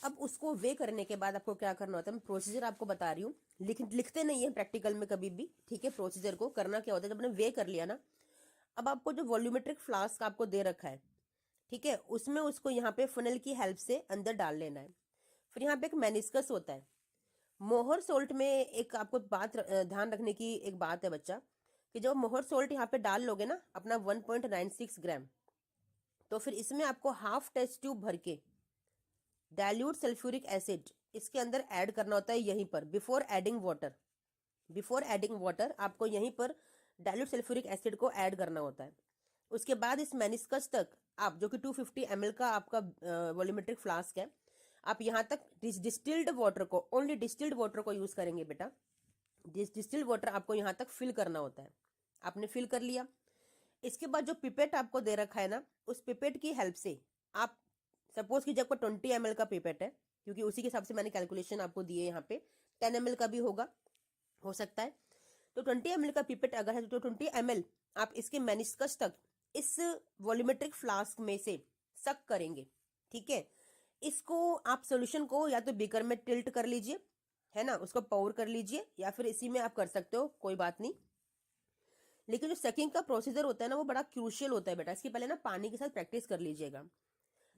अब उसको वे करने के बाद आपको क्या करना होता है, मैं प्रोसीजर आपको बता रही हूँ, लिखते नहीं है प्रैक्टिकल में कभी भी, ठीक है। प्रोसीजर को करना क्या होता है, जब आपने वे कर लिया ना, अब आपको जो वॉल्यूमेट्रिक फ्लास्क आपको दे रखा है, ठीक है, उसमें उसको यहाँ पे फनल की हेल्प से अंदर डाल लेना है। फिर यहाँ पे एक मेनिस्कस होता है। मोहर सोल्ट में एक आपको बात ध्यान रखने की एक बात है बच्चा, कि जब मोहर सोल्ट यहाँ पे डाल लोगे ना अपना 1.96 ग्राम, तो फिर इसमें आपको हाफ टेस्ट ट्यूब भर के डाइल्यूट सल्फ्यूरिक एसिड इसके अंदर ऐड करना होता है यहीं पर, before adding water. Before adding water आपको यहीं पर डाइल्यूट सल्फ्यूरिक एसिड को ऐड करना होता है। उसके बाद इस मेनिस्कस तक आप, जो कि 250 ml का आपका वॉल्यूमेट्रिक फ्लास्क है, आप यहाँ तक डिस्टिल्ड वाटर को, ओनली डिस्टिल्ड वाटर को यूज करेंगे बेटा। डिस्टिल्ड वाटर आपको यहाँ तक फिल करना होता है। आपने फिल कर लिया। इसके बाद जो पिपेट आपको दे रखा है ना, उस पिपेट की हेल्प से आप, सपोज कि जब आपको 20 ml का पिपेट है, क्योंकि उसी के हिसाब से मैंने कैलकुलेशन आपको दी है, यहाँ पे 10 ml का भी होगा, हो सकता है। तो 20 ml का पिपेट अगर है तो 20 ml आप इसके मेनिस्कस तक इस वॉल्यूमेट्रिक फ्लास्क में से सक करेंगे, ठीक है। इसको आप सोल्यूशन को या तो बीकर में टिल्ट कर लीजिए, है ना, उसको पावर कर लीजिए, या फिर इसी में आप कर सकते हो, कोई बात नहीं। लेकिन जो सकिंग का प्रोसीजर होता है ना, वो बड़ा क्रूशियल होता है बेटा। इसके पहले ना पानी के साथ प्रैक्टिस कर लीजिएगा।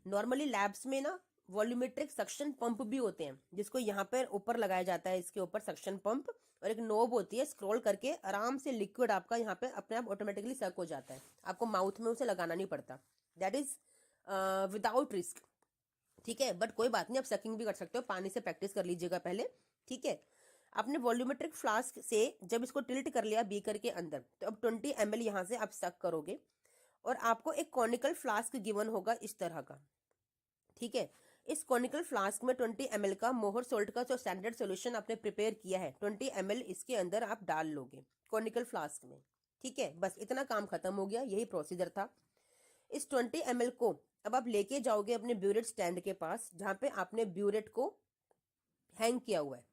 नॉर्मली लैब्स में ना वॉल्यूमेट्रिक सक्शन पंप भी होते हैं, जिसको यहाँ पर ऊपर लगाया जाता है, इसके ऊपर सक्शन पंप, और एक नोब होती है, स्क्रॉल करके आराम से लिक्विड आपका यहाँ पे अपने आप ऑटोमेटिकली सक हो जाता है। आपको माउथ में उसे लगाना नहीं पड़ता, दैट इज विदाउट रिस्क, ठीक है। बट कोई बात नहीं, आप सकिंग भी कर सकते हो, पानी से प्रैक्टिस कर लीजिएगा पहले, ठीक है। आपने वॉल्यूमेट्रिक फ्लास्क से जब इसको टिल्ट कर लिया बीकर के अंदर, तो अब 20 ml यहाँ से आप सक करोगे और आपको एक कॉनिकल फ्लास्क गिवन होगा इस तरह का, ठीक है। इस कॉनिकल फ्लास्क में 20 ml का मोहर सोल्ट का जो स्टैंडर्ड सॉल्यूशन आपने प्रिपेयर किया है, 20 ml इसके अंदर आप डाल लोगे कॉनिकल फ्लास्क में, ठीक है। बस इतना काम खत्म हो गया, यही प्रोसीजर था। इस 20 ml को अब आप लेके जाओगे अपने ब्यूरेट स्टैंड के पास, जहां पे आपने ब्यूरेट को हैंग किया हुआ है,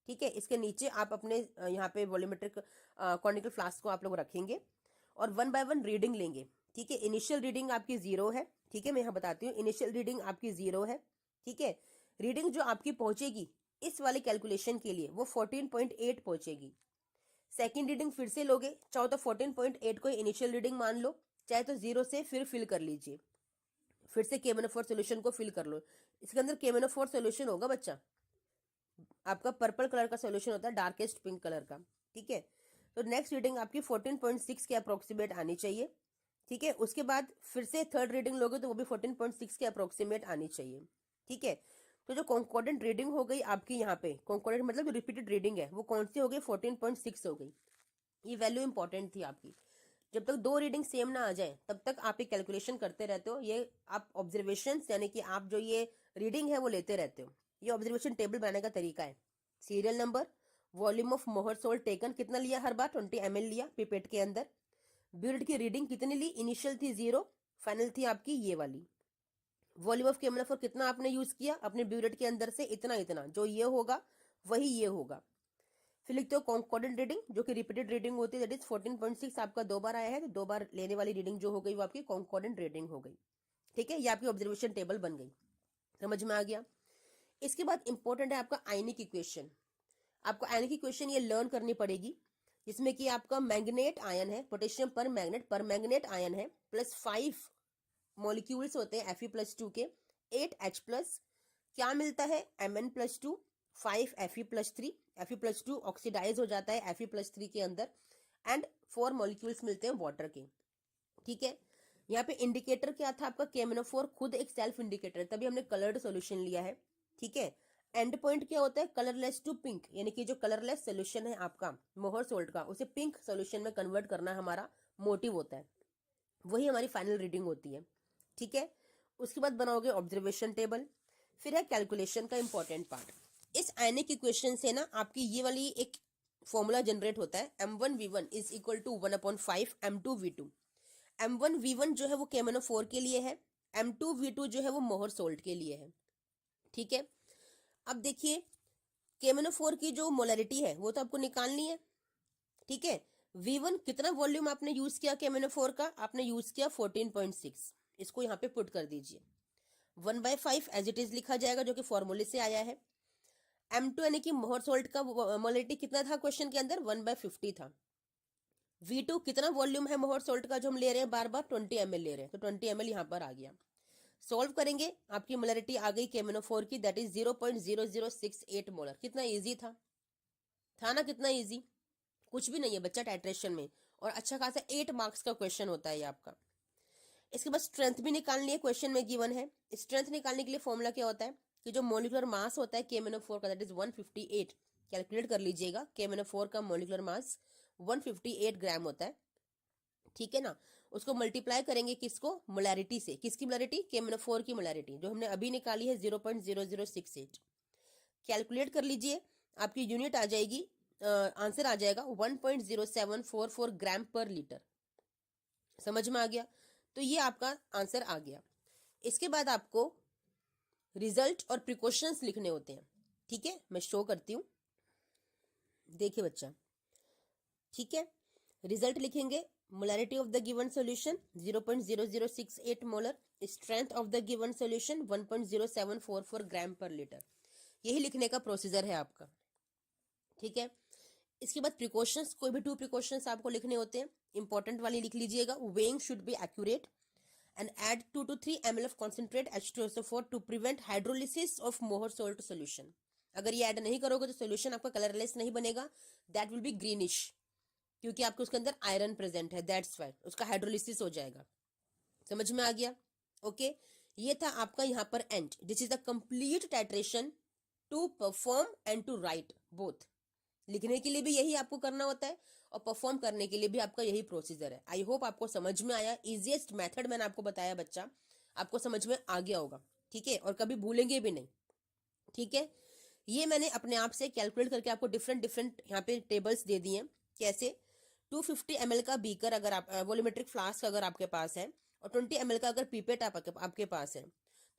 ठीक है। इसके नीचे आप अपने यहाँ पे वॉल्यूमेट्रिक कॉनिकल फ्लास्क को आप लोग रखेंगे और 1 बाय 1 रीडिंग लेंगे, ठीक है। इनिशियल रीडिंग आपकी 0 है, ठीक है, मैं यहाँ बताती हूँ। इनिशियल रीडिंग आपकी 0 है, ठीक है। रीडिंग जो आपकी पहुंचेगी इस वाले कैलकुलेशन के लिए वो 14.8 पहुंचेगी। सेकेंड रीडिंग फिर से लोगे, चाहो तो 14.8 को इनिशियल रीडिंग मान लो, चाहे तो 0 से फिर फिल कर लीजिए, फिर से KMnO4 सोल्यूशन को फिल कर लो। इसके अंदर KMnO4 सोल्यूशन होगा बच्चा, आपका पर्पल कलर का सोल्यूशन होता है, डार्केस्ट पिंक कलर का, ठीक है। तो नेक्स्ट रीडिंग आपकी 14.6 के अप्रोक्सीमेट आनी चाहिए, ठीक है। उसके बाद फिर से थर्ड रीडिंग लोगे तो वो भी 14.6 के अप्रोक्सीमेट आनी चाहिए, ठीक है। तो जो कॉन्कॉर्डेंट रीडिंग हो गई आपकी यहाँ पे, कॉन्कॉर्डेंट मतलब जो रिपीटेड रीडिंग है वो कौन सी हो गई, 14.6 हो गई। ये वैल्यू इंपॉर्टेंट थी आपकी। जब तक दो रीडिंग सेम ना आ जाए तब तक आप ये कैलकुलेशन करते रहते हो, ये आप ऑब्जर्वेशन यानी कि आप जो ये रीडिंग है वो लेते रहते हो। ये ऑब्जर्वेशन टेबल बनाने का तरीका है। सीरियल नंबर, वॉल्यूम ऑफ मोहर सोल्ट टेकन कितना लिया हर बार, 20 ml लिया पिपेट के अंदर। ब्यूरेट की रीडिंग कितनी ली, इनिशियल थी 0, फाइनल थी आपकी ये वाली। वॉल्यूम ऑफ KMnO4 कितना आपने यूज किया अपने ब्यूरेट के अंदर से, इतना इतना, जो ये होगा वही ये होगा। फिर लिखते हो कॉन्कॉर्डेंट रीडिंग, जो कि रिपीटेड रीडिंग होती है, दैट इज 14.6 आपका 2 बार आया है, तो 2 बार लेने वाली रीडिंग जो हो गई वो आपकी कॉन्कॉर्डेंट रीडिंग हो गई, ठीक है। ये आपकी ऑब्जर्वेशन टेबल बन गई, समझ में आ गया। इसके बाद इंपॉर्टेंट है आपका आयनिक इक्वेशन। आपको आयन की क्वेश्चन ये लर्न करनी पड़ेगी, जिसमें कि आपका मैग्नेट आयन है, पोटेशियम पर मैग्नेट आयन है, प्लस 5 मॉलिक्यूल्स होते हैं Fe+2 के, 8H+, क्या मिलता है Mn+2, 5 Fe+3, Fe+2 ऑक्सीडाइज हो जाता है Fe+3 के अंदर, एंड 4 मॉलिक्यूल्स मिलते हैं वाटर के। ठीक है, यहाँ पे इंडिकेटर क्या था आपका KMnO4 खुद एक सेल्फ इंडिकेटर, तभी हमने कलर्ड सॉल्यूशन लिया है। ठीक है, एंड पॉइंट क्या होता है कलरलेस टू पिंक, यानी कि जो कलरलेस सोल्यूशन है आपका मोहर सोल्ट का, उसे पिंक सोल्यूशन में कन्वर्ट करना हमारा मोटिव होता है, वही हमारी फाइनल रीडिंग होती है। ठीक है, उसके बाद बनाओगे ऑब्जर्वेशन टेबल, फिर है कैलकुलेशन का इंपॉर्टेंट पार्ट। इस आयनिक इक्वेशन से ना आपकी ये वाली एक फॉर्मूला जनरेट होता है, M1V1 is equal to 1/5 M2V2। M1V1 जो है वो KMnO4 के लिए है, M2V2 जो है वो मोहर सोल्ट के लिए है। ठीक है, अब देखिए KMnO4 की जो मोलरिटी है वो तो आपको निकालनी है। ठीक है, V1 कितना वॉल्यूम आपने यूज किया KMnO4 का, आपने यूज किया 14.6, इसको यहाँ पे पुट कर दीजिए। 1/5 एज इट इज लिखा जाएगा, जो कि फॉर्मूले से आया है। M2 यानी कि मोहर सोल्ट का मोलरिटी कितना था क्वेश्चन के अंदर, 1/50 था। V2 कितना वॉल्यूम है मोहर सोल्ट का जो हम ले रहे हैं बार बार, 20 ml ले रहे हैं, तो 20 ml यहाँ पर आ गया। सॉल्व करेंगे, आपकी मोलरिटी आ गई KMnO4 की, दैट इज 0.0068 मोलर। कितना इजी था ना, कितना इजी, कुछ भी नहीं है बच्चा टाइट्रेशन में, और अच्छा खासा 8 मार्क्स का क्वेश्चन होता है ये आपका। इसके बाद स्ट्रेंथ भी निकालनी है, क्वेश्चन में गिवन है। स्ट्रेंथ निकालने के लिए फॉर्मूला क्या होता है कि जो मोलिकुलर मास होता है KMnO4 का, दैट इज 158, कैलकुलेट कर लीजिएगा। KMnO4 का मोलिकुलर मास 158 ग्राम होता है। ठीक है ना, उसको मल्टीप्लाई करेंगे किसको, मोलैरिटी से। किसकी मोलैरिटी, KMnO4 की मोलैरिटी, जो हमने अभी निकाली है 0.0068। कैलकुलेट कर लीजिए, आपकी यूनिट आ जाएगी, आंसर आ जाएगा 1.0744 ग्राम पर लीटर। समझ में आ गया, तो ये आपका आंसर आ गया। इसके बाद आपको रिजल्ट और प्रिकॉशंस लिखने होते हैं। ठीक है, मैं शो करती हूं, देखिए बच्चा। ठीक है, रिजल्ट लिखेंगे, molarity of the given solution 0.0068 molar, strength of the given solution 1.0744 ग्राम पर लीटर। यही लिखने का प्रोसीजर है आपका। ठीक है, इसके बाद प्रिकॉशंस, कोई भी 2 प्रिकॉशंस आपको लिखने होते हैं, इंपॉर्टेंट वाली लिख लीजिएगा। Weighing should be accurate and add 2 to 3 ml of concentrate H2SO4 to prevent hydrolysis of Mohr salt solution। अगर ये ऐड नहीं करोगे तो सोल्यूशन आपका कलरलेस नहीं बनेगा, दैट विल बी ग्रीनिश, क्योंकि आपके उसके अंदर आयरन प्रेजेंट है, दैट्स वाई उसका हाइड्रोलिसिस हो जाएगा। समझ में आ गया, ओके। ये था आपका यहाँ पर end, this is the complete titration to perform and to write both. लिखने के लिए भी यही आपको करना होता है और परफॉर्म करने के लिए भी आपका यही प्रोसीजर है। आई होप आपको समझ में आया, इजीएस्ट मेथड मैंने आपको बताया बच्चा, आपको समझ में आ गया होगा। ठीक है, और कभी भूलेंगे भी नहीं। ठीक है, ये मैंने अपने आप से कैलकुलेट करके आपको डिफरेंट डिफरेंट यहाँ पे टेबल्स दे दिए। कैसे, 250 ml का बीकर अगर आप, वॉल्यूमेट्रिक फ्लास्क अगर आपके पास है, और 20 ml का अगर पीपेट आपके पास है,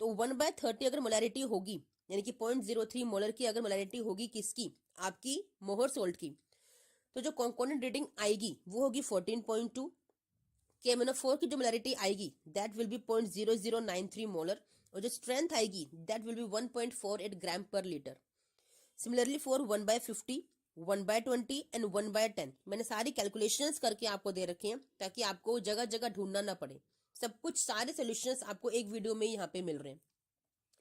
तो 1/30 अगर मोलैरिटी होगी, यानी कि 0.03 मोलर की अगर मोलैरिटी होगी किसकी, आपकी मोहर सोल्ट की, तो जो कंपोनेंट रीडिंग आएगी वो होगी 14.2। KMnO4 की जो मोलैरिटी आएगी दैट विल बी 0.0093 मोलर, और जो स्ट्रेंथ आएगी दैट विल बी 1.48 ग्राम पर लीटर। सिमिलरली फॉर 1/50, 1/20 एंड 1/10 मैंने सारी कैलकुलेशंस करके आपको दे रखे हैं, ताकि आपको जगह जगह ढूंढना ना पड़े, सब कुछ सारे सोल्यूशंस आपको एक वीडियो में यहाँ पे मिल रहे हैं।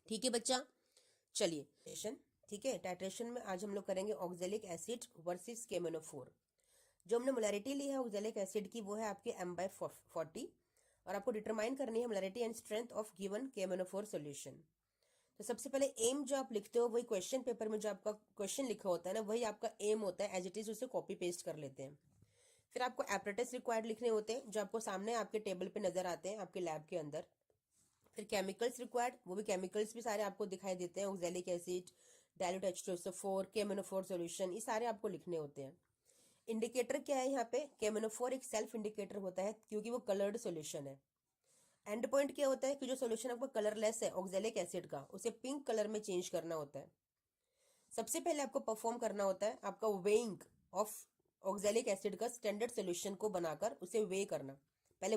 ठीक है बच्चा, चलिए। ठीक है, टाइट्रेशन में आज हम लोग करेंगे ऑक्जेलिक एसिड वर्सेस KMnO4। जो हमने मोलैरिटी ली है ऑक्जेलिक एसिड की वो है आपके M/40, और आपको डिटरमाइन करनी है molarity and strength of given KMnO4 solution. तो सबसे पहले एम जो आप लिखते हो, वही क्वेश्चन पेपर में जो आपका क्वेश्चन लिखा होता है ना, वही आपका एम होता है, एज इट इज उसे कॉपी पेस्ट कर लेते हैं। फिर आपको एपरेटस रिक्वायर्ड लिखने होते हैं, जो आपको सामने आपके टेबल पे नजर आते हैं आपके लैब के अंदर। फिर केमिकल्स रिक्वायर्ड, वो भी केमिकल्स भी सारे आपको दिखाई देते हैं, oxalic acid, dilute H2SO4, KMnO4 solution, ये सारे आपको लिखने होते हैं। इंडिकेटर क्या है यहाँ पे, KMnO4 एक सेल्फ इंडिकेटर होता है, क्योंकि वो कलर्ड सॉल्यूशन है। एंड पॉइंट क्या होता है कि जो सॉल्यूशन आपका कलरलेस है ऑक्जेलिक एसिड का, उसे पिंक कलर में चेंज करना होता है। सबसे पहले आपको परफॉर्म करना होता है आपका वेइंग ऑफ ऑक्जेलिक एसिड का स्टैंडर्ड सॉल्यूशन को बनाकर उसे वे करना। पहले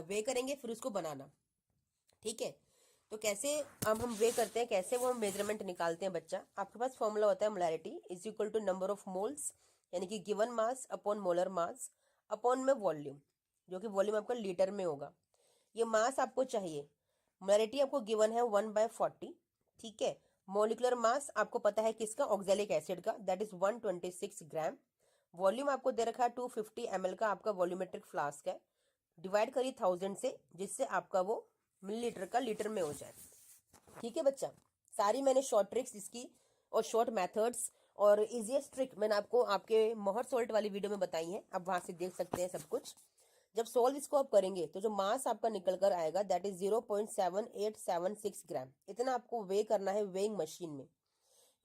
वे करेंगे फिर उसको बनाना। ठीक है, तो कैसे अब हम वे करते हैं, कैसे वो हम मेजरमेंट निकालते हैं बच्चा। आपके पास फॉर्मूला होता है molarity is equal to number of moles, यानी कि given mass upon molar mass upon में वॉल्यूम, जो कि वॉल्यूम आपका लीटर में होगा। ये मास आपको चाहिए, मोलैरिटी आपको गिवन है 1/40, ठीक है। मोलिकुलर मास आपको पता है किसका, ऑक्जेलिक एसिड का, दैट इज 126 ग्राम। वॉल्यूम आपको दे रखा है 250 ml का आपका वॉल्यूमेट्रिक फ्लास्क है, डिवाइड करिए 1000 से, जिससे आपका वो मिलीलीटर का लीटर में हो जाए। ठीक है बच्चा, सारी मैंने शॉर्ट ट्रिक्स इसकी और शॉर्ट मेथड्स और इजीएस्ट ट्रिक मैंने आपको आपके मोहर सोल्ट वाली वीडियो में बताई है, आप वहां से देख सकते हैं सब कुछ। जब सोल्व इसको आप करेंगे तो जो मास आपका निकल कर आएगा दैट इज 0.7876 ग्राम। इतना आपको वे करना है वेइंग मशीन में।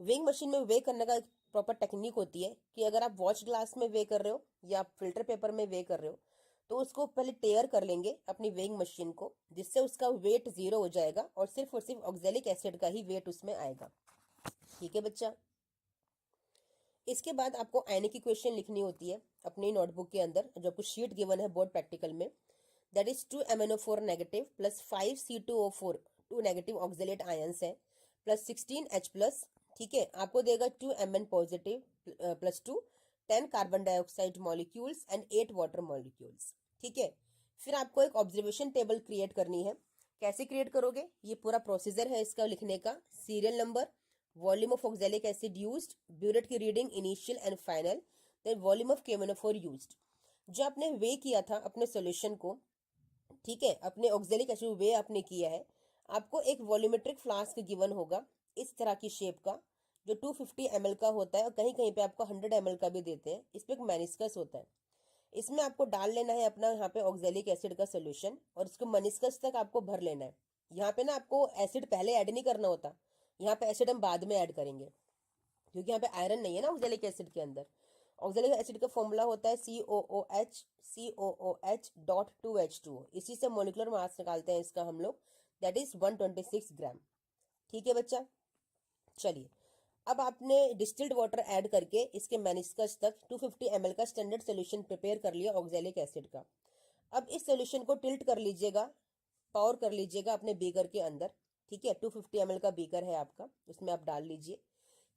वेइंग मशीन में वे करने का एक प्रॉपर टेक्निक होती है कि अगर आप वॉच ग्लास में वे कर रहे हो या फिल्टर पेपर में वे कर रहे हो तो उसको पहले टेयर कर लेंगे अपनी वेइंग मशीन को, जिससे उसका वेट 0 हो जाएगा और सिर्फ ऑक्जेलिक एसिड का ही वेट उसमें आएगा। ठीक है बच्चा। इसके बाद आपको आयनिक इक्वेशन लिखनी होती है अपनी नोटबुक के अंदर, जो आपको शीट गिवन है बोर्ड प्रैक्टिकल में। That is 2MnO4 negative plus 5C2O4 2 negative oxalate ions है, प्लस 16H प्लस। ठीक है, आपको देगा 2Mn positive plus 2 10 carbon dioxide molecules and 8 water molecules. ठीक है, फिर आपको एक ऑब्जर्वेशन टेबल क्रिएट करनी है। कैसे क्रिएट करोगे, ये पूरा प्रोसीजर है इसका लिखने का। Serial number, volume of oxalic acid used, burette की reading initial and final, then volume of KMnO4 used. जो आपने वे किया था अपने सॉल्यूशन को, ठीक है, अपने ऑक्जेलिक एसिड वे आपने किया है, आपको एक वॉल्यूमेट्रिक फ्लास्क गिवन होगा इस तरह की शेप का, जो 250 ml का होता है और कहीं कहीं पे आपको 100 ml का भी देते हैं। इस पे एक मेनिस्कस होता है, इसमें आपको डाल लेना है अपना यहाँ पे ऑक्जेलिक एसिड का सोल्यूशन और इसको मेनिस्कस तक आपको भर लेना है। यहाँ पे ना आपको एसिड पहले ऐड नहीं करना होता, यहाँ पे एसिड हम बाद में ऐड करेंगे, क्योंकि यहाँ पे आयरन नहीं है ना ऑक्जेलिक एसिड के अंदर। ऑक्जेलिक एसिड का फॉर्मूला होता है COOH इसी से मोलिकुलर मास निकालते हैं इसका हम लोग, दैट इज 126 ग्राम। ठीक है बच्चा, चलिए अब आपने डिस्टिल्ड वाटर ऐड करके इसके मेनिस्कस तक 250 ml का स्टैंडर्ड सोल्यूशन प्रिपेयर कर लिया ऑक्जेलिक एसिड का। अब इस सोल्यूशन को टिल्ट कर लीजिएगा, पावर कर लीजिएगा अपने बीकर के अंदर। ठीक है, 250 ml का बीकर है आपका, उसमें आप डाल लीजिए।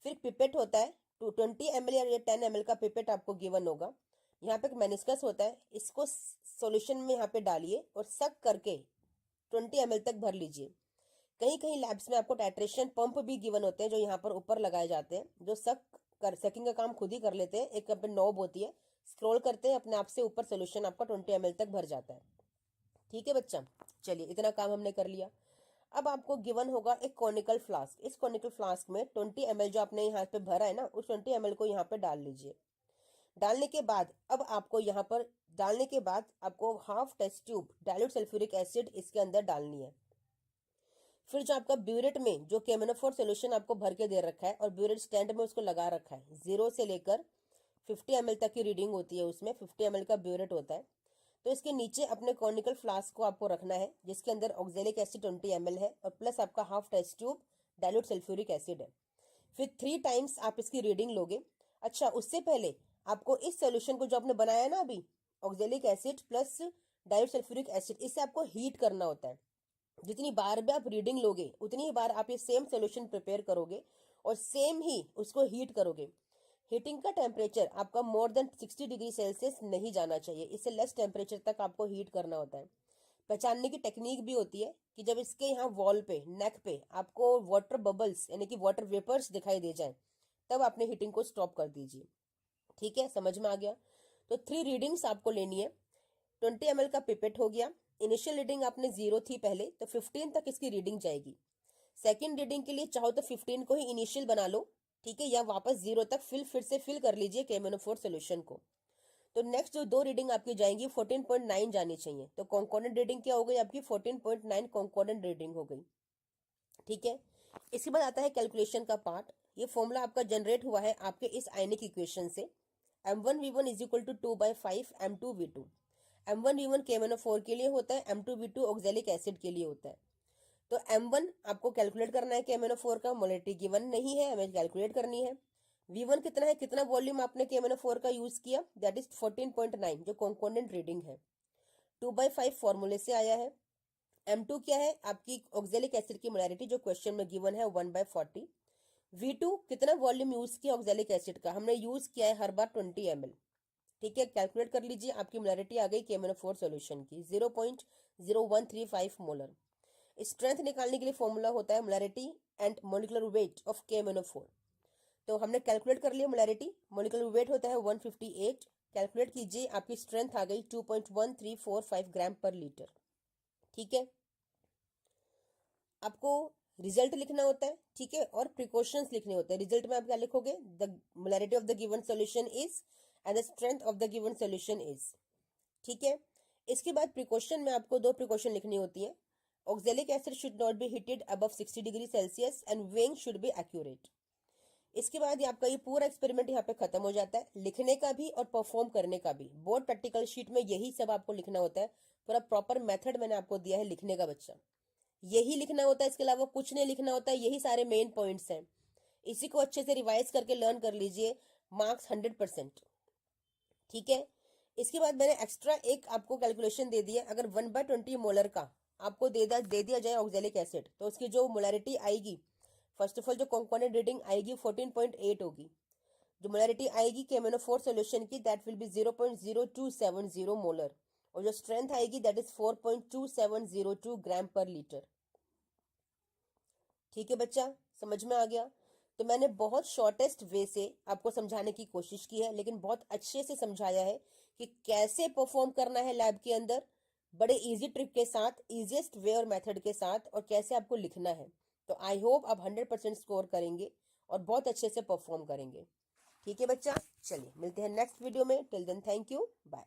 फिर पिपेट होता है 20 ml या 10 ml का पिपेट आपको गिवन होगा। यहाँ पे एक मेनिस्कस होता है, इसको सॉल्यूशन में यहाँ पे डालिए और सक करके 20 ml तक भर लीजिए। कहीं कहीं लैब्स में आपको टाइट्रेशन पंप भी गिवन होते हैं, जो यहाँ पर ऊपर लगाए जाते हैं, जो सकिंग का काम खुद ही कर लेते हैं। एक पे नॉब होती है, स्क्रॉल करते हैं अपने आप से ऊपर सोल्यूशन आपका 20 ml तक भर जाता है। ठीक है बच्चा, चलिए इतना काम हमने कर लिया। अब आपको गिवन होगा एक कॉनिकल फ्लास्क। इस कॉनिकल फ्लास्क में 20 ml जो आपने यहाँ पे भरा है ना, उस 20 ml को यहाँ पे डाल लीजिए। डालने के बाद अब आपको यहाँ पर डालने के बाद आपको half test tube dilute sulphuric acid इसके अंदर डालनी है। फिर जो आपका ब्यूरेट में जो KMnO4 सोल्यूशन आपको भर के दे रखा है और ब्यूरेट स्टैंड में उसको लगा रखा है, 0 से लेकर 50 ml तक की रीडिंग होती है उसमें, 50 ml का ब्यूरेट होता है। तो इसके नीचे अपने कॉनिकल फ्लास्क को आपको रखना है, जिसके अंदर ऑक्जेलिक एसिड 20 ml है और प्लस आपका half test tube dilute sulphuric acid है। फिर 3 टाइम्स आप इसकी रीडिंग लोगे। अच्छा, उससे पहले आपको इस सोल्यूशन को जो आपने बनाया ना अभी, oxalic acid plus dilute sulphuric acid, इससे आपको हीट करना होता है। जितनी बार भी आप रीडिंग लोगे उतनी ही बार आप ये सेम सोल्यूशन प्रिपेयर करोगे और सेम ही उसको हीट करोगे। हीटिंग का टेम्परेचर आपका मोर देन 60 डिग्री सेल्सियस नहीं जाना चाहिए, इससे लेस टेम्परेचर तक आपको हीट करना होता है। पहचानने की टेक्निक भी होती है कि जब इसके यहाँ वॉल पे, नेक पे आपको वाटर बबल्स यानी कि वाटर वेपर्स दिखाई दे जाए, तब आपने हीटिंग को स्टॉप कर दीजिए। ठीक है, समझ में आ गया। तो 3 रीडिंग्स आपको लेनी है। 20 ml का पिपेट हो गया, इनिशियल रीडिंग आपने 0 थी पहले, तो 15 तक इसकी रीडिंग जाएगी। सेकंड रीडिंग के लिए चाहो तो 15 को ही इनिशियल बना लो, ठीक है, या वापस 0 तक फिर से फिल कर लीजिए KMnO4 सोल्यूशन को। तो नेक्स्ट जो 2 रीडिंग आपकी जाएंगी 14.9 जानी चाहिए। तो कॉन्कॉर्डेंट रीडिंग क्या हो गई आपकी, 14.9 कॉन्कॉर्डेंट रीडिंग हो गई। ठीक है, इसके बाद आता है कैलकुलेशन का पार्ट। ये फॉर्मूला आपका जनरेट हुआ है आपके इस आयनिक इक्वेशन से, M1V1 is equal to 2/5 M2V2। M1V1 KMnO4 के लिए होता है, M2V2 ऑक्जेलिक एसिड के लिए होता है। तो M1 आपको कैलकुलेट करना है KMnO4 का, मोलेरिटी गिवन नहीं है, हमें कैलकुलेट करनी है। V1 कितना है, कितना वॉल्यूम आपने KMnO4 का यूज किया, दैट इज 14.9 जो कॉन्कॉर्डेंट रीडिंग है। 2/5 फॉर्मूले से आया है। M2 क्या है, आपकी ऑक्जेलिक एसिड की मोलैरिटी जो क्वेश्चन में गिवन है 1/40। V2 कितना वॉल्यूम यूज किया ऑक्जेलिक एसिड का, हमने यूज किया है हर बार 20 ml। ठीक है, कैलकुलेट कर लीजिए, आपकी मोलैरिटी आ गई KMnO4 सॉल्यूशन की 0.0135 मोलर। स्ट्रेंथ निकालने के लिए फॉर्मूला होता है molarity and molecular weight of KMnO4। तो हमने कैलकुलेट कर लिया मोलैरिटी, मॉलिक्यूलर वेट होता है 158। कैलकुलेट कीजिए, आपकी स्ट्रेंथ आ गई 2.1345 ग्राम पर लीटर। ठीक है, आपको रिजल्ट लिखना होता है, ठीक है, और प्रिकॉशंस लिखने होते हैं। रिजल्ट में आप क्या लिखोगे, the molarity of the given solution is and the strength of the given solution is. ठीक है, इसके बाद प्रिकॉशन में आपको दो प्रिकॉशन लिखनी होती है। Oxalic acid should not be heated above 60 degree Celsius and weighing should be accurate. इसके बाद ये आपका ये पूरा एक्सपेरिमेंट यहाँ पे खत्म हो जाता है, लिखने का भी और परफॉर्म करने का भी। बोर्ड प्रैक्टिकल शीट में यही सब आपको लिखना होता है, पूरा प्रॉपर मेथड मैंने आपको दिया है लिखने का बच्चा, यही लिखना होता है, इसके अलावा कुछ नहीं लिखना होता है। यही सारे मेन पॉइंट्स हैं, इसी को अच्छे से रिवाइज करके लर्न कर लीजिए, मार्क्स 100%। ठीक है, इसके बाद मैंने एक्स्ट्रा एक आपको कैलकुलेशन दे दिया। अगर 1/20 मोलर का आपको दे दिया जाए ऑक्जेलिक एसिड, तो उसकी जो मोलैरिटी आएगी, फर्स्ट ऑफ ऑल जो कंपोनेंट रेटिंग आएगी 14.8 होगी। जो मोलैरिटी आएगी KMnO4 सॉल्यूशन की, दैट विल बी 0.0270 मोलर, और जो स्ट्रेंथ आएगी दैट इज 4.2702 ग्राम पर लीटर। ठीक है बच्चा, समझ में आ गया? तो मैंने बहुत शॉर्टेस्ट वे से आपको समझाने की कोशिश की है, लेकिन बहुत अच्छे से समझाया है कि कैसे परफॉर्म करना है लैब के अंदर, बड़े इजी ट्रिक के साथ, इजीएस्ट वे और मेथड के साथ, और कैसे आपको लिखना है। तो आई होप आप 100% स्कोर करेंगे और बहुत अच्छे से परफॉर्म करेंगे। ठीक है बच्चा, चलिए मिलते हैं नेक्स्ट वीडियो में। Till then thank you, bye.